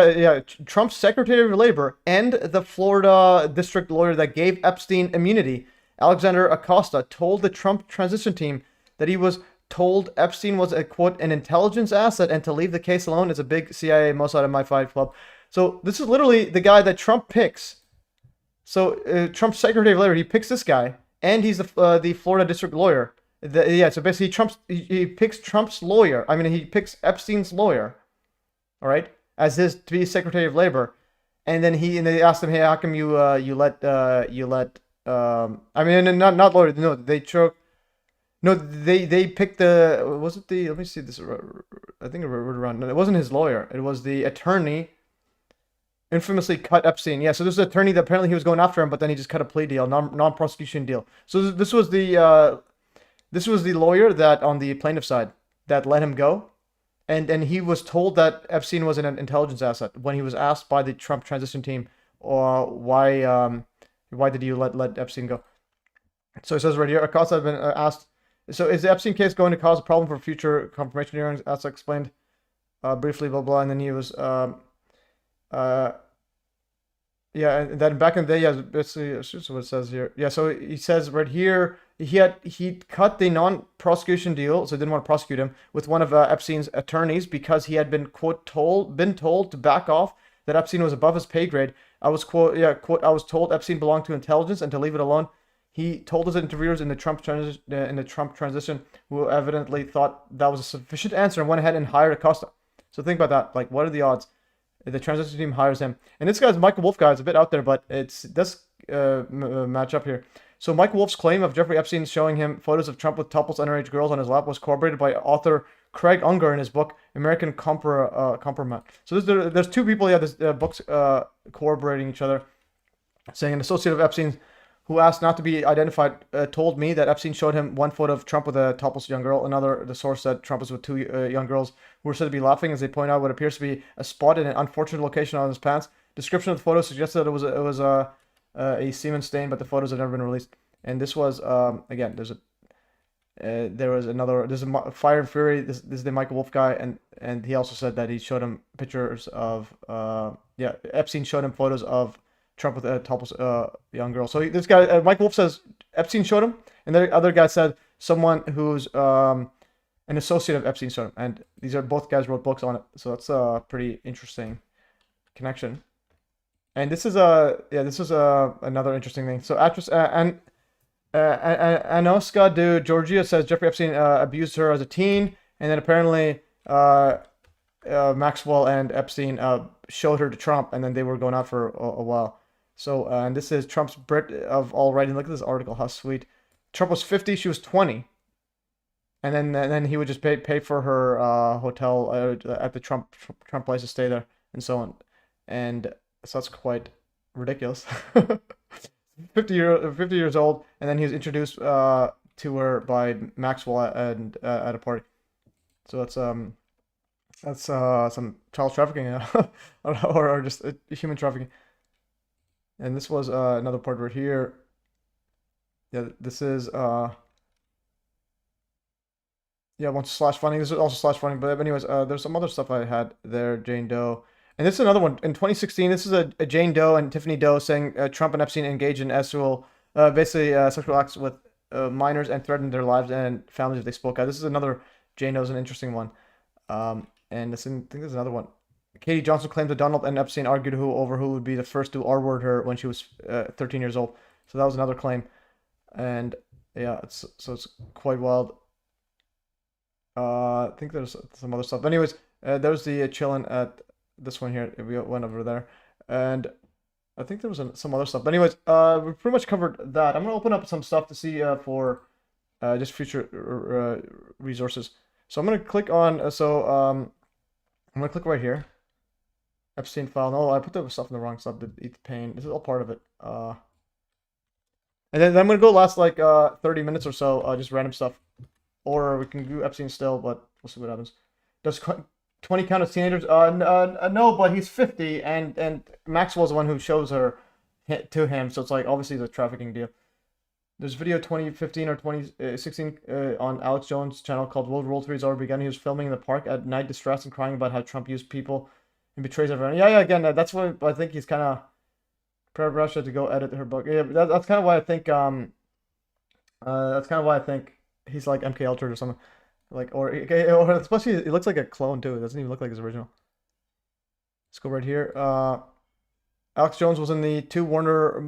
[SPEAKER 1] Trump's Secretary of Labor and the Florida district lawyer that gave Epstein immunity, Alexander Acosta, told the Trump transition team that he was told Epstein was a quote an intelligence asset and to leave the case alone. It's a big CIA Mossad MI5 club. So this is literally the guy that Trump picks. So Trump's Secretary of Labor, he picks this guy, and he's the Florida district lawyer. So basically he picks Trump's lawyer. I mean, he picks Epstein's lawyer, all right, as his to be Secretary of Labor, and then they asked him, hey, how come you let I mean, not lawyer, no, they picked let me see this, I think I wrote around, no, it wasn't his lawyer, it was the attorney, infamously cut Epstein. Yeah, so this is an attorney that apparently he was going after him, but then he just cut a plea deal, non-prosecution deal. So this was the lawyer that on the plaintiff side that let him go, and he was told that Epstein was an intelligence asset when he was asked by the Trump transition team, why did you let Epstein go? So it says right here, Acosta had been asked, so is the Epstein case going to cause a problem for future confirmation hearings? As explained briefly, blah, blah. And then he was, yeah, and then back in the day, yeah, basically, this is what it says here. Yeah, so he says right here, he cut the non-prosecution deal, so didn't want to prosecute him, with one of Epstein's attorneys because he had been, quote, told to back off, that Epstein was above his pay grade. I was, quote, I was told Epstein belonged to intelligence and to leave it alone. He told his interviewers in the Trump transition, who evidently thought that was a sufficient answer, and went ahead and hired Acosta. So think about that. Like, what are the odds? The transition team hires him, and this guy's Michael Wolff guy is a bit out there, but it does match up here. So Michael Wolff's claim of Jeffrey Epstein showing him photos of Trump with topless underage girls on his lap was corroborated by author Craig Unger in his book American Compromise. So there's two people, this books corroborating each other, saying an associate of Epstein who asked not to be identified told me that Epstein showed him one photo of Trump with a topless young girl. The source said Trump was with two young girls who were said to be laughing as they point out what appears to be a spot in an unfortunate location on his pants. Description of the photo suggested that it was a semen stain, but the photos have never been released. And this was again, there's a Fire and Fury. This is the Michael Wolff guy, and he also said that he showed him pictures of Epstein showed him photos of Trump with a topless young girl. So this guy, Mike Wolff, says Epstein showed him, and the other guy said someone who's an associate of Epstein showed him. And these are both guys wrote books on it, so that's a pretty interesting connection. And this is another interesting thing. So actress Anoska de Georgia says Jeffrey Epstein abused her as a teen, and then apparently Maxwell and Epstein showed her to Trump, and then they were going out for a while. So, and this is Trump's Brit of all writing. Look at this article, how sweet. Trump was 50, she was 20. And then he would just pay for her hotel at the Trump place to stay there, and so on. And so that's quite ridiculous. 50 years old, and then he was introduced to her by Maxwell at a party. So that's some child trafficking or just human trafficking. And this was another part right here. Yeah, this is once slash funding. This is also slash funding, but anyways, there's some other stuff I had there. Jane Doe, and this is another one in 2016. This is a Jane Doe and Tiffany Doe saying Trump and Epstein engaged in sexual acts with minors and threatened their lives and families if they spoke out. This is another Jane Doe is an interesting one. And I think there's another one. Katie Johnson claimed that Donald and Epstein argued over who would be the first to R-word her when she was 13 years old. So that was another claim. And yeah, it's quite wild. I think there's some other stuff. Anyways, there's the chilling at this one here. We went over there. And I think there was some other stuff. But anyways, we pretty much covered that. I'm going to open up some stuff to see for just future resources. So I'm going to click on, I'm going to click right here. Epstein file. No, I put the stuff in the wrong stuff. Eat the pain. This is all part of it. And then I'm going to go last like 30 minutes or so, just random stuff. Or we can do Epstein still, but we'll see what happens. Does 20 count as teenagers? No, but he's 50, and Maxwell's the one who shows her to him, so it's like obviously the trafficking deal. There's video 2015 or 2016 on Alex Jones' channel called World War III's already begun. He was filming in the park at night, distressed and crying about how Trump used people and betrays everyone. Yeah, again, that's what I think he's kind of Russia to go edit her book. Yeah, that's kind of why I think he's like MK Ultra or something, like or especially it looks like a clone too. It doesn't even look like his original. Let's go right here. Alex Jones was in the two Warner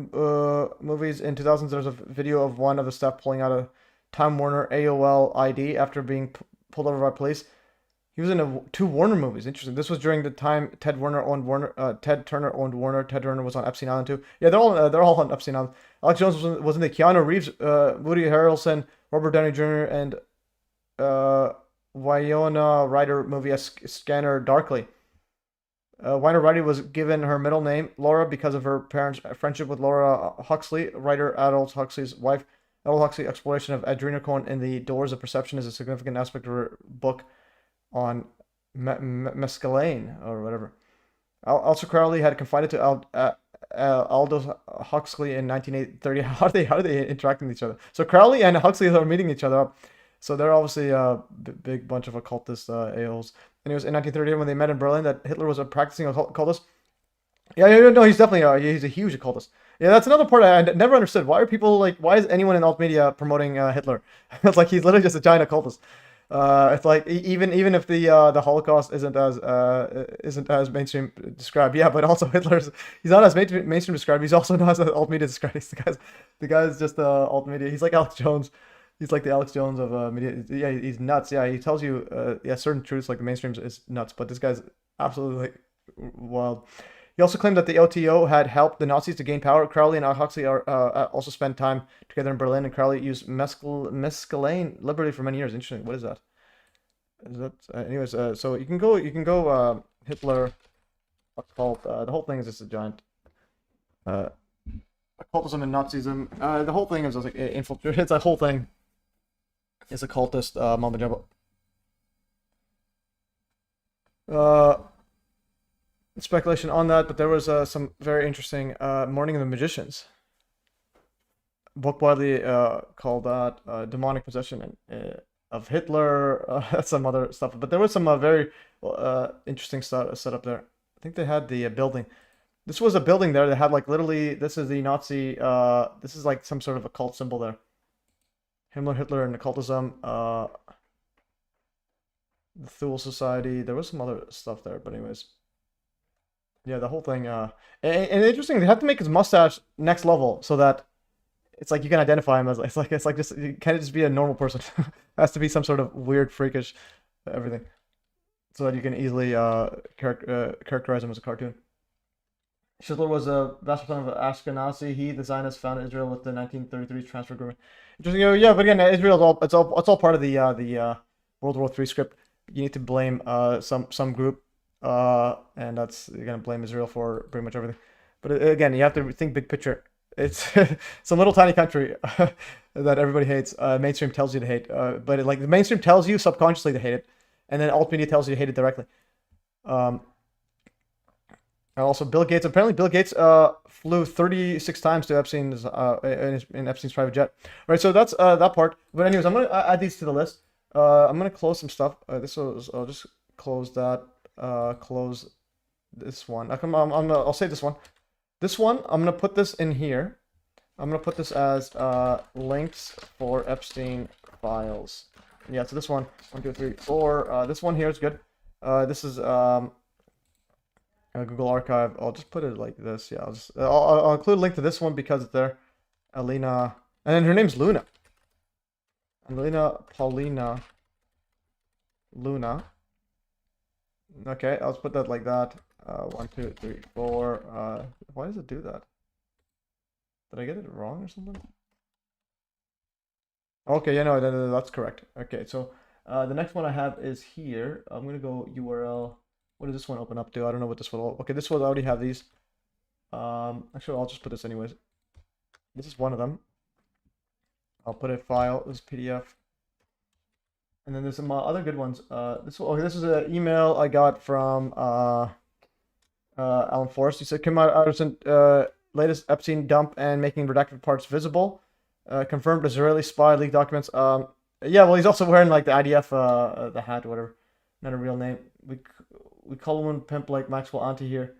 [SPEAKER 1] movies in 2000s. There's a video of one of the staff pulling out a Time Warner AOL ID after being pulled over by police. He was in two Warner movies. Interesting. This was during the time Ted Turner owned Warner. Ted Turner was on Epstein Island too. Yeah, they're all on Epstein Island. Alex Jones was in the Keanu Reeves, Woody Harrelson, Robert Downey Jr. and Winona Ryder movie as Scanner Darkly. Winona Ryder was given her middle name Laura because of her parents' friendship with Laura Huxley, writer Aldous Huxley's wife. Aldous Huxley's exploration of adrenochrome in The Doors of Perception is a significant aspect of her book on mescaline or whatever. Also, Crowley had confided to Aldous Huxley in 1930. How do they interact with each other? So Crowley and Huxley are meeting each other up. So they're obviously a big bunch of occultist a-holes. And it was in 1938 when they met in Berlin that Hitler was a practicing occultist. Yeah, no, he's definitely he's a huge occultist. Yeah, that's another part I never understood. Why are people like? Why is anyone in alt media promoting Hitler? It's like he's literally just a giant occultist. It's like even if the Holocaust isn't as mainstream described, yeah, but also he's not as mainstream described. He's also not as alt media described. The guy's just alt media. He's like Alex Jones. He's like the Alex Jones of media. Yeah, he's nuts. Yeah, he tells you certain truths like the mainstream is nuts, but this guy's absolutely like wild. He also claimed that the OTO had helped the Nazis to gain power. Crowley and Huxley also spent time together in Berlin, and Crowley used mescaline liberally for many years. Interesting. What is that? Is that anyways? So you can go Hitler occult. The whole thing is just a giant occultism and Nazism. The whole thing is just like infiltrate. It's a whole thing. It's occultist mumbo jumbo. Speculation on that, but there was some very interesting Morning of the Magicians book, widely called that demonic possession of Hitler, some other stuff, but there was some very interesting stuff set up there. I think they had the building. This was a building there that had like literally, this is the Nazi, this is like some sort of occult symbol there. Himmler, Hitler, and occultism, the Thule Society. There was some other stuff there, but anyways. Yeah, the whole thing. And interesting, they have to make his mustache next level so that it's like you can identify him as it's like just you can't just be a normal person. It has to be some sort of weird, freakish everything, so that you can easily characterize him as a cartoon. Hitler was a vast son of Ashkenazi. He, the Zionists, founded Israel with the 1933 transfer agreement. Interesting. Yeah, but again, Israel's it's all part of the World War III script. You need to blame some group. And you're gonna blame Israel for pretty much everything. But again, you have to think big picture. It's some little tiny country that everybody hates. Mainstream tells you to hate, but like the mainstream tells you subconsciously to hate it, and then alt media tells you to hate it directly. And also, Bill Gates. Apparently, Bill Gates flew 36 times to Epstein's in Epstein's private jet. All right, so that's that part. But anyways, I'm gonna add these to the list. I'm gonna close some stuff. I'll just close that. Close this one. I'll save this one. This one, I'm gonna put this in here. I'm gonna put this as links for Epstein files. Yeah, so this one, 1, 2, 3, 4. This one here is good. This is Google Archive. I'll just put it like this. Yeah, I'll include a link to this one because it's there. Alina, and then her name's Luna. Alina Paulina Luna. Okay, I'll put that like that. 1, 2, 3, 4. Why does it do that? Did I get it wrong or something? Okay, yeah, no, that's correct. Okay, so the next one I have is here. I'm gonna go URL. What does this one open up to? I don't know what this will. Okay, this one I already have these. Actually, I'll just put this anyways. This is one of them. I'll put a file. This is PDF. And then there's some other good ones. This is an email I got from Alan Forrest. He said, "Come out, Anderson, latest Epstein dump and making redacted parts visible. Confirmed Israeli spy leaked documents." Yeah, well, he's also wearing like the IDF the hat or whatever. Not a real name. We call him pimp like Maxwell Ante here.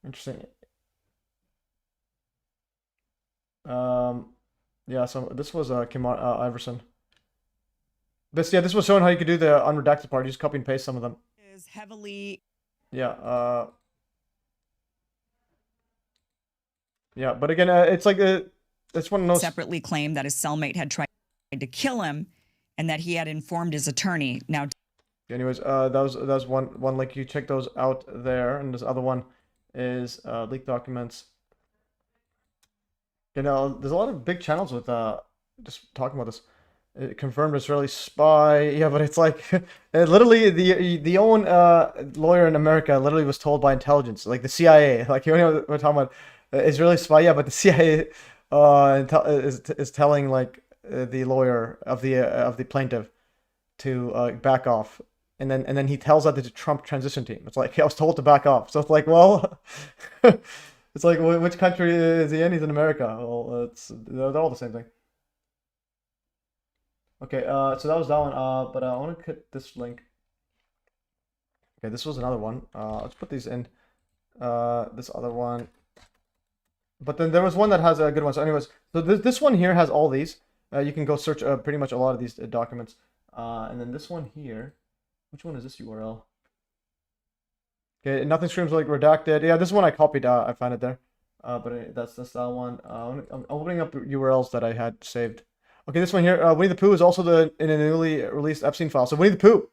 [SPEAKER 1] Interesting. Yeah. So this was Kim Iverson. This was showing how you could do the unredacted part. You just copy and paste some of them.
[SPEAKER 15] Is heavily.
[SPEAKER 1] Yeah. Yeah, but again, it's like it's one of those.
[SPEAKER 15] Separately claimed that his cellmate had tried to kill him, and that he had informed his attorney. Now.
[SPEAKER 1] Anyways, that was one link. You check those out there, and this other one is leaked documents. You know, there's a lot of big channels with just talking about this. Confirmed Israeli spy. Yeah, but it's like literally the own lawyer in America literally was told by intelligence, like the CIA. Like you know what we're talking about, Israeli spy. Yeah, but the CIA is telling like the lawyer of the plaintiff to back off. and then he tells that to the Trump transition team. It's like, hey, I was told to back off. So it's like, well, it's like, which country is he in? He's in America. Well, they're all the same thing. Okay, so that was that one. But I want to hit this link. Okay, this was another one. Let's put these in. This other one. But then there was one that has a good one. So anyways, so this one here has all these. You can go search pretty much a lot of these documents. And then this one here, which one is this URL? Okay, nothing screams like redacted. Yeah, this one I copied. I found it there. But that's that one. I'm opening up URLs that I had saved. Okay, this one here. Winnie the Pooh is also in a newly released Epstein file. So Winnie the Pooh,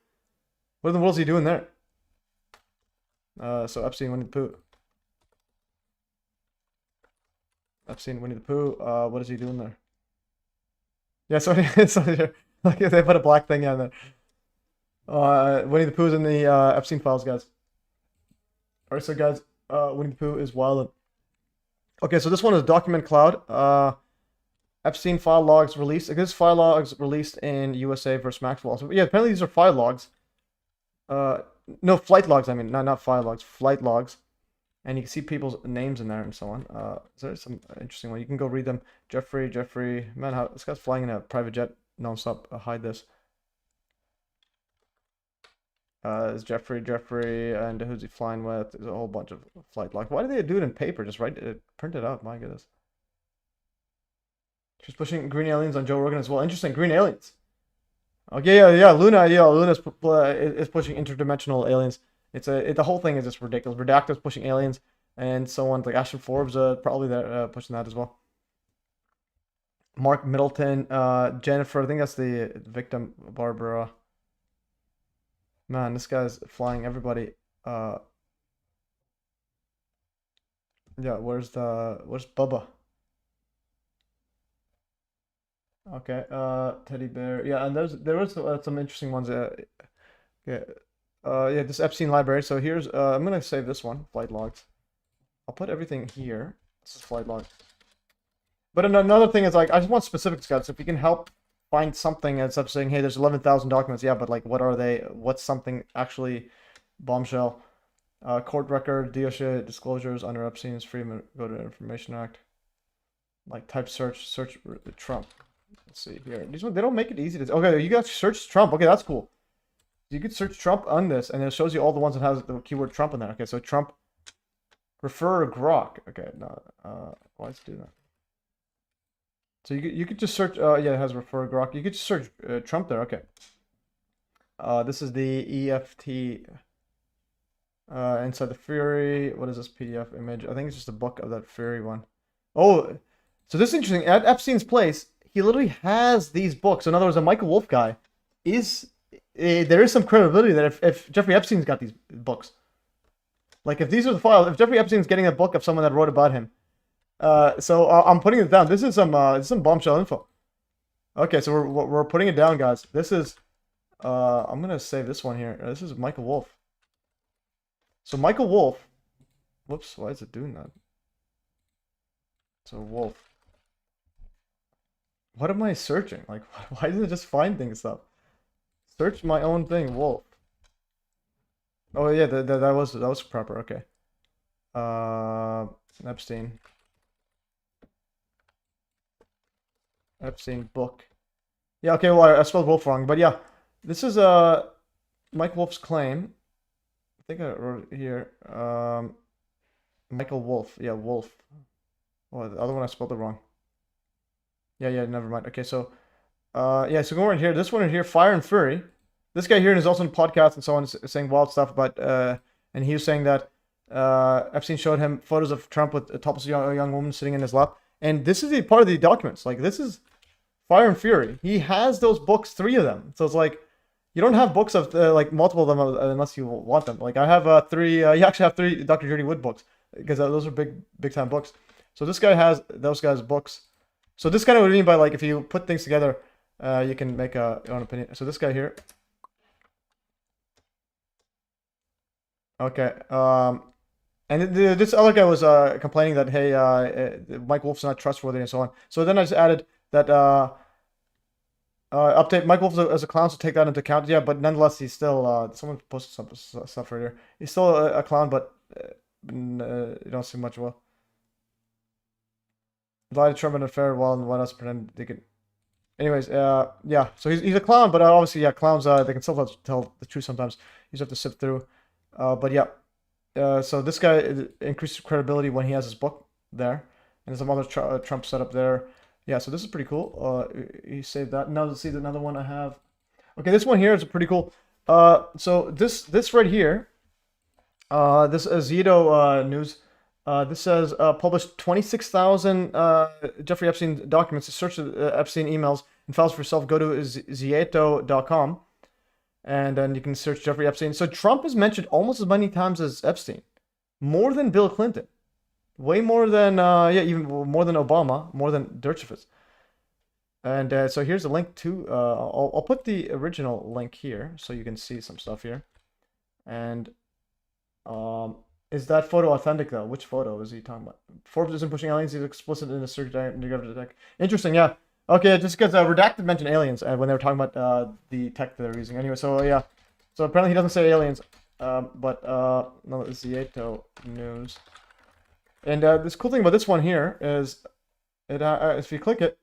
[SPEAKER 1] what in the world is he doing there? So Epstein, Winnie the Pooh. Epstein, Winnie the Pooh. What is he doing there? Yeah, so like they put a black thing on there. Winnie the Pooh's in the Epstein files, guys. All right, so guys, Winnie the Pooh is wild. Okay, so this one is document cloud. Epstein file logs released. This file logs released in USA versus Maxwell. So yeah, apparently these are file logs. No, flight logs. I mean, not file logs, flight logs. And you can see people's names in there and so on. So there's some interesting one. You can go read them. Jeffrey. Man, this guy's flying in a private jet nonstop. Hide this. It's Jeffrey, and who's he flying with? There's a whole bunch of flight logs. Why do they do it in paper? Just print it out. My goodness. She's pushing green aliens on Joe Rogan as well. Interesting, green aliens. Okay, yeah. Luna is pushing interdimensional aliens. The whole thing is just ridiculous. Redacted's pushing aliens, and so on. Like Ashton Forbes, probably they're pushing that as well. Mark Middleton, Jennifer. I think that's the victim, Barbara. Man, this guy's flying everybody. Yeah, where's Bubba? Okay, teddy bear. Yeah, and there was some interesting ones. Yeah, this Epstein library. So here's I'm gonna save this one, flight logs. I'll put everything here. This is flight logs. But another thing is like I just want specifics, guys. So if you can help find something instead of saying, hey, there's 11,000 documents. Yeah, but like, what are they? What's something actually bombshell? Court record, DOJ disclosures under Epstein's Freedom of Information Act. Like type search Trump. Let's see here. These ones, they don't make it easy to. Okay, you guys search Trump. Okay, that's cool. You could search Trump on this, and it shows you all the ones that has the keyword Trump in there. Okay, so Trump. Refer to Grok. Okay, no. Why is it doing that? So you could just search. Yeah, it has refer to Grok. You could just search Trump there. Okay. This is the EFT. Inside the Fury. What is this PDF image? I think it's just a book of that Fury one. Oh, so this is interesting. At Epstein's place, he literally has these books. So in other words, a Michael Wolff guy is. There is some credibility that if Jeffrey Epstein's got these books, like if these are the files, if Jeffrey Epstein's getting a book of someone that wrote about him, so I'm putting it down. This is some bombshell info. Okay, so we're putting it down, guys. This is I'm gonna save this one here. This is Michael Wolff. So Michael Wolff, whoops, why is it doing that? So Wolff. What am I searching? Like, why does it just find things stuff? Search my own thing, Wolff. Oh yeah, that was proper. Okay. Epstein book. Yeah. Okay. Well, I spelled Wolff wrong, but yeah, this is Mike Wolff's claim. I think I wrote it here. Michael Wolff. Yeah, Wolff. Oh, the other one I spelled it wrong. Yeah. Never mind. Okay, so. Yeah, so go over here. This one right here, Fire and Fury. This guy here is also in podcasts and so on, saying wild stuff about, and he was saying that Epstein showed him photos of Trump with a topless young woman sitting in his lap. And this is the part of the documents. Like, this is Fire and Fury. He has those books, 3 of them. So it's like, you don't have books of, like, multiple of them unless you want them. Like, I have 3, you actually have 3 Dr. Judy Wood books, because those are big time books. So this guy has those guys' books. So this kind of what I mean by, like, if you put things together, you can make your own opinion. So this guy here. Okay. And this other guy was complaining that, hey, Mike Wolff's not trustworthy and so on. So then I just added that Update. Mike Wolf as a clown, so take that into account. Yeah, but nonetheless, he's still. Someone posted some stuff right here. He's still a clown, but you don't see much well. Lie to Trump in a fair while and what else pretend they could. Anyways, yeah. So he's a clown, but obviously, yeah, clowns they can still tell the truth sometimes. You just have to sift through. But yeah. So this guy increases credibility when he has his book there, and there's some other Trump setup there. Yeah, so this is pretty cool. He saved that. Now let's see another one I have. Okay, this one here is pretty cool. So this right here, this Zito news. This says published 26,000 Jeffrey Epstein documents. To search Epstein emails and files for yourself, go to zieto.com, and then you can search Jeffrey Epstein. So Trump is mentioned almost as many times as Epstein, more than Bill Clinton. Way more than, even more than Obama, more than Dershowitz. And so here's a link to, I'll put the original link here so you can see some stuff here. And is that photo authentic though? Which photo is he talking about? Forbes isn't pushing aliens, he's explicit in the search tech. Interesting, yeah. Okay, just because redacted mentioned aliens when they were talking about the tech that they're using. Anyway, so yeah. So apparently he doesn't say aliens, but no, it's the Zieto news. And this cool thing about this one here is, if you click it,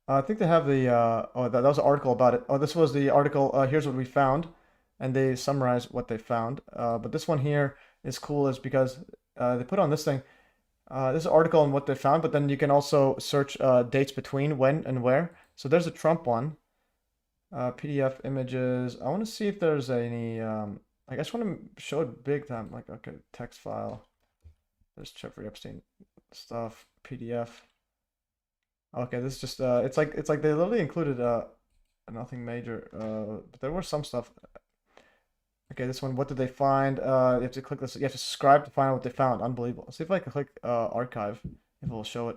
[SPEAKER 1] I think they have the, that was an article about it. Oh, this was the article, here's what we found, and they summarize what they found. But this one here is cool is because they put on this thing, this is an article on what they found, but then you can also search dates between when and where. So there's a Trump one, PDF images. I want to see if there's any, I just want to show it big time, like, okay, text file. There's Jeffrey Epstein stuff, PDF. Okay, this is just it's like they literally included nothing major, but there was some stuff. Okay, this one, what did they find? You have to click this. You have to subscribe to find out what they found. Unbelievable. Let's see if I can click archive, if it will show it.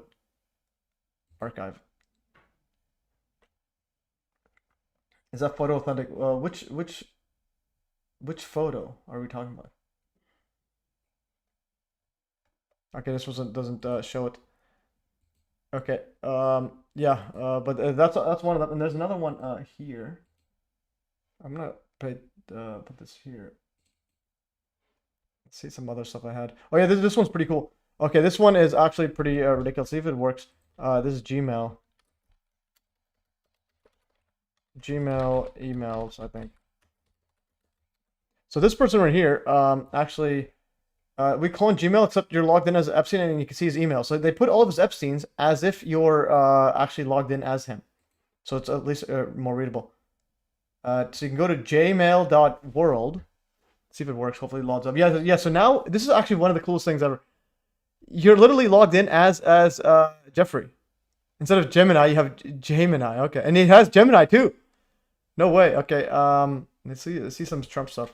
[SPEAKER 1] Archive. Is that photo authentic? Which photo are we talking about? Okay, this doesn't show it. Okay, yeah, but that's one of them, and there's another one here. I'm gonna put this here. Let's see some other stuff I had. Oh yeah, this one's pretty cool. Okay, this one is actually pretty ridiculous. See if it works. This is Gmail. Gmail emails, I think. So this person right here, actually. We clone Gmail, except you're logged in as Epstein and you can see his email. So they put all of his Epsteins as if you're actually logged in as him. So it's at least more readable. So you can go to jmail.world. See if it works. Hopefully it loads up. Yeah, so now this is actually one of the coolest things ever. You're literally logged in as Jeffrey. Instead of Gemini, you have Gemini. Okay. And he has Gemini too. No way. Okay. Let's see some Trump stuff.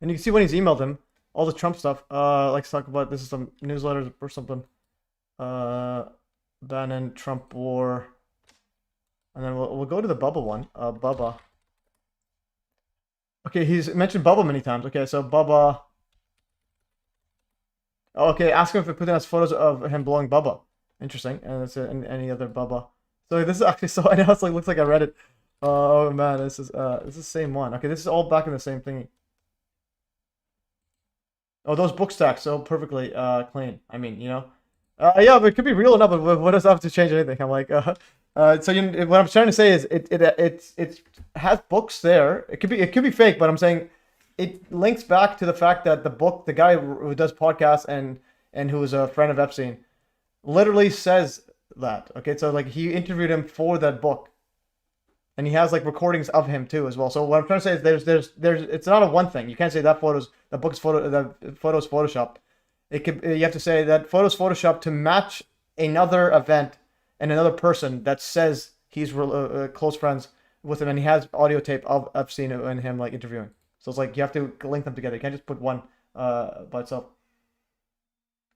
[SPEAKER 1] And you can see when he's emailed him. All the Trump stuff. Like to talk about, this is some newsletters or something. Bannon, Trump war. And then we'll go to the Bubba one. Bubba. Okay, he's mentioned Bubba many times. Okay, so Bubba. Okay, ask him if Putin has photos of him blowing Bubba. Interesting. And it's any other Bubba. So this is actually, so I know it's like, looks like I read it. Oh man, this is the same one. Okay, this is all back in the same thing. Oh, those book stacks so perfectly clean. I mean, you know, yeah, but it could be real enough. But what does that have to change anything? I'm like, so what I'm trying to say is it has books there. It could be fake, but I'm saying it links back to the fact that the book, the guy who does podcasts and who is a friend of Epstein, literally says that. Okay, so like he interviewed him for that book. And he has like recordings of him too as well. So what I'm trying to say is there's it's not a one thing. You can't say that photo's photoshopped. You have to say that photo's photoshopped to match another event and another person that says he's close friends with him, and he has audio tape of Epstein and him like interviewing. So it's like you have to link them together. You can't just put one by itself.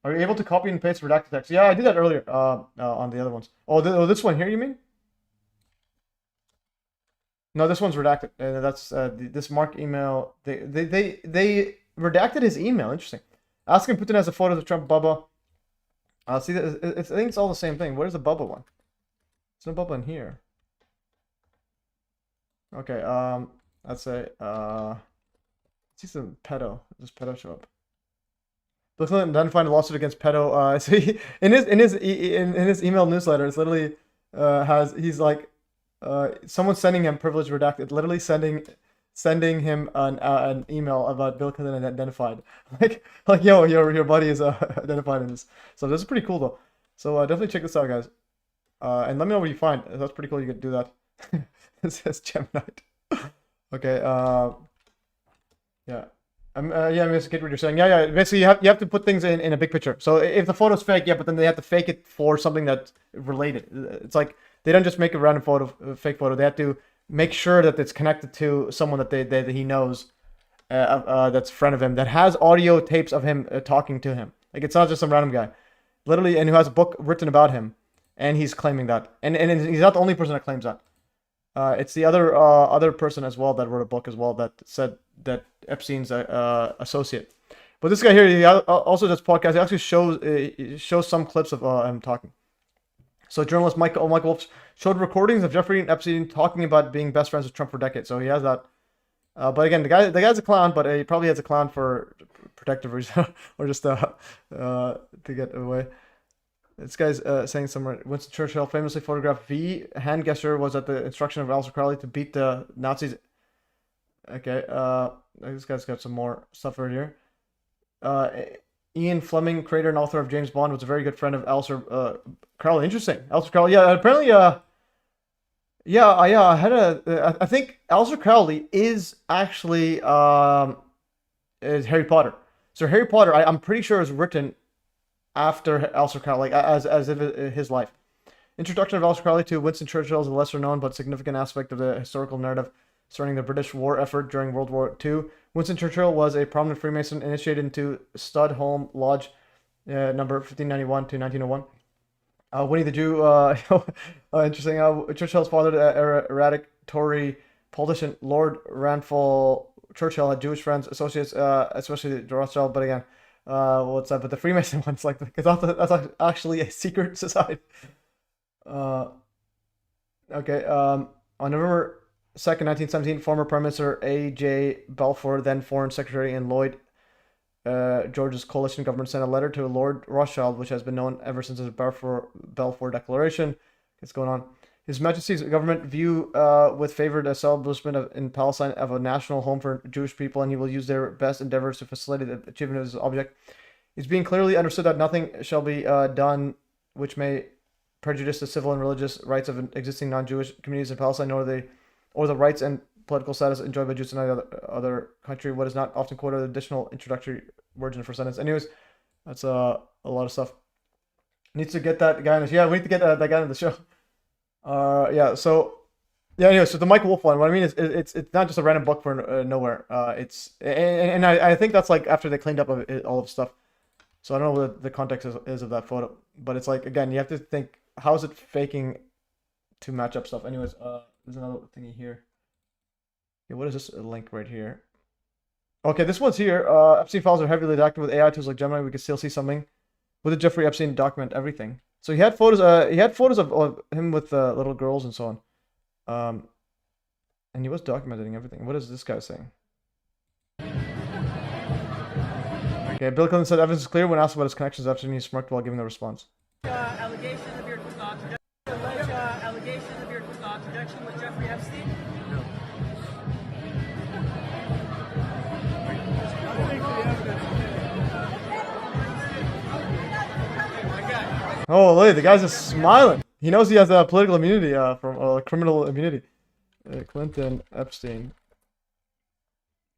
[SPEAKER 1] Are you able to copy and paste redacted text? Yeah, I did that earlier on the other ones. Oh, this one here, you mean? No, this one's redacted. That's this Mark email. They redacted his email. Interesting. Asking Putin has a photo of Trump Bubba. See, I think it's all the same thing. Where's the Bubba one? It's no bubble in here. Okay, let's say, let's see some pedo. Does pedo show up? Bill Clinton identified a lawsuit against pedo. So he, in his email newsletter, it's literally he's like someone sending him privilege redacted, literally sending him an email about Bill Clinton identified. like yo, your buddy is identified in this. So this is pretty cool though. So definitely check this out, guys. And let me know what you find. That's pretty cool. You could do that. It says Gemini. Okay. Yeah. Yeah, Mr. Kid, what you're saying. Yeah. Basically, you have to put things in a big picture. So if the photo's fake, yeah, but then they have to fake it for something that's related. It's like they don't just make a random photo, a fake photo. They have to make sure that it's connected to someone that he knows, that's a friend of him, that has audio tapes of him talking to him. Like it's not just some random guy, literally, and who has a book written about him, and he's claiming that. And he's not the only person that claims that. It's the other person as well that wrote a book as well that said that Epstein's associate. But this guy here, he also does podcast. He actually shows some clips of him talking. So journalist Michael Wolff showed recordings of Jeffrey and Epstein talking about being best friends with Trump for decades. So he has that. But again, the guy's a clown, but he probably has a clown for protective reasons or just to get away. This guy's saying somewhere, Winston Churchill famously photographed V. Hand gesture was at the instruction of Aleister Crowley to beat the Nazis. Okay, this guy's got some more stuff right here. Ian Fleming, creator and author of James Bond, was a very good friend of Aleister Crowley. Interesting. Aleister Crowley, yeah, apparently, I think Aleister Crowley is actually is Harry Potter. So Harry Potter, I'm pretty sure, is written after Aleister Crowley, as if his life. Introduction of Aleister Crowley to Winston Churchill is a lesser known but significant aspect of the historical narrative surrounding the British war effort during World War II. Winston Churchill was a prominent Freemason initiated into Studholme Lodge, number 1591 to 1901. Winnie the Jew, interesting. Churchill's father, erratic Tory politician Lord Ranfal Churchill, had Jewish friends, associates, especially the Rothschild. But again, what's that? But the Freemason one's like, because that's actually a secret society. Okay. On November 2nd, 1917, former Prime Minister A.J. Balfour, then Foreign Secretary, and Lloyd George's coalition government sent a letter to Lord Rothschild, which has been known ever since the Balfour Declaration. What's going on? His Majesty's government view with favor the establishment in Palestine of a national home for Jewish people, and he will use their best endeavors to facilitate the achievement of his object. It's being clearly understood that nothing shall be done which may prejudice the civil and religious rights of existing non-Jewish communities in Palestine, or the rights and political status enjoyed by Jews in any other country. What is not often quoted, additional introductory words in the first sentence. Anyways, that's a lot of stuff. Needs to get that guy on the show. Yeah, we need to get that guy on the show. Anyway, so the Michael Wolff one, what I mean is it's not just a random book for nowhere. I think that's like after they cleaned up all of the stuff. So I don't know what the context is of that photo, but it's like, again, you have to think, how is it faking to match up stuff? Anyways, there's another thingy here. Yeah, what is this link right here? Okay, this one's here. Epstein files are heavily redacted with AI tools like Gemini. We can still see something. What did Jeffrey Epstein document? Everything. So he had photos. Of him with little girls and so on. And he was documenting everything. What is this guy saying? Okay, Bill Clinton said evidence is clear when asked about his connections to Epstein. He smirked while giving the response.
[SPEAKER 16] Allegations of your connection with Jeffrey Epstein? No.
[SPEAKER 1] Oh, look, the guy's just smiling. He knows he has a political immunity from criminal immunity. Clinton Epstein.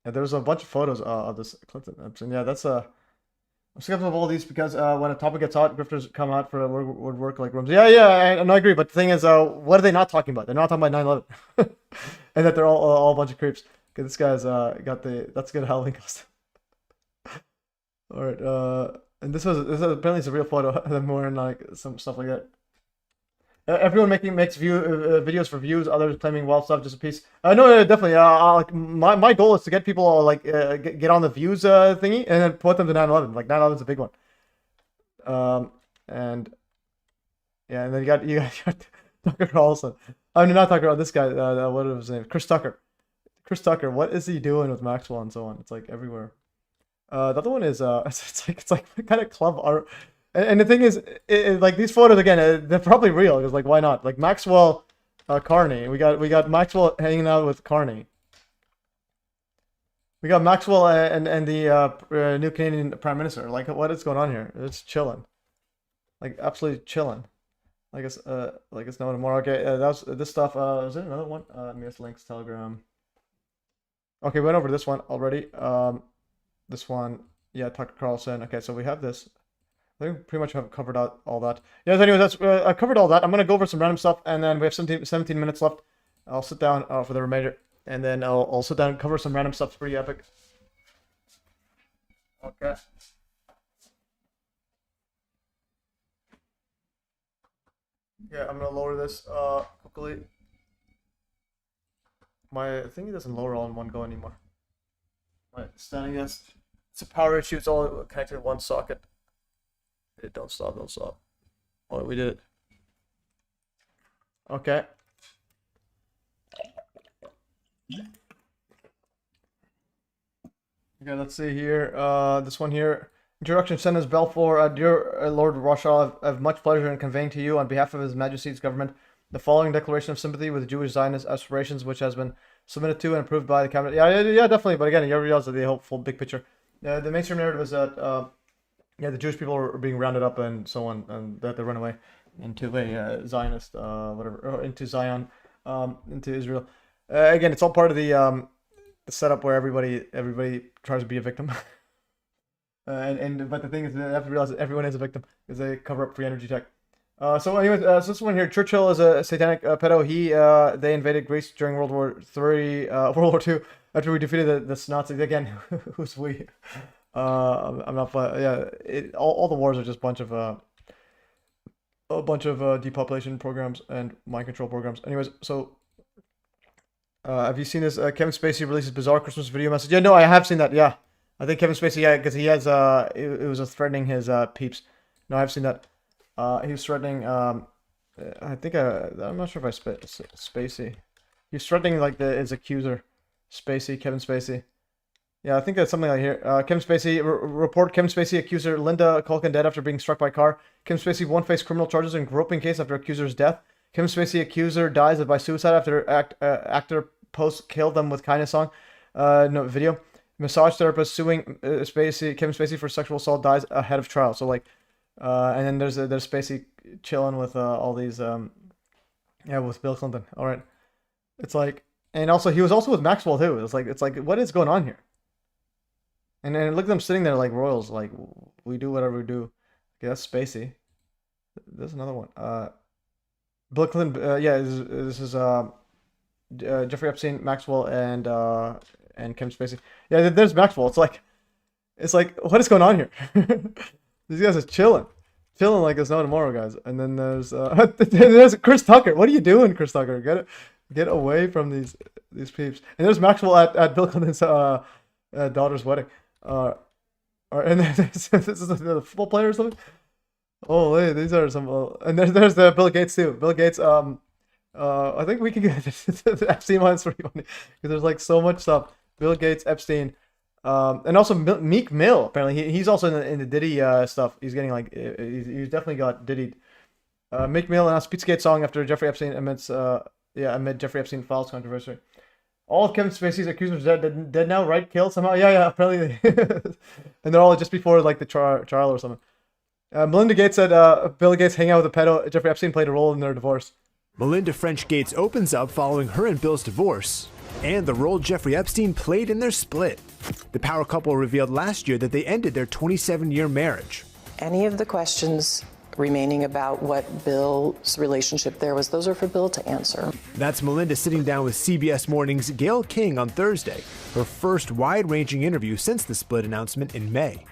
[SPEAKER 1] Yeah, there's a bunch of photos of this Clinton Epstein. Yeah, that's I'm skeptical of all these because when a topic gets hot, grifters come out for work like rooms. Yeah, I agree. But the thing is, what are they not talking about? They're not talking about 9/11, and that they're all a bunch of creeps. Okay, this guy's that's good Halloween costume. All right, and this is apparently it's a real photo of them wearing like some stuff like that. Everyone makes videos for views. Others claiming wild stuff, just a piece. No, definitely. Like my goal is to get people get on the views thingy and then put them to 9/11. Like 9/11 is a big one. And yeah, and then you got Tucker Carlson. I mean, not Tucker Carlson. This guy. What was his name? Chris Tucker. Chris Tucker. What is he doing with Maxwell and so on? It's like everywhere. The other one is it's like kind of club art. And the thing is, like these photos again, they're probably real because like why not? Like Maxwell, Carney. We got Maxwell hanging out with Carney. We got Maxwell and the new Canadian Prime Minister. Like what is going on here? It's chilling, like absolutely chilling. Like it's no more. Okay, that was this stuff. Was there another one? MES links, Telegram. Okay, we went over this one already. This one, yeah, Tucker Carlson. Okay, so we have this. I think we pretty much have covered out all that. Yes, anyway, that's I covered all that. I'm gonna go over some random stuff, and then we have 17 minutes left. I'll sit down for the remainder, and then I'll sit down and cover some random stuff. It's pretty epic. Okay. Yeah, I'm gonna lower this quickly. My thing doesn't lower all in one go anymore. My standing desk. It's a power issue. It's all connected in one socket. Don't stop. Oh, we did it. Okay. Okay, let's see here. This one here. Introduction, Senator Balfour. Dear Lord Rothschild, I have much pleasure in conveying to you, on behalf of His Majesty's government, the following declaration of sympathy with Jewish Zionist aspirations, which has been submitted to and approved by the cabinet. Yeah, definitely. But again, you realize that the whole full big picture. The mainstream narrative is that the Jewish people are being rounded up and so on, and that they run away into a Zionist, or into Zion, into Israel. Again, it's all part of the setup where everybody tries to be a victim. But the thing is, they have to realize that everyone is a victim because they cover up free energy tech. So anyway, so this one here, Churchill is a satanic pedo. They invaded Greece during World War II after we defeated the Nazis. Again, who's we? I'm not. All the wars are just a bunch of depopulation programs and mind control programs. Anyways, so have you seen this? Kevin Spacey releases bizarre Christmas video message. Yeah, no, I have seen that. Yeah, I think Kevin Spacey. Yeah, because he has. It was threatening his peeps. No, I've seen that. He was threatening. I think I'm not sure if Spacey. He was threatening like his accuser, Kevin Spacey. Yeah, I think that's something like here. Kevin Spacey report. Kevin Spacey accuser Linda Culkin dead after being struck by car. Kevin Spacey won't face criminal charges in groping case after accuser's death. Kevin Spacey accuser dies by suicide after actor post killed them with kindness song. Video. Massage therapist suing Kevin Spacey for sexual assault dies ahead of trial. So like. And then there's Spacey chilling with all these with Bill Clinton. All right, it's like, and also he was also with Maxwell too. It's like what is going on here? And then look at them sitting there like royals, like we do whatever we do. Okay, that's Spacey. There's another one. Bill Clinton. This is Jeffrey Epstein, Maxwell, and Kevin Spacey. Yeah, there's Maxwell. It's like what is going on here? These guys are chilling like there's no tomorrow, guys. And then there's Chris Tucker. What are you doing, Chris Tucker? Get away from these peeps. And there's Maxwell at Bill Clinton's daughter's wedding. And then this is the football player or something. Oh, hey, these are some. And there's the Bill Gates too. Bill Gates. I think we can get the Epstein one. It's pretty funny because there's like so much stuff. Bill Gates, Epstein. And also Meek Mill, apparently he's also in the Diddy stuff. He's getting like he's definitely got Diddy. Meek Mill announced Pizzagate song after Jeffrey Epstein amid Jeffrey Epstein files controversy. All of Kevin Spacey's accusers dead now, right? Killed somehow? Yeah, apparently. And they're all just before like the trial or something. Melinda Gates said Bill Gates hang out with a pedo. Jeffrey Epstein played a role in their divorce.
[SPEAKER 17] Melinda French Gates opens up following her and Bill's divorce, and the role Jeffrey Epstein played in their split. The power couple revealed last year that they ended their 27-year marriage.
[SPEAKER 18] Any of the questions remaining about what Bill's relationship there was, those are for Bill to answer.
[SPEAKER 17] That's Melinda sitting down with CBS Morning's Gayle King on Thursday, her first wide-ranging interview since the split announcement in May.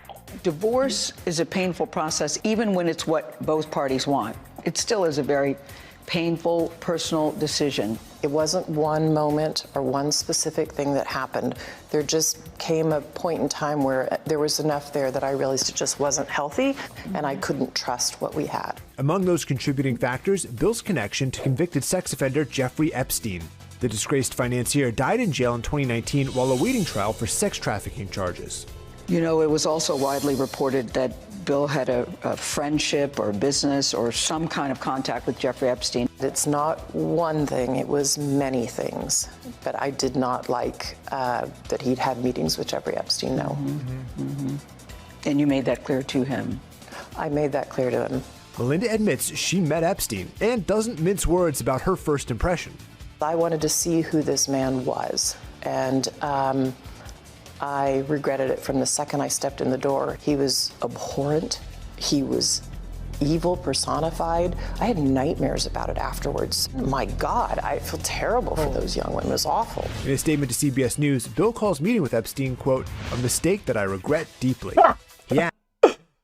[SPEAKER 19] Divorce is a painful process, even when it's what both parties want. It still is a very painful, personal decision.
[SPEAKER 18] It wasn't one moment or one specific thing that happened. There just came a point in time where there was enough there that I realized it just wasn't healthy, and I couldn't trust what we had.
[SPEAKER 17] Among those contributing factors, Bill's connection to convicted sex offender Jeffrey Epstein. The disgraced financier died in jail in 2019 while awaiting trial for sex trafficking charges.
[SPEAKER 19] You know, it was also widely reported that Bill had a friendship or business or some kind of contact with Jeffrey Epstein.
[SPEAKER 18] It's not one thing, it was many things. But I did not like that he'd had meetings with Jeffrey Epstein, no.
[SPEAKER 19] And you made that clear to him?
[SPEAKER 18] I made that clear to him.
[SPEAKER 17] Melinda admits she met Epstein and doesn't mince words about her first impression.
[SPEAKER 18] I wanted to see who this man was, and I regretted it from the second I stepped in the door. He was abhorrent. He was evil personified. I had nightmares about it afterwards. My God, I feel terrible for those young women. It was awful.
[SPEAKER 17] In a statement to CBS News, Bill calls meeting with Epstein, quote, a mistake that I regret deeply. Yeah.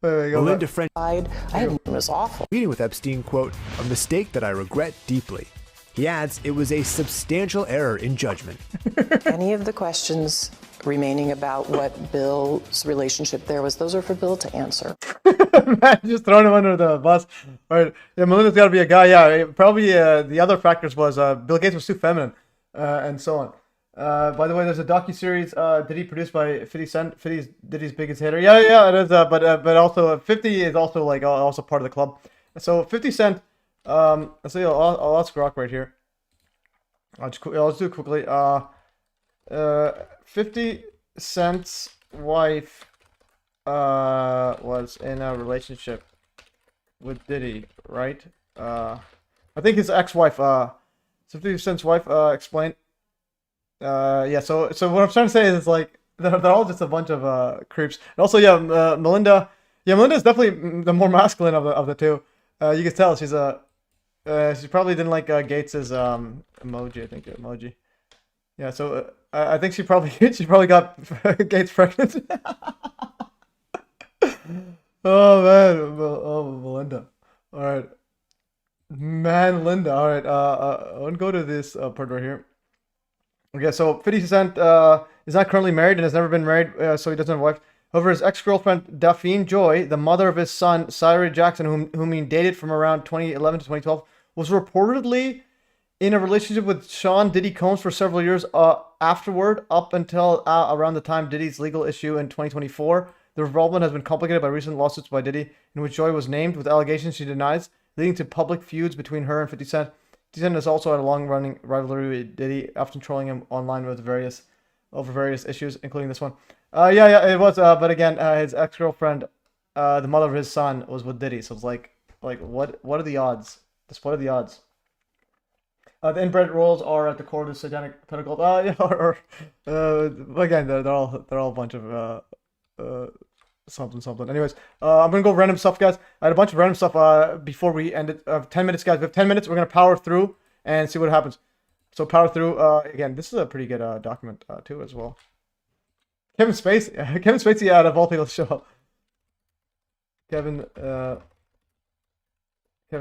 [SPEAKER 17] Melinda French.
[SPEAKER 18] It was awful.
[SPEAKER 17] Meeting with Epstein, quote, a mistake that I regret deeply. He adds it was a substantial error in judgment.
[SPEAKER 18] Any of the questions remaining about what Bill's relationship there was, those are for Bill to answer.
[SPEAKER 1] Man, just throwing him under the bus. All right. Yeah, Melinda's got to be a guy. Yeah, probably the other factors was Bill Gates was too feminine and so on. By the way, there's a docuseries Diddy produced by 50 Cent. 50's Diddy's biggest hitter. Yeah, it is. But also 50 is also like also part of the club. So 50 Cent. Let's see. I'll ask Rock right here. I'll do it quickly. 50 Cent's wife was in a relationship with Diddy, right? I think his ex-wife. So 50 Cent's wife explained. Yeah. So what I'm trying to say is like they're all just a bunch of creeps. And also, yeah, Melinda. Yeah, Melinda is definitely the more masculine of the two. You can tell she's a. She probably didn't like Gates's emoji. I think emoji. Yeah, so I think she probably got Gates pregnant. Oh man, Melinda. All right, man, Linda. All right, I want to go to this part right here. Okay, so 50 Cent is not currently married and has never been married, so he doesn't have a wife. However, his ex-girlfriend Daphne Joy, the mother of his son Cyril Jackson, whom he dated from around 2011 to 2012, was reportedly in a relationship with Sean Diddy Combs for several years afterward, up until around the time Diddy's legal issue in 2024. The involvement has been complicated by recent lawsuits by Diddy, in which Joy was named with allegations she denies, leading to public feuds between her and 50 Cent. 50 Cent has also had a long-running rivalry with Diddy, often trolling him online over various issues, including this one. Yeah, it was. But again, his ex-girlfriend, the mother of his son, was with Diddy. So it's like what are the odds? Just what are the odds? The inbred roles are at the core of the satanic pentacle. Again, they're all a bunch of something. Anyways, I'm gonna go random stuff, guys. I had a bunch of random stuff before we end it. 10 minutes, guys. We have 10 minutes. We're gonna power through and see what happens. So power through. Again, this is a pretty good document too as well. Kevin Spacey out of all people show up. Kevin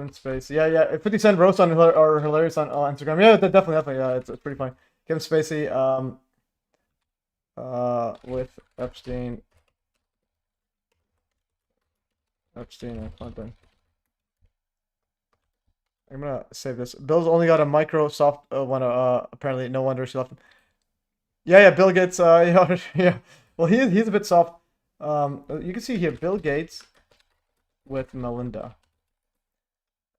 [SPEAKER 1] Spacey. Yeah. 50 Cent roast on or hilarious on Instagram. Yeah, definitely. Yeah, it's pretty funny. Kevin Spacey with Epstein and Clinton. I'm gonna save this. Bill's only got a Microsoft one. Apparently, no wonder she left him. Yeah. Bill Gates. Yeah. Well, he's a bit soft. You can see here Bill Gates with Melinda.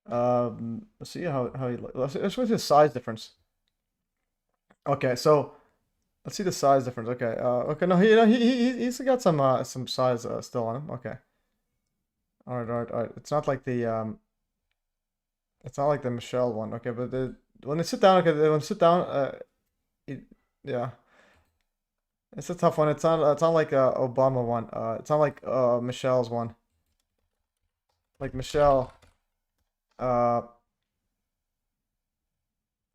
[SPEAKER 1] Let's see how he. Let's see the size difference. Okay, so let's see the size difference. Okay. Okay. No, he's got some size still on him. Okay. All right. It's not like the Michelle one. Okay, but when they sit down. Okay, when they sit down. Yeah. It's a tough one. It's not like Obama one. It's not like Michelle's one. Like Michelle. Yeah,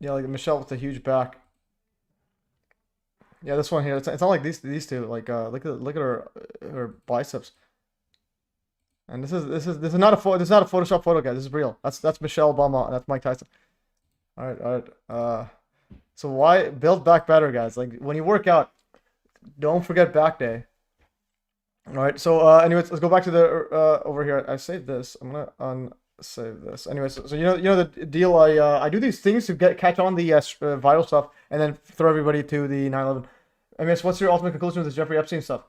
[SPEAKER 1] like Michelle with a huge back. Yeah, this one here. It's not like these two. Like look at her biceps. And this is not a Photoshop photo, guys. This is real. That's Michelle Obama and that's Mike Tyson. All right. So why build back better, guys? Like when you work out, don't forget back day. All right. So anyways, let's go back to the over here. I saved this. I'm gonna unsave this. Anyways, so you know the deal. I do these things to catch on the viral stuff and then throw everybody to the 9/11. I mean, what's your ultimate conclusion with this Jeffrey Epstein stuff?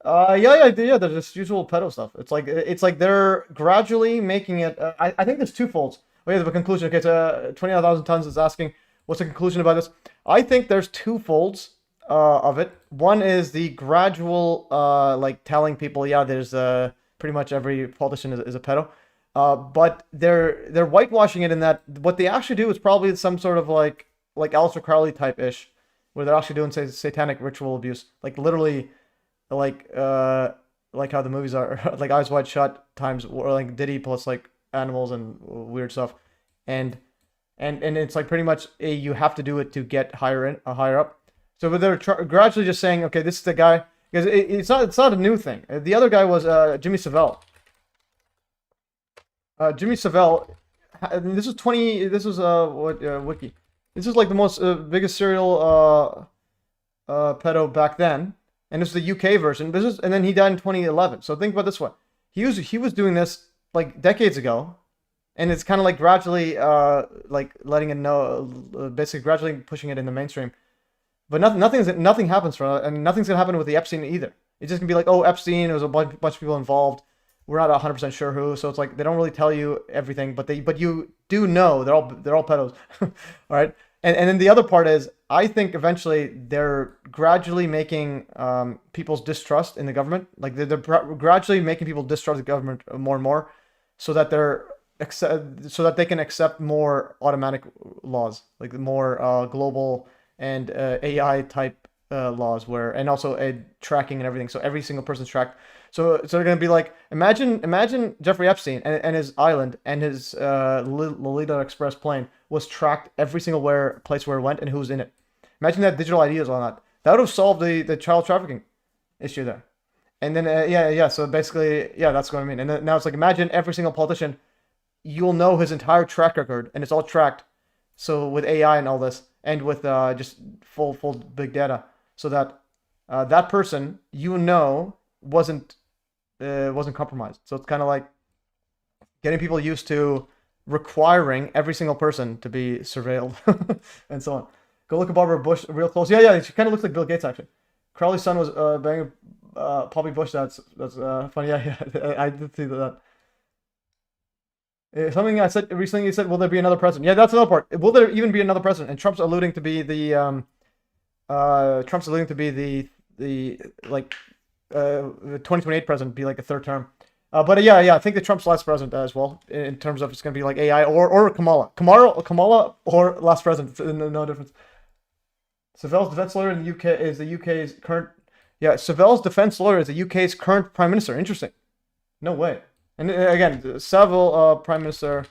[SPEAKER 1] Yeah. There's this usual pedo stuff. It's like they're gradually making it. I think there's two folds. We have a conclusion. Okay, so 29,000 tons is asking, what's the conclusion about this? I think there's two folds of it. One is the gradual, like telling people, yeah, there's pretty much every politician is a pedo. But they're whitewashing it in that what they actually do is probably some sort of like Aleister Crowley type ish, where they're actually doing satanic ritual abuse, like literally. Like how the movies are, like Eyes Wide Shut times, or like Diddy plus like animals and weird stuff, and it's like pretty much you have to do it to get higher up. So but they're gradually just saying, okay, this is the guy, because it's not a new thing. The other guy was Jimmy Savile. Jimmy Savile, this was Wiki. This is like the most biggest serial pedo back then. And this is the UK version. And then he died in 2011. So think about this one. He was doing this like decades ago, and it's kind of like gradually like letting it know, basically gradually pushing it in the mainstream. But nothing happens from it, and nothing's gonna happen with the Epstein either. It's just gonna be like, oh, Epstein, there was a bunch of people involved. We're not 100% sure who, so it's like they don't really tell you everything, but you do know they're all pedos. All right. And then the other part is, I think eventually they're gradually making people's distrust in the government, like they're gradually making people distrust the government more and more, so that they can accept more automatic laws, like more global and AI type laws, and also tracking and everything. So every single person's tracked. So they're gonna be like, imagine Jeffrey Epstein and his island and his Lolita Express plane was tracked every single place where it went and who's in it. Imagine that digital IDs on that. That would have solved the child trafficking issue there. And then so basically, that's what I mean. And then now it's like, imagine every single politician, you'll know his entire track record and it's all tracked. So with AI and all this, and with just full big data, so that that person wasn't compromised. So it's kind of like getting people used to requiring every single person to be surveilled and so on. Go look at Barbara Bush real close. Yeah, she kind of looks like Bill Gates actually. Crowley's son was banging Poppy Bush. That's funny. Yeah, I did see that. Something I said recently. You said, "Will there be another president?" Yeah, that's another part. Will there even be another president? And Trump's alluding to be the the 2028 president, be like a third term. But I think that Trump's last president as well, in terms of it's going to be like AI or Kamala or last president. No difference. Savile's defense lawyer in the UK is the UK's current. Yeah, Savile's defense lawyer is the UK's current prime minister. Interesting. No way. And again, Savile, prime minister,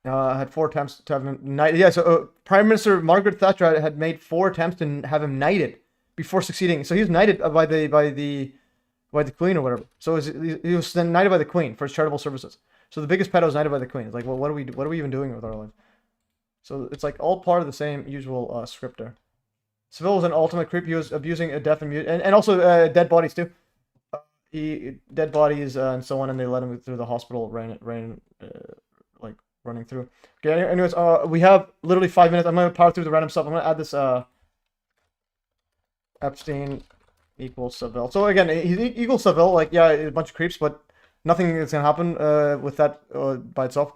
[SPEAKER 1] had 4 attempts to have him knighted. Yeah, so Prime Minister Margaret Thatcher had made 4 attempts to have him knighted before succeeding. So he was knighted by the Queen or whatever. So he was then knighted by the Queen for his charitable services. So the biggest pedo was knighted by the Queen. It's like, well, what are we even doing with our lives? So it's like all part of the same usual script there. Savile was an ultimate creep. He was abusing a deaf and mute, and also dead bodies too. Dead bodies and so on, and they let him through the hospital, running through. Okay, anyways, we have literally 5 minutes. I'm gonna power through the random stuff. I'm gonna add this Epstein equals Savile. So again, he equals Savile, like, yeah, a bunch of creeps, but nothing is gonna happen with that by itself.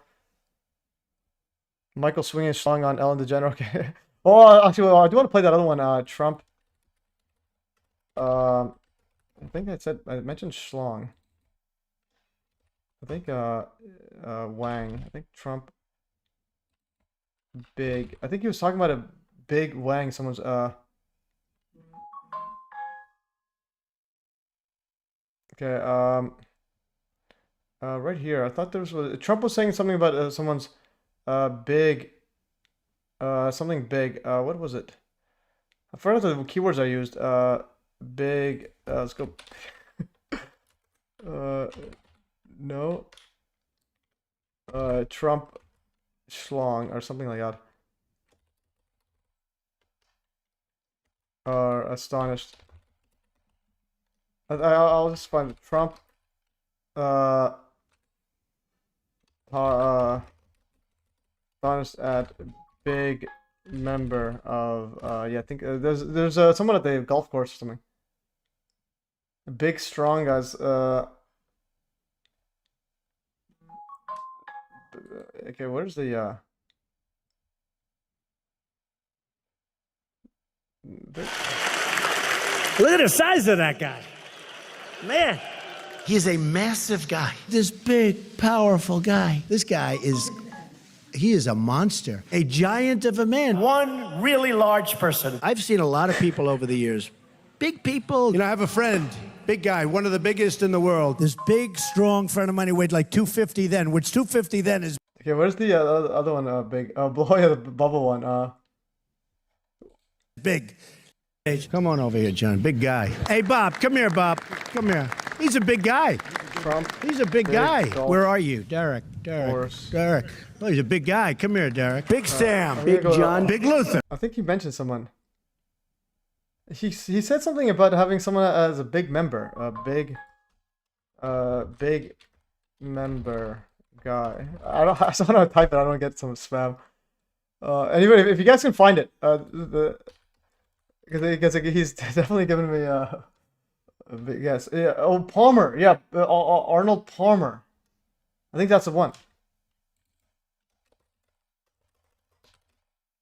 [SPEAKER 1] Michael swinging his schlong on Ellen DeGeneres. Okay. Actually, I do want to play that other one. Trump. I think I mentioned schlong. I think Wang. I think Trump. Big. I think he was talking about a big Wang. Someone's Okay. Right here. I thought there was Trump was saying something about someone's big. Something big. What was it? I forgot the keywords I used. Big. Let's go. No. Trump schlong or something like that. Are astonished. I'll just find Trump. Astonished at big member of. Yeah, I think there's someone at the golf course or something. Big strong guys. Okay, where's the
[SPEAKER 12] Look at the size of that guy. Man, he's a massive guy. This big, powerful guy. This guy he is a monster. A giant of a man. One really large person. I've seen a lot of people over the years. Big people.
[SPEAKER 3] You know, I have a friend, big guy, one of the biggest in the world.
[SPEAKER 12] This big, strong friend of mine who weighed like 250 then, which 250 then is...
[SPEAKER 1] Okay, where's the other one? Big. Boy, the bubble one.
[SPEAKER 12] Big. Hey, come on over here, John. Big guy. Hey, Bob. Come here, Bob. Come here. He's a big guy.
[SPEAKER 1] Trump.
[SPEAKER 12] He's a big guy.
[SPEAKER 1] Golf.
[SPEAKER 12] Where are you? Derek. Derek. Oh, he's a big guy. Come here, Derek. Big Sam. Big John. Big Luther.
[SPEAKER 1] I think he mentioned someone. He said something about having someone as a big member. A big member guy. I don't know how to type it. I don't get some spam. Anyway, if you guys can find it, because he's definitely given me a big guess. Yeah, oh, Palmer. Yeah, Arnold Palmer. I think that's the one.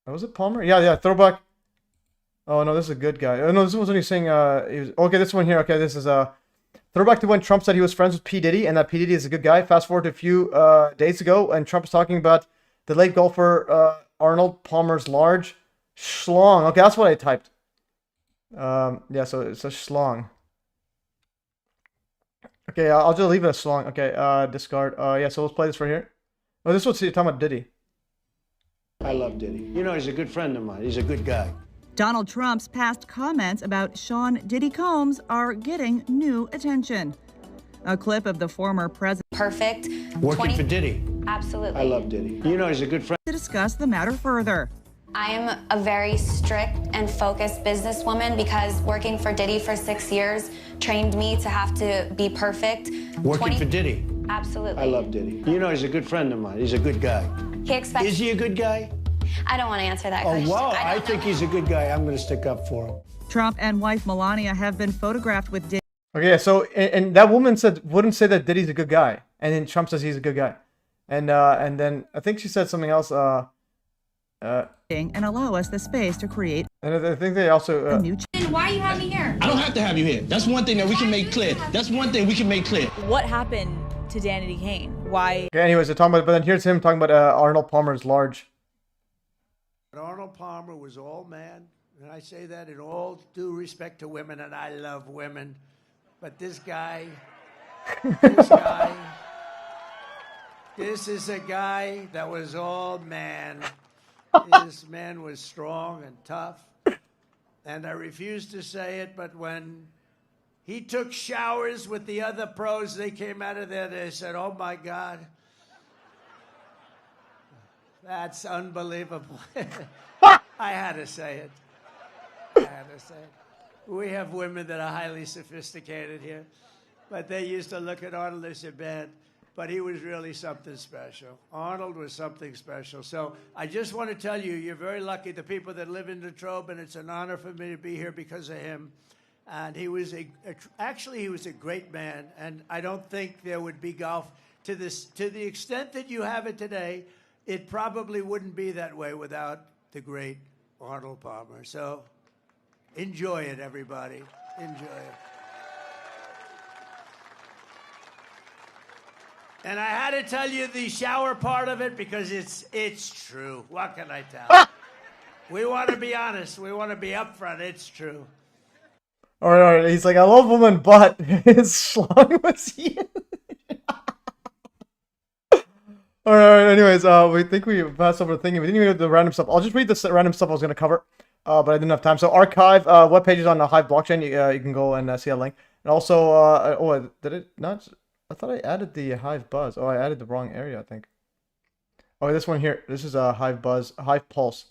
[SPEAKER 1] Oh, was it Palmer? Yeah, throwback. Oh no, this is a good guy. Oh no, this was when he's saying he was okay. This one here. Okay, this is throwback to when Trump said he was friends with P. Diddy and that P. Diddy is a good guy. Fast forward to a few days ago, and Trump was talking about the late golfer Arnold Palmer's large schlong. Okay, that's what I typed. Yeah, so it's a schlong. Okay, I'll just leave it a schlong. Okay, discard. Yeah, so let's play this right here. Oh, this one's talking about Diddy.
[SPEAKER 12] I love Diddy. You know, he's a good friend of mine. He's a good guy.
[SPEAKER 20] Donald Trump's past comments about Sean Diddy Combs are getting new attention. A clip of the former president.
[SPEAKER 21] Perfect.
[SPEAKER 12] Working for Diddy.
[SPEAKER 21] Absolutely.
[SPEAKER 12] I love Diddy. You know, he's a good friend.
[SPEAKER 20] To discuss the matter further.
[SPEAKER 21] I am a very strict and focused businesswoman because working for Diddy for 6 years trained me to have to be perfect.
[SPEAKER 12] Working for Diddy.
[SPEAKER 21] Absolutely.
[SPEAKER 12] I love Diddy. You know, he's a good friend of mine. He's a good guy.
[SPEAKER 21] He expects.
[SPEAKER 12] Is he a good guy?
[SPEAKER 21] I don't want to answer that
[SPEAKER 12] Oh,
[SPEAKER 21] question.
[SPEAKER 12] wow. I think he's a good guy. I'm going to stick up for him.
[SPEAKER 20] Trump and wife Melania have been photographed with Diddy.
[SPEAKER 1] Okay, so and that woman wouldn't say that Diddy's a good guy, and then Trump says he's a good guy, and then I think she said something else.
[SPEAKER 20] And allow us the space to create.
[SPEAKER 1] And I think they also.
[SPEAKER 21] Why you have me here?
[SPEAKER 22] I don't have to have you here. That's one thing that we can make clear. That's one thing we can make clear.
[SPEAKER 23] What happened to Danity Kane? Why?
[SPEAKER 1] Okay, anyways, they're talking about, but then here's him talking about Arnold Palmer's large.
[SPEAKER 12] Arnold Palmer was all man, and I say that in all due respect to women, and I love women. But this is a guy that was all man. This man was strong and tough. And I refuse to say it, but when he took showers with the other pros, they came out of there, they said, oh my God. That's unbelievable. I had to say it. We have women that are highly sophisticated here, but they used to look at Arnold and say, man, but he was really something special. Arnold was something special. So I just want to tell you, you're very lucky, the people that live in Detroit, and it's an honor for me to be here because of him. And he was actually, he was a great man, and I don't think there would be golf to the extent that you have it today. It probably wouldn't be that way without the great Arnold Palmer. So enjoy it, everybody. Enjoy it. And I had to tell you the shower part of it because it's true. What can I tell? We want to be honest. We want to be upfront. It's true.
[SPEAKER 1] All right. He's like, I love women, but his schlong was here. All right. Anyways, we think we passed over the thing. We didn't even get the random stuff. I'll just read the random stuff I was going to cover, but I didn't have time. So archive web pages on the Hive blockchain. You can go and see a link. And also, did it not? I thought I added the Hive Buzz. Oh, I added the wrong area, I think. Oh, this one here. This is a Hive Buzz, Hive Pulse.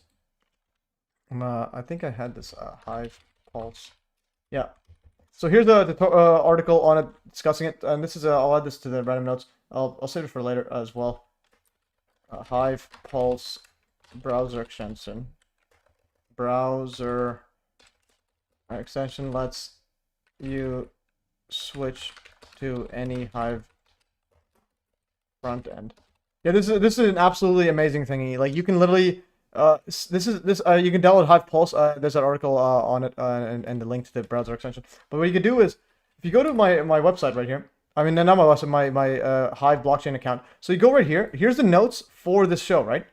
[SPEAKER 1] I think I had this Hive Pulse. Yeah. So here's the article on it discussing it, and this is I'll add this to the random notes. I'll save it for later as well. Hive Pulse browser extension. Browser extension lets you switch to any Hive front end. Yeah, this is an absolutely amazing thingy. Like you can literally you can download Hive Pulse. There's an article on it and the link to the browser extension. But what you can do is if you go to my website right here. I mean, not my website, my Hive blockchain account. So you go right here. Here's the notes for this show, right?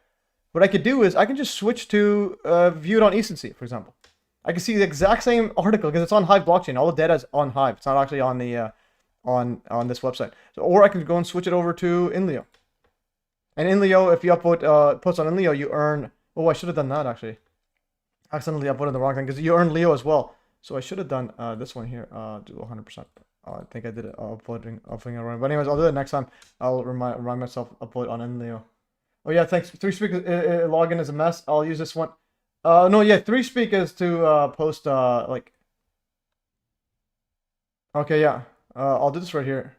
[SPEAKER 1] What I could do is I can just switch to view it on eSency, for example. I can see the exact same article because it's on Hive blockchain. All the data is on Hive. It's not actually on the on this website. So, or I can go and switch it over to Inleo. And Inleo, if you upload posts on Inleo, you earn. Oh, I should have done that actually. I accidentally uploaded the wrong thing because you earn Leo as well. So I should have done this one here. Do 100%. I think I did it uploading it wrong. But anyways, I'll do it next time. I'll remind myself upload on Inleo. Oh yeah, thanks. 3Speak login is a mess. I'll use this one. No, yeah, 3Speak is to post like. Okay, yeah. I'll do this right here.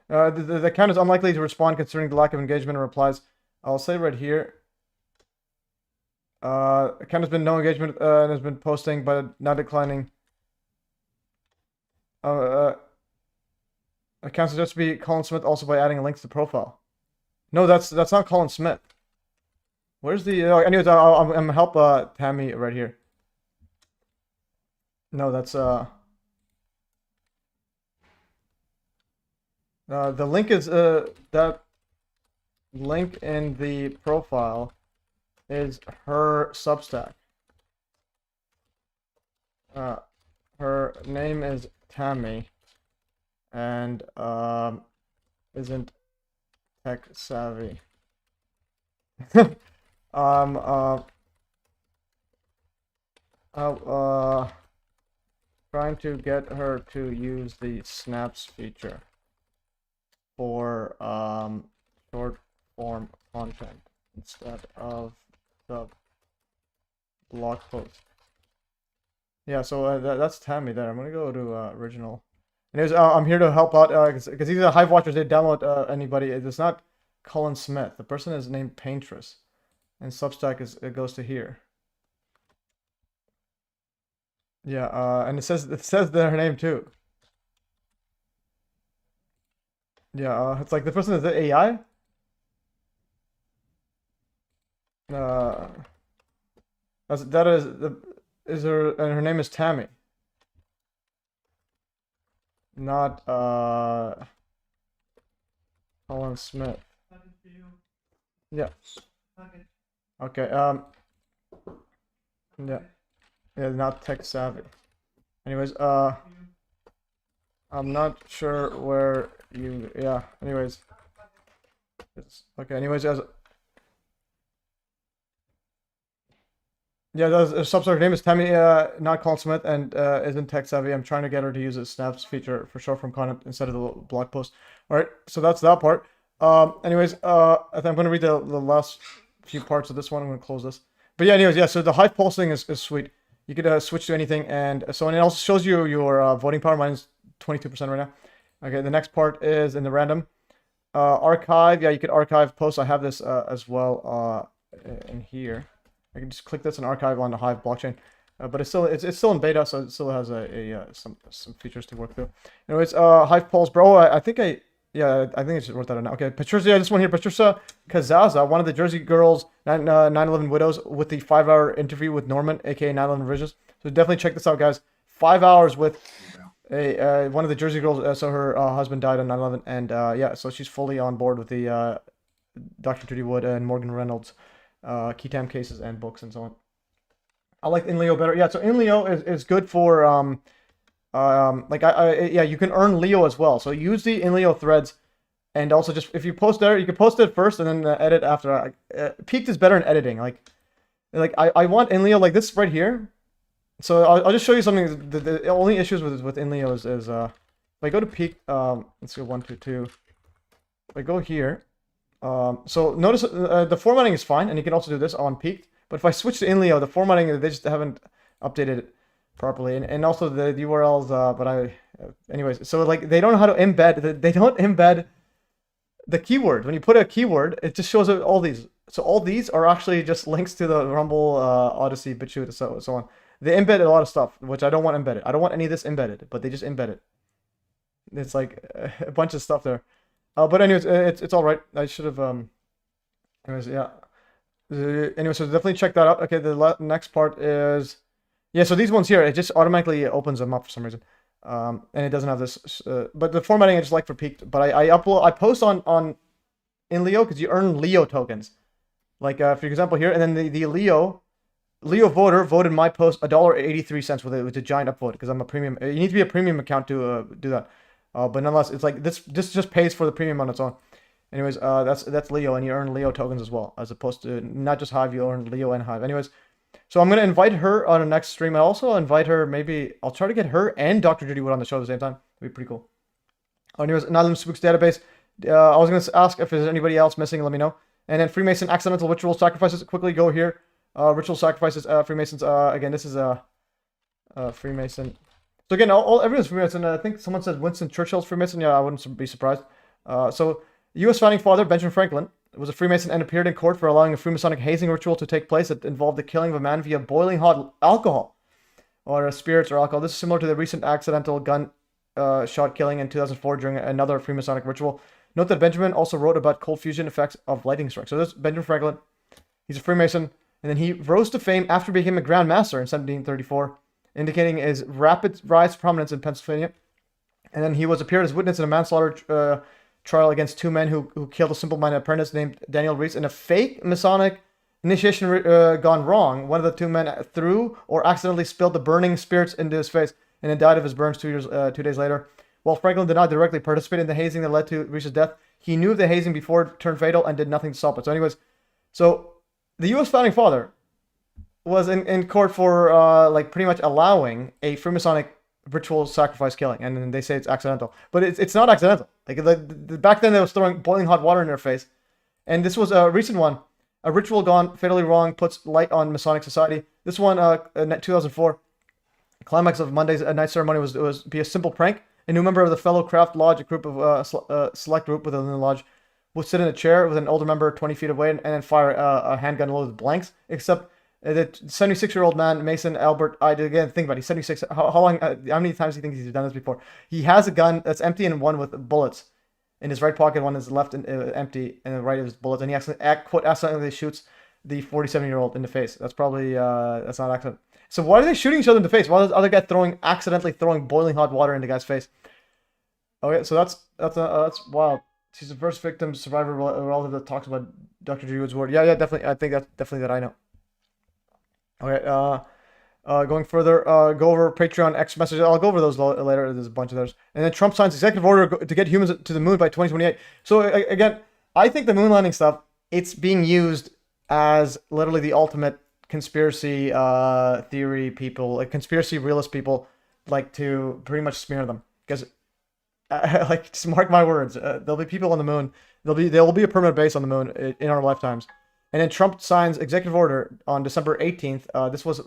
[SPEAKER 1] The account is unlikely to respond considering the lack of engagement and replies. I'll say right here. Account has been no engagement and has been posting but not declining. Account suggests to be Colin Smith also by adding a link to the profile. No, that's not Colin Smith. Where's the? Anyways, I'm gonna help Tammy right here. No, that's the link is that link in the profile is her Substack. Her name is Tammy, and isn't tech savvy. Trying to get her to use the snaps feature for short form content instead of the blog post. Yeah, so that's Tammy there. I'm gonna go to original. Anyways, I'm here to help out because these are Hive watchers. They download anybody. It's not Colin Smith. The person is named Paintress, and Substack it goes to here. Yeah, and it says their name too. Yeah, it's like the person is the AI. Her name is Tammy. Not Colin Smith. Yeah. Okay. Yeah. Yeah, not tech savvy. Anyways, I'm not sure where you. Yeah. Anyways. Okay. Anyways, yeah, the Substack name is Tammy, not Colin Smith, and isn't tech savvy. I'm trying to get her to use the snaps feature for short form content instead of the blog post. All right, so that's that part. Anyways, I think I'm going to read the last few parts of this one. I'm going to close this. But yeah, anyways, yeah. So the Hive Pulse thing is sweet. You could switch to anything, and so and it also shows you your voting power. Mine's 22% right now. Okay, the next part is in the random archive. Yeah, you could archive posts. I have this as well in here. I can just click this and archive on the Hive blockchain, but it's still in beta, so it still has some features to work through. Anyways, Hive Pulse, bro. I think I just wrote that down. Okay, Patricia, this one here, Patricia Kazaza, one of the Jersey Girls 9/11 widows, with the 5-hour interview with Norman, aka 9/11 Bridges. So definitely check this out, guys. 5 hours with one of the Jersey Girls. So her husband died on 9/11, and yeah, so she's fully on board with the Dr. Judy Wood and Morgan Reynolds. Key time cases and books and so on. I like Inleo better. Yeah, so Inleo is good for yeah, you can earn Leo as well. So use the Inleo threads, and also just if you post there, you can post it first and then edit after. Peaked is better in editing. Like I want Inleo like this right here. So I'll just show you something. The only issues with InLeo is if I go to peak, let's go 1, 2, 2. If I go here, so notice the formatting is fine, and you can also do this on peak. But if I switch to InLeo, the formatting, they just haven't updated it properly, and also the URLs. Anyways, so like they don't know how to embed. They don't embed the keyword. When you put a keyword, it just shows all these. So all these are actually just links to the Rumble, Odyssey, BitChute, so on. They embed a lot of stuff, which I don't want embedded. I don't want any of this embedded, but they just embed it. It's like a bunch of stuff there. But anyways, it's all right. I should have. Anyways, yeah. Anyway, so definitely check that out. Okay, the next part is, yeah. So these ones here, it just automatically opens them up for some reason, and it doesn't have this. But the formatting I just like for peaked. But I post on InLeo because you earn Leo tokens, like for example here, and then the Leo voter voted my post $1.83 with a giant upvote because I'm a premium. You need to be a premium account to do that. But nonetheless, it's like this just pays for the premium on its own. Anyways, that's Leo, and you earn Leo tokens as well, as opposed to not just Hive, you earn Leo and Hive. Anyways, so I'm gonna invite her on the next stream. I also invite her. Maybe I'll try to get her and Dr. Judy Wood on the show at the same time. It'd be pretty cool. Anyways, Nadim Spooks database. I was gonna ask if there's anybody else missing. Let me know. And then Freemason accidental ritual sacrifices. Quickly go here. Ritual sacrifices. Freemasons. Again, this is Freemason. So again, everyone's Freemason. I think someone said Winston Churchill's Freemason. Yeah, I wouldn't be surprised. So U.S. founding father Benjamin Franklin was a Freemason and appeared in court for allowing a Freemasonic hazing ritual to take place that involved the killing of a man via boiling hot alcohol or spirits or alcohol. This is similar to the recent accidental gun shot killing in 2004 during another Freemasonic ritual. Note that Benjamin also wrote about cold fusion effects of lightning strikes. So this is Benjamin Franklin. He's a Freemason, and then he rose to fame after becoming a Grand Master in 1734. Indicating his rapid rise to prominence in Pennsylvania. And then he appeared as witness in a manslaughter trial against two men who killed a simple-minded apprentice named Daniel Reese in a fake Masonic initiation gone wrong. One of the two men threw or accidentally spilled the burning spirits into his face and then died of his burns 2 days later. While Franklin did not directly participate in the hazing that led to Reese's death, he knew of the hazing before it turned fatal and did nothing to stop it. So anyways, so the U.S. founding father was in court for like pretty much allowing a Freemasonic ritual sacrifice killing, and then they say it's accidental, but it's not accidental. Like back then they was throwing boiling hot water in their face, and this was a recent one. A ritual gone fatally wrong puts light on Masonic society. This one, 2004, climax of Monday's night ceremony was be a simple prank. A new member of the Fellow Craft Lodge, a group of select group within the lodge, would sit in a chair with an older member 20 feet away and then fire a handgun loaded with blanks, except the 76-year-old man, Mason Albert, again, think about it, he's 76. How many times do you think he's done this before? He has a gun that's empty and one with bullets in his right pocket, one is left empty, and the right is bullets, and he accidentally shoots the 47-year-old in the face. That's probably, that's not accident. So why are they shooting each other in the face? Why is the other guy accidentally throwing boiling hot water in the guy's face? Okay, so that's wild. She's the first victim survivor relative that talks about Dr. Judy Wood's word. Yeah, definitely. I think that's definitely that I know. Okay, going further, go over Patreon X messages. I'll go over those later. There's a bunch of those. And then Trump signs executive order to get humans to the moon by 2028. So again, I think the moon landing stuff, it's being used as literally the ultimate conspiracy theory people, like conspiracy realist people, like to pretty much smear them. Because, like, just mark my words, there'll be people on the moon. There will be a permanent base on the moon in our lifetimes. And then Trump signs executive order on December 18th.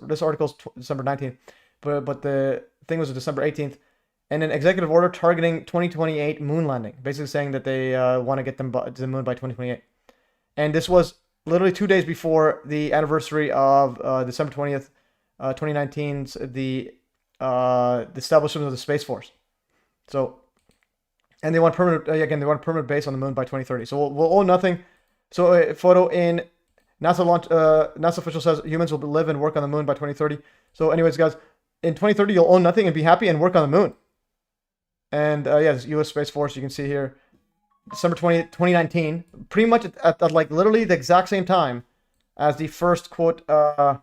[SPEAKER 1] This article's December 19th, but the thing was December 18th. And an executive order targeting 2028 moon landing, basically saying that they want to get them to the moon by 2028. And this was literally 2 days before the anniversary of December 20th, 2019's the establishment of the Space Force. So, and they want permanent base on the moon by 2030. So we'll own nothing. So a photo in NASA launch. NASA official says humans will live and work on the moon by 2030. So anyways, guys, in 2030 you'll own nothing and be happy and work on the moon. And yeah, this U.S. Space Force, you can see here, December 20th, 2019, pretty much at like literally the exact same time as the first quote. What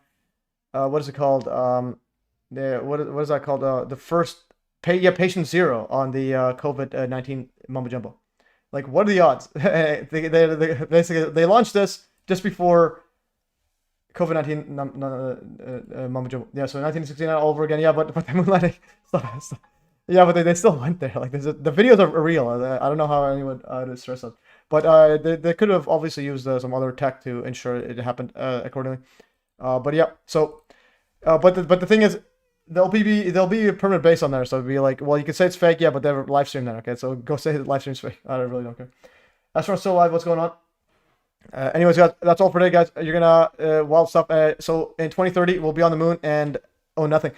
[SPEAKER 1] is it called? What is that called? The first patient zero on the COVID-19 mumbo jumbo. Like, what are the odds? they basically launched this just before COVID-19 mumbo jumbo. Yeah, so 1969 all over again. Yeah, but the moonlighting stuff. Yeah, but they still went there. Like the videos are real. I don't know how anyone would stress that. But they could have obviously used some other tech to ensure it happened accordingly. But yeah, so but the thing is, there'll be a permanent base on there. So it'll be like, well, you can say it's fake, yeah, but they have a live stream there. Okay, so go say the live stream's fake. I really don't care. Astronaut's still live. What's going on? Anyways, guys, that's all for today, guys. You're gonna wild stuff. So in 2030, we'll be on the moon and nothing.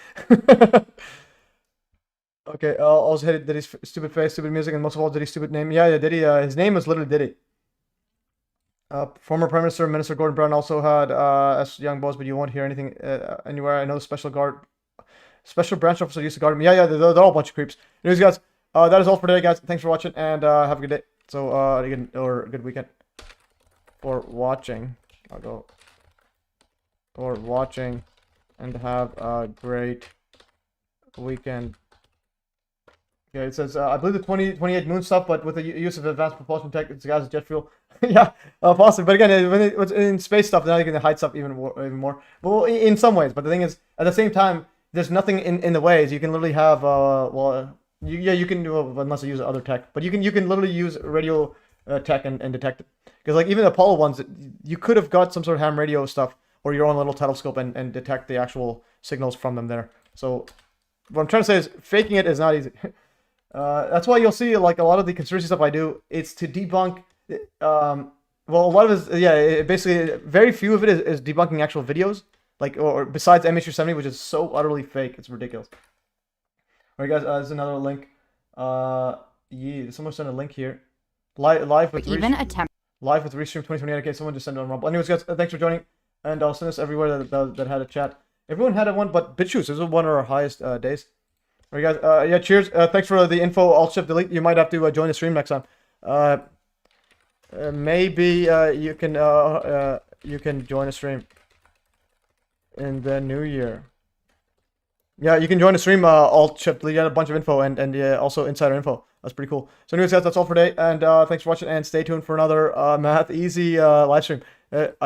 [SPEAKER 1] Okay, also hit Diddy's stupid face, stupid music, and most of all, Diddy's stupid name. Yeah, Diddy. His name is literally Diddy. Former Prime Minister Gordon Brown also had as young boys, but you won't hear anything anywhere. I know the special branch officer used to guard him. Yeah, they're all a bunch of creeps. Anyways, guys, that is all for today, guys. Thanks for watching, and have a good day. So, or a good weekend. For watching, I'll go. For watching, and have a great weekend. Okay, it says, I believe the 2028 moon stuff, but with the use of advanced propulsion tech, it's guys jet fuel. Yeah, possibly. But again, when it's in space stuff, now you can hide stuff even more. Well, in some ways. But the thing is, at the same time, there's nothing in the ways. You can literally have, you can do unless you use other tech. But you can literally use radio tech and detect it. Because like even the Apollo ones, you could have got some sort of ham radio stuff or your own little telescope and detect the actual signals from them there. So what I'm trying to say is faking it is not easy. That's why you'll see like a lot of the conspiracy stuff I do, it's to debunk, well, a lot of it is, yeah, basically very few of it is debunking actual videos, like, or besides MH370, which is so utterly fake, it's ridiculous. All right, guys, there's another link. Yeah, someone sent a link here. Live with Restream 2028. Okay, someone just sent it on Rumble. Anyways, guys, thanks for joining, and I'll send this everywhere that had a chat. Everyone had one, but BitChutes, this was one of our highest days. All right, guys. Yeah, cheers. Thanks for the info. Alt Shift Delete. You might have to join the stream next time. Maybe you can join a stream in the new year. Yeah, you can join the stream. Alt Shift Delete. You had a bunch of info and also insider info. That's pretty cool. So, anyways, guys, that's all for today. And thanks for watching. And stay tuned for another Math Easy live stream. Adios.